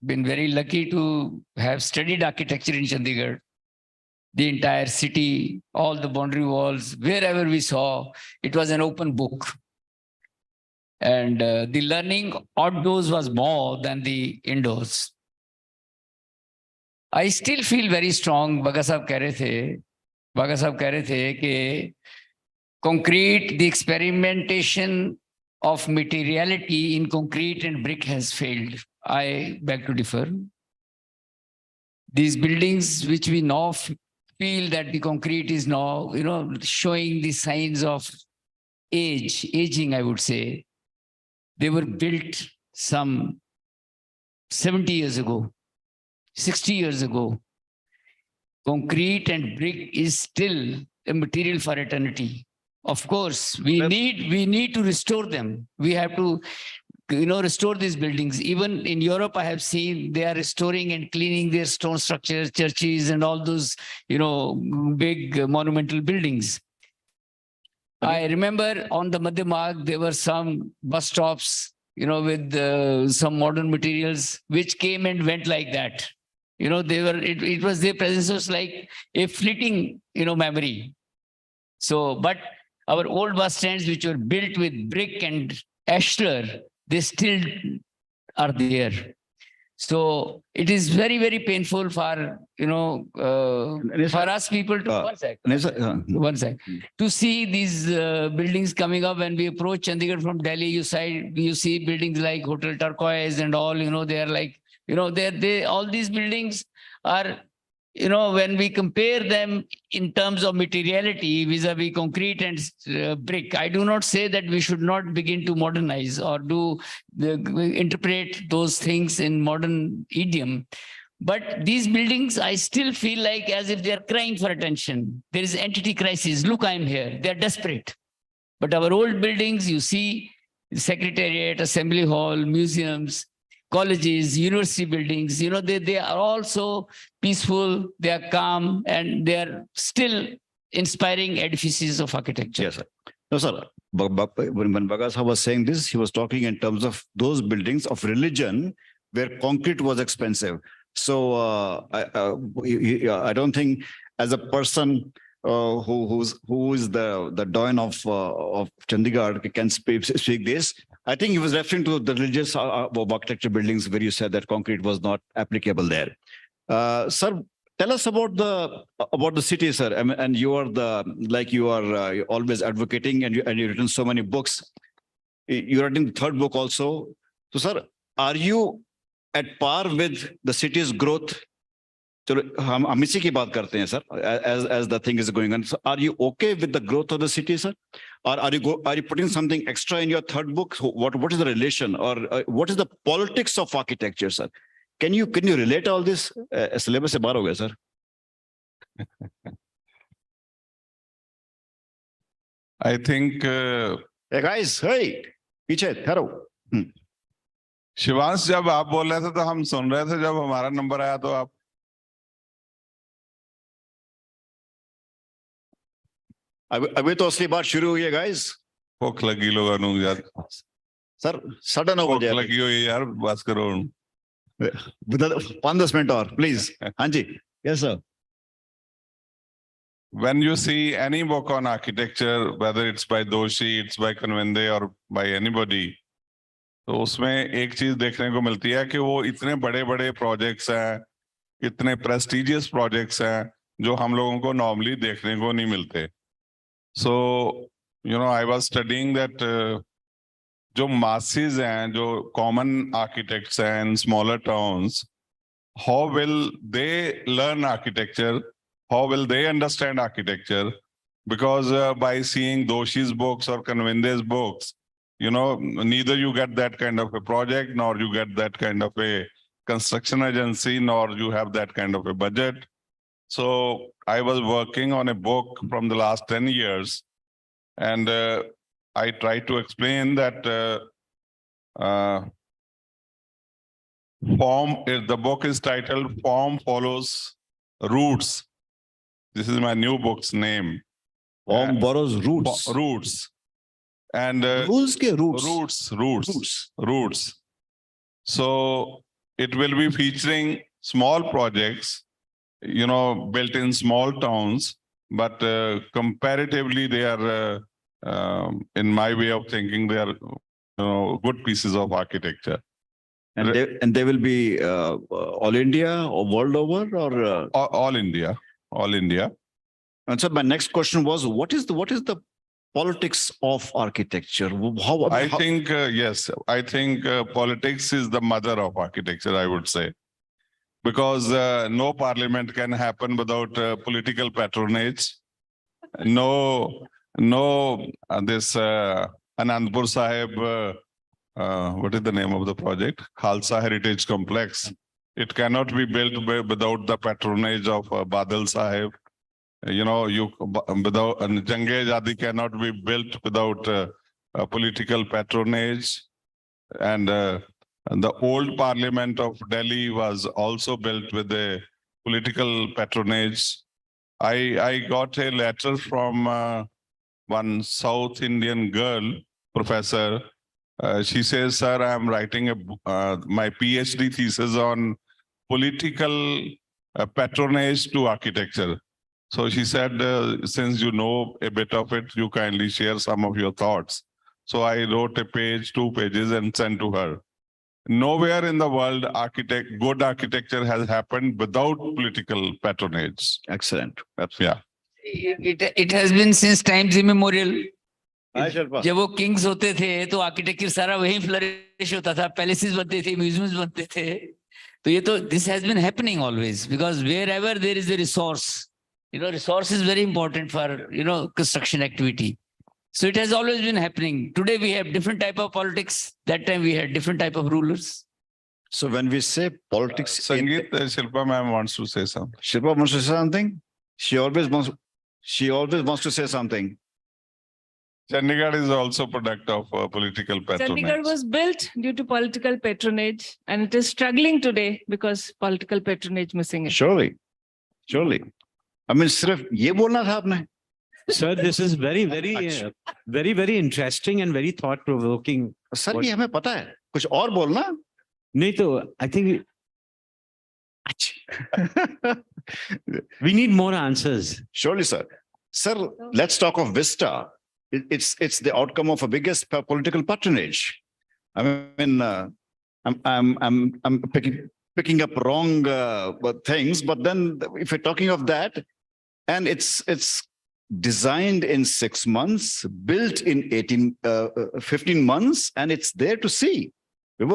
been very lucky to have studied architecture in Chandigarh. The entire city, all the boundary walls, wherever we saw, it was an open book. And the learning outdoors was more than the indoors. I still feel very strong. Baga sahab keh rahe the कि concrete, the experimentation of materiality in concrete and brick has failed. I beg to differ. These buildings which we now feel that the concrete is now, you know, showing the signs of aging, I would say. They were built some 70 years ago, 60 years ago. Concrete and brick is still a material for eternity. Of course, we need to restore them. We have to restore these buildings. Even in Europe, I have seen they are restoring and cleaning their stone structures, churches, and all those, big monumental buildings. I remember on the Madhya Marg, there were some bus stops, with some modern materials, which came and went like that. It was their presence was like a fleeting, memory. So, but our old bus stands, which were built with brick and ashlar, they still are there. So it is very, very painful for, for us people to, one sec, to see these buildings coming up. When we approach Chandigarh from Delhi, you see buildings like Hotel Turquoise and all, they are like, all these buildings are, when we compare them in terms of materiality vis-a-vis concrete and brick, I do not say that we should not begin to modernize or interpret those things in modern idiom. But these buildings, I still feel like as if they are crying for attention. There is entity crisis. Look, I'm here. They're desperate. But our old buildings, you see, Secretariat, Assembly Hall, museums, colleges, university buildings, they are also peaceful, they are calm, and they are still inspiring edifices of architecture. Yes, sir. No, sir. When Bagasa was saying this, he was talking in terms of those buildings of religion where concrete was expensive. So I don't think as a person who is the doyen of Chandigarh can speak this. I think he was referring to the religious architecture buildings where you said that concrete was not applicable there. Sir, tell us about the city, sir. And you are you're always advocating, and you've written so many books. You're writing the third book also. So, sir, are you at par with the city's growth? हम इसी की बात करते हैं, sir. As the thing is going on, so are you okay with the growth of the city, sir? Or are you putting something extra in your third book? What is the relation, or what is the politics of architecture, sir? Can you relate all this? Syllabus se bahar ho gaya, sir. I think. Hey guys, hey, पीछे ठहरो. शिवांश, जब आप बोल रहे थे तो हम सुन रहे थे, जब हमारा नंबर आया तो आप अभी तो असली बात शुरू हुई है, guys. भूख लगी लोगों को यार. सर सडन हो गया. भूख लगी हुई यार, बस करो. 5-10 मिनट और, please. हाँ जी. Yes, sir. When you see any book on architecture, whether it's by Doshi, it's by Kanvende, or by anybody, तो उसमें एक चीज देखने को मिलती है कि वो इतने बड़े-बड़े प्रोजेक्ट्स हैं, इतने प्रेस्टिजियस प्रोजेक्ट्स हैं, जो हम लोगों को नॉर्मली देखने को नहीं मिलते. So, I was studying that जो masses हैं, जो common architects हैं in smaller towns, how will they learn architecture? How will they understand architecture? Because by seeing Doshi's books or Kanvende's books, neither you get that kind of a project, nor you get that kind of a construction agency, nor you have that kind of a budget. So I was working on a book from the last 10 years, and I tried to explain that the book is titled Form Follows Roots. This is my new book's name. Form borrows roots. Roots. And rules ke roots. Roots. So it will be featuring small projects, built in small towns, but comparatively they are, in my way of thinking, they are good pieces of architecture. And they will be all India or world over, or all India. All India. And so my next question was, what is the politics of architecture? I think politics is the mother of architecture, I would say, because no parliament can happen without political patronage. This Anandpur Sahib, what is the name of the project? Khalsa Heritage Complex. It cannot be built without the patronage of Badal Sahib. Without Jange Azadi cannot be built without political patronage. And the old parliament of Delhi was also built with a political patronage. I got a letter from one South Indian girl, professor. She says, sir, I'm writing my PhD thesis on political patronage to architecture. So she said, since you know a bit of it, you kindly share some of your thoughts. So I wrote a page, 2 pages and sent to her. Nowhere in the world good architecture has happened without political patronage. Excellent. Yeah. It has been since times immemorial. Hi, Sharpa. जब वो Kings होते थे तो architecture सारा वहीं flourish होता था, palaces बनते थे, म्यूजियम्स बनते थे. तो ये तो this has been happening always because wherever there is a resource, resource is very important for construction activity. So it has always been happening. Today we have different type of politics. That time we had different type of rulers. So when we say politics, Sangeet, Shilpa ma'am wants to say something. Shilpa wants to say something. She always wants to say something. Chandigarh is also product of political patronage. Chandigarh was built due to political patronage and it is struggling today because political patronage missing it. Surely. I mean, sirf ye bolna tha aapne. Sir, this is very, very interesting and very thought-provoking. Sir, ये हमें पता है. कुछ और बोलना? नहीं तो, I think we need more answers. Surely, sir. Sir, let's talk of Vista. It's the outcome of a biggest political patronage. I mean, I'm picking up wrong things, but then if you're talking of that, and it's designed in 6 months, built in 15 months, and it's there to see. I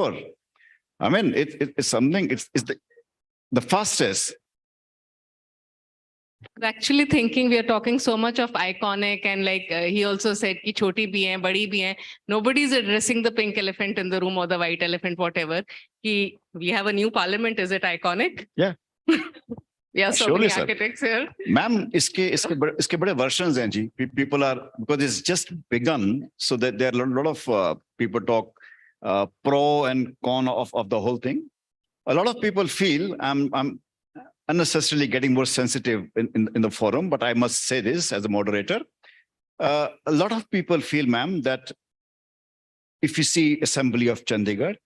mean, it's something. It's the fastest. Actually thinking we are talking so much of iconic and like he also said ki choti bhi hai, badi bhi hai. Nobody is addressing the pink elephant in the room or the white elephant, whatever. We have a new parliament. Is it iconic? Yeah. Yeah, so Surely, many architects here. Ma'am, iske bade versions hain ji. People are, because it's just begun, so that there are a lot of people talk pro and con of the whole thing. A lot of people feel I'm unnecessarily getting more sensitive in the forum, but I must say this as a moderator. A lot of people feel, ma'am, that if you see Assembly of Chandigarh,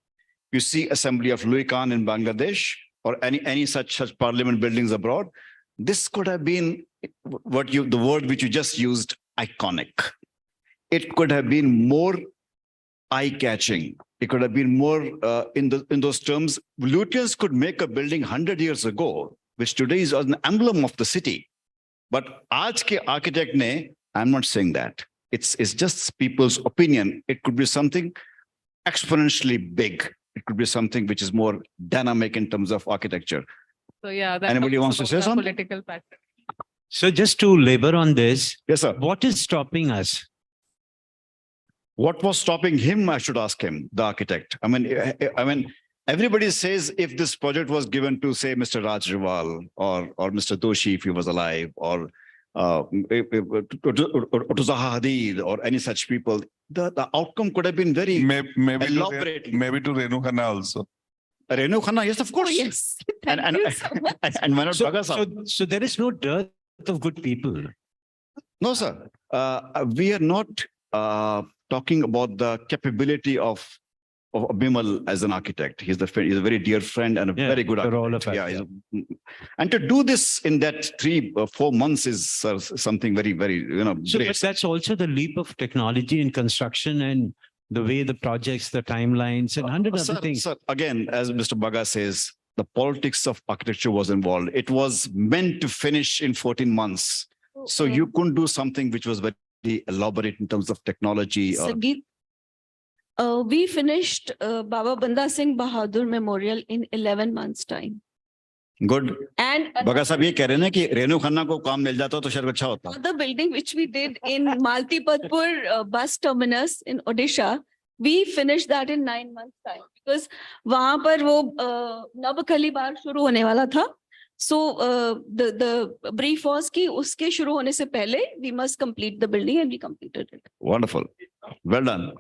you see Assembly of Louis Khan in Bangladesh, or any such parliament buildings abroad, this could have been the word which you just used, iconic. It could have been more eye-catching. It could have been more in those terms. Lutyens could make a building 100 years ago, which today is an emblem of the city. But aaj ke architect ne, I'm not saying that. It's just people's opinion. It could be something exponentially big. It could be something which is more dynamic in terms of architecture. So yeah, that Anybody wants to say something? Political pattern. So just to labor on this, yes, sir. What is stopping us? What was stopping him? I should ask him, the architect. I mean, everybody says if this project was given to, say, Mr. Raj Riwal or Mr. Doshi, if he was alive, or to Zaha Hadid or any such people, the outcome could have been very elaborate. Maybe to Renu Khanna also. Renu Khanna, yes, of course. Oh, yes. Thank you so much. And why not Bhagat Sahab? So there is no dearth of good people. No, sir. We are not talking about the capability of Bimal as an architect. He's a very dear friend and a very good architect. And to do this in that 3-4 months is something very, very, So great. but that's also the leap of technology in construction and the way the projects, the timelines, and 100 other things. Sir, again, as Mr. Baga says, the politics of architecture was involved. It was meant to finish in 14 months. So you couldn't do something which was very elaborate in terms of technology. Sangeet, we finished Baba Banda Singh Bahadur Memorial in 11 months' time. Good. And Baga साहब ये कह रहे हैं कि रेणु खन्ना को काम मिल जाता तो शायद अच्छा होता. the building which we did in Maltipadpur bus terminus in Odisha, we finished that in 9 months' time because वहाँ पर वो नवकली बार शुरू होने वाला था. So the brief was कि उसके शुरू होने से पहले we must complete the building and we completed it. Wonderful. Well done.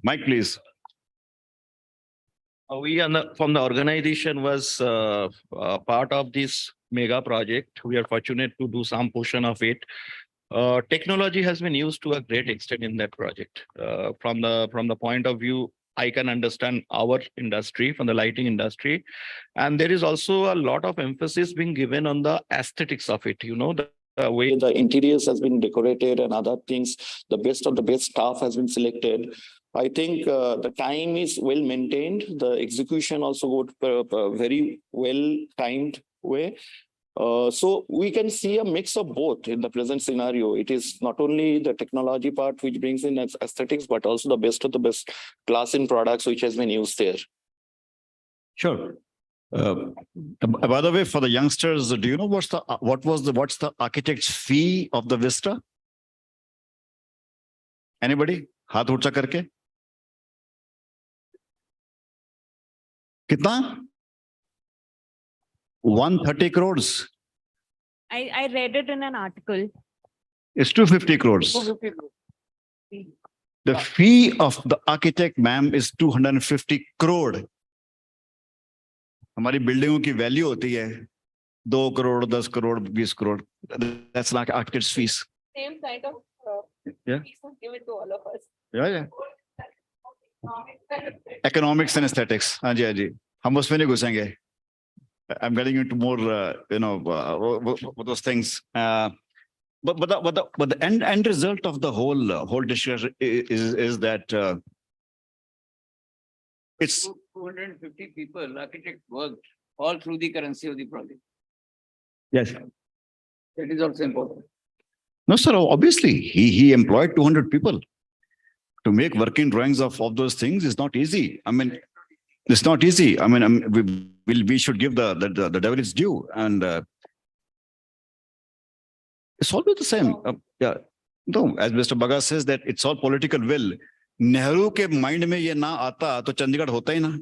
Mike, please. We from the organization was part of this mega project. We are fortunate to do some portion of it. Technology has been used to a great extent in that project. From the point of view, I can understand our industry, from the lighting industry, and there is also a lot of emphasis being given on the aesthetics of it. You know, the way the interiors has been decorated and other things. The best of the best staff has been selected. I think the time is well maintained. The execution also got very well timed way. So we can see a mix of both in the present scenario. It is not only the technology part which brings in aesthetics, but also the best of the best class in products which has been used there. Sure. By the way, for the youngsters, do you know what's the architect's fee of the Vista? Anybody? हाथ ऊंचा करके कितना 130 crores. I read it in an article. It's 250 crores. The fee of the architect, ma'am, is 250 crore. हमारी बिल्डिंगों की value होती है 2 crore, 10 crore, 20 crore. That's like architect's fees. Same kind of Yeah. fees was given to all of us. Yeah. Economics and aesthetics. हाँ जी. हम उसमें नहीं घुसेंगे. I'm getting into more, those things. But the end result of the whole discussion is that it's 250 people, architects worked all through the currency of the project. Yes. That is also important. No, sir. Obviously, he employed 200 people to make working drawings of those things. Is not easy. I mean, it's not easy. I mean, we should give the devil its due, and it's always the same. Yeah. No, as Mr. Baga says that it's all political will. Nehru ke mind mein ye na aata, to Chandigarh hota hi na.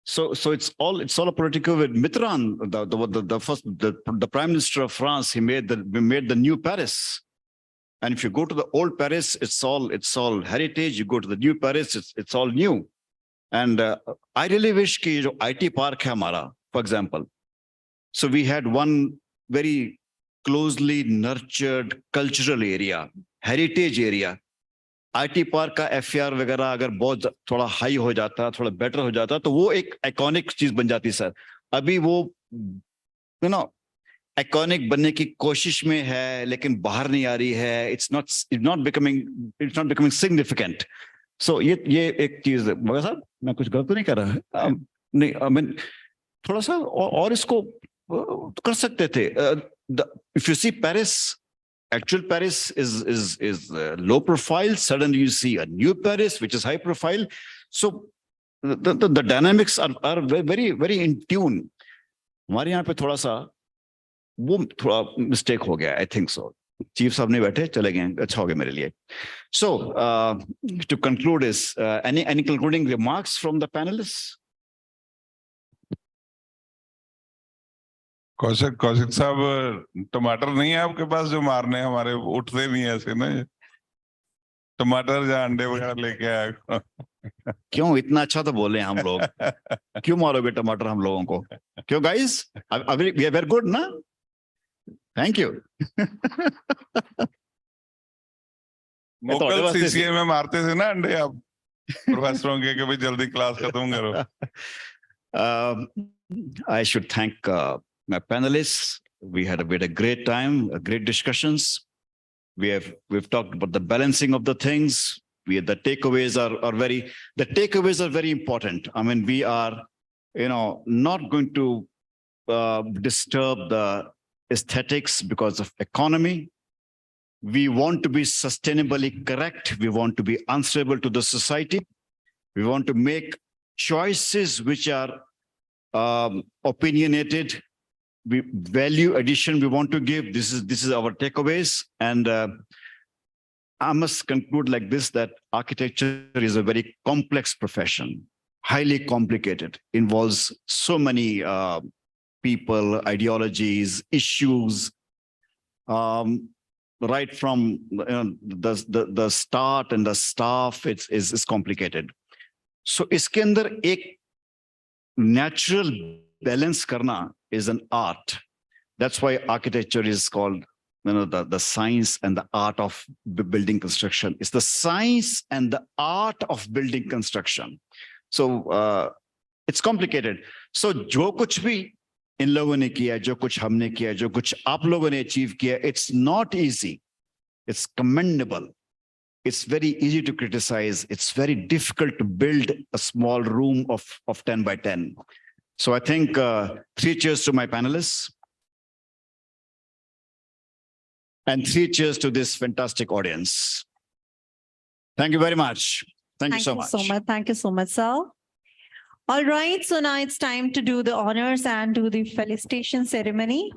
So it's all a political will. Mitterrand, the Prime Minister of France, he made the new Paris. And if you go to the old Paris, it's all heritage. You go to the new Paris, it's all new. And I really wish कि जो IT park है हमारा, for example. So we had one very closely nurtured cultural area, heritage area. IT park का FAR वगैरह अगर बहुत थोड़ा high हो जाता, थोड़ा better हो जाता, तो वो एक iconic चीज बन जाती सर. अभी वो, iconic बनने की कोशिश में है, लेकिन बाहर नहीं आ रही है. It's not becoming significant. So ये एक चीज है. मगर साहब मैं कुछ गलत नहीं कर रहा. नहीं, I mean थोड़ा सा और इसको कर सकते थे. If you see Paris, actual Paris is low profile. Suddenly you see a new Paris which is high profile. So the dynamics are very very in tune. हमारे यहाँ पे थोड़ा सा वो थोड़ा mistake हो गया. I think so. Chief साहब नहीं बैठे, चले गए. अच्छा हो गया मेरे लिए. So to conclude is any concluding remarks from the panelists? Kaushik साहब, टमाटर नहीं है आपके पास जो मारने हमारे उठते नहीं है ऐसे ना. टमाटर या अंडे वगैरह लेके आया. क्यों इतना अच्छा तो बोले हम लोग. क्यों मारोगे टमाटर हम लोगों को? क्यों guys? We are very good ना? Thank you. लोकल CCA में मारते थे ना अंडे आप प्रोफेसरों के कि भाई जल्दी क्लास खत्म करो. I should thank my panelists. We had a great time, great discussions. We've talked about the balancing of the things. The takeaways are very important. I mean, we are, not going to disturb the aesthetics because of economy. We want to be sustainably correct. We want to be answerable to the society. We want to make choices which are opinionated. Value addition we want to give. This is our takeaways. And I must conclude like this, that architecture is a very complex profession, highly complicated, involves so many people, ideologies, issues. right from the start and the staff, is complicated. So iske andar ek natural balance karna is an art. That's why architecture is called, the science and the art of building construction. It's the science and the art of building construction. So it's complicated. So jo kuch bhi in logon ne kiya, jo kuch humne kiya, jo kuch aap logon ne achieve kiya, it's not easy. It's commendable. It's very easy to criticize. It's very difficult to build a small room of 10 by 10. So I think 3 cheers to my panelists. And 3 cheers to this fantastic audience. Thank you very much. Thank you so much. Thank you so much, sir. All right, so now it's time to do the honors and do the felicitation ceremony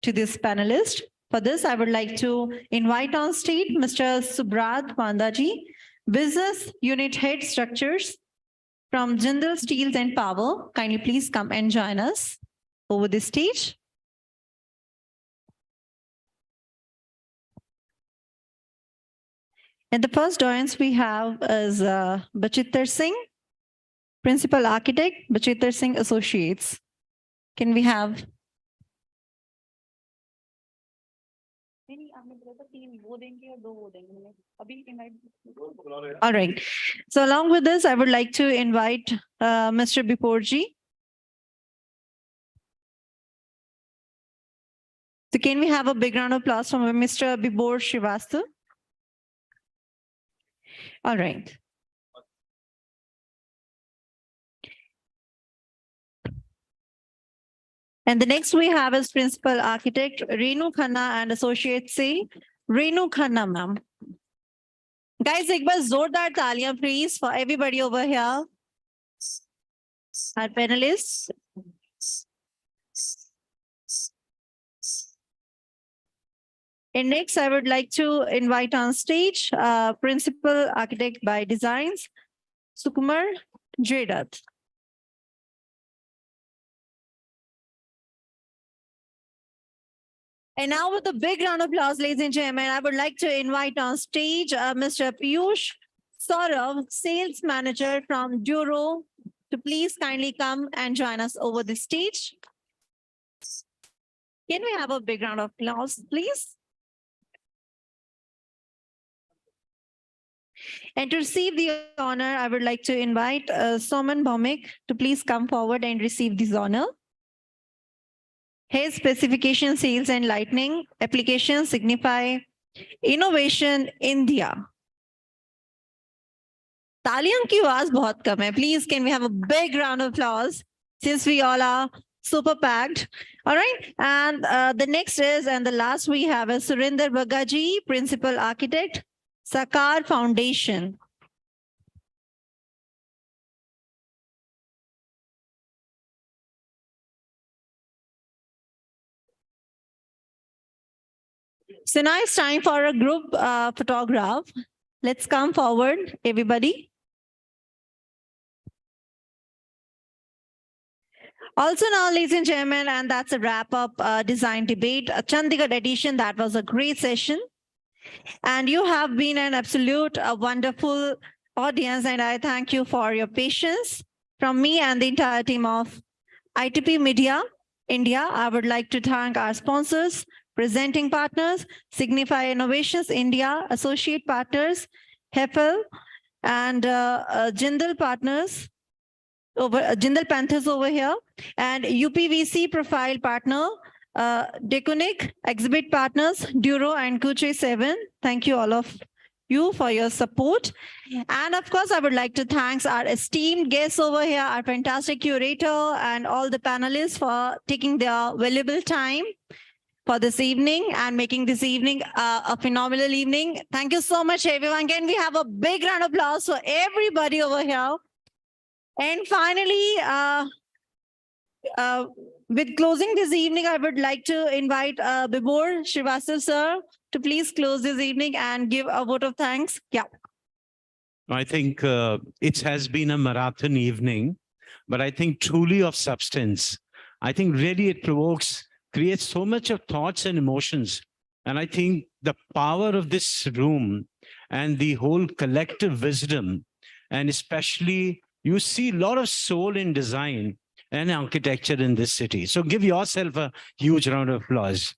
to this panelist. For this, I would like to invite on stage Mr. Subrat Mandaji, Business Unit Head Structures from Jindal Steels and Power. Kindly please come and join us over the stage. And the first audience we have is Bachitter Singh, Principal Architect, Bachitter Singh Associates. Can we have? All right. So along with this, I would like to invite Mr. Biporji. So can we have a big round of applause from Mr. Bibor Srivastav? All right. And the next we have is Principal Architect Renu Khanna and Associate C. Renu Khanna, ma'am. Guys, ek baar zordar taaliyan, please, for everybody over here. Our panelists. And next, I would like to invite on stage Principal Architect by Designs, Sukumar Jaidat. And now with a big round of applause, ladies and gentlemen, I would like to invite on stage Mr. Piyush Saurav, Sales Manager from Duro, to please kindly come and join us over the stage. Can we have a big round of applause, please? And to receive the honor, I would like to invite Soman Bhaumik to please come forward and receive this honor. His specification, sales and lightning applications signify innovation India. Taaliyan ki awaaz bahut kam hai. Please, can we have a big round of applause since we all are super packed. All right. And the next is, and the last we have is Surinder Bagaji, Principal Architect, Sakar Foundation. So now it's time for a group photograph. Let's come forward, everybody. Also now, ladies and gentlemen, and that's a wrap up design debate, a Chandigarh edition. That was a great session. And you have been an absolute wonderful audience. And I thank you for your patience. From me and the entire team of ITP Media India, I would like to thank our sponsors, presenting partners, Signify Innovations India, associate partners, Hefel, and Jindal partners, Jindal Panthers over here, and UPVC profile partner, Deconic, exhibit partners, Duro and Kuche 7. Thank you all of you for your support. And of course, I would like to thank our esteemed guests over here, our fantastic curator and all the panelists for taking their valuable time for this evening and making this evening a phenomenal evening. Thank you so much, everyone. Can we have a big round of applause for everybody over here? And finally, with closing this evening, I would like to invite Bibor Srivastav, sir, to please close this evening and give a vote of thanks. Yeah. I think it has been a marathon evening, but I think truly of substance. I think really it creates so much of thoughts and emotions. And I think the power of this room and the whole collective wisdom, and especially you see a lot of soul in design and architecture in this city. So give yourself a huge round of applause.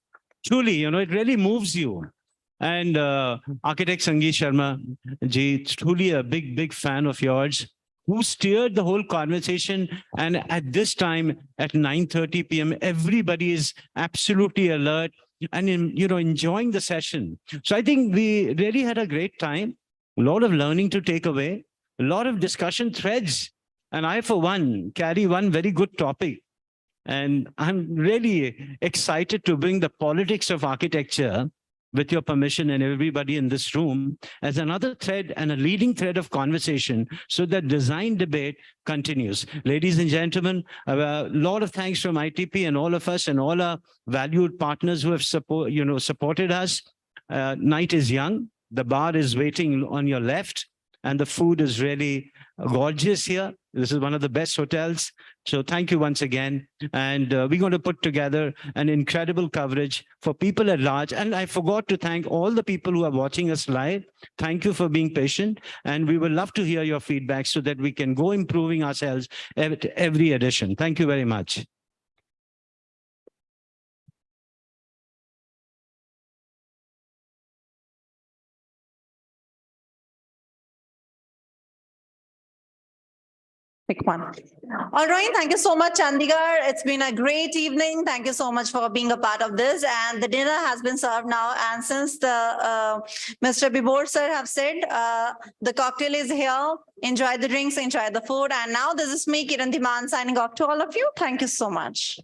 Truly, you know, it really moves you. And architect Sangeet Sharma ji, truly a big, big fan of yours, who steered the whole conversation. And at this time, at 9:30 p.m., everybody is absolutely alert and enjoying the session. So I think we really had a great time, a lot of learning to take away, a lot of discussion threads. And I, for one, carry one very good topic. And I'm really excited to bring the politics of architecture, with your permission and everybody in this room, as another thread and a leading thread of conversation so that design debate continues. Ladies and gentlemen, a lot of thanks from ITP and all of us and all our valued partners who have supported us. Night is young. The bar is waiting on your left, and the food is really gorgeous here. This is one of the best hotels. So thank you once again. And we're going to put together an incredible coverage for people at large. And I forgot to thank all the people who are watching us live. Thank you for being patient. And we would love to hear your feedback so that we can go improving ourselves at every edition. Thank you very much. Pick one. All right. Thank you so much, Chandigarh. It's been a great evening. Thank you so much for being a part of this. And the dinner has been served now. And since the Mr. Bibor sir have said the cocktail is here, enjoy the drinks, enjoy the food. And now this is me, Kiran Dhiman, signing off to all of you. Thank you so much.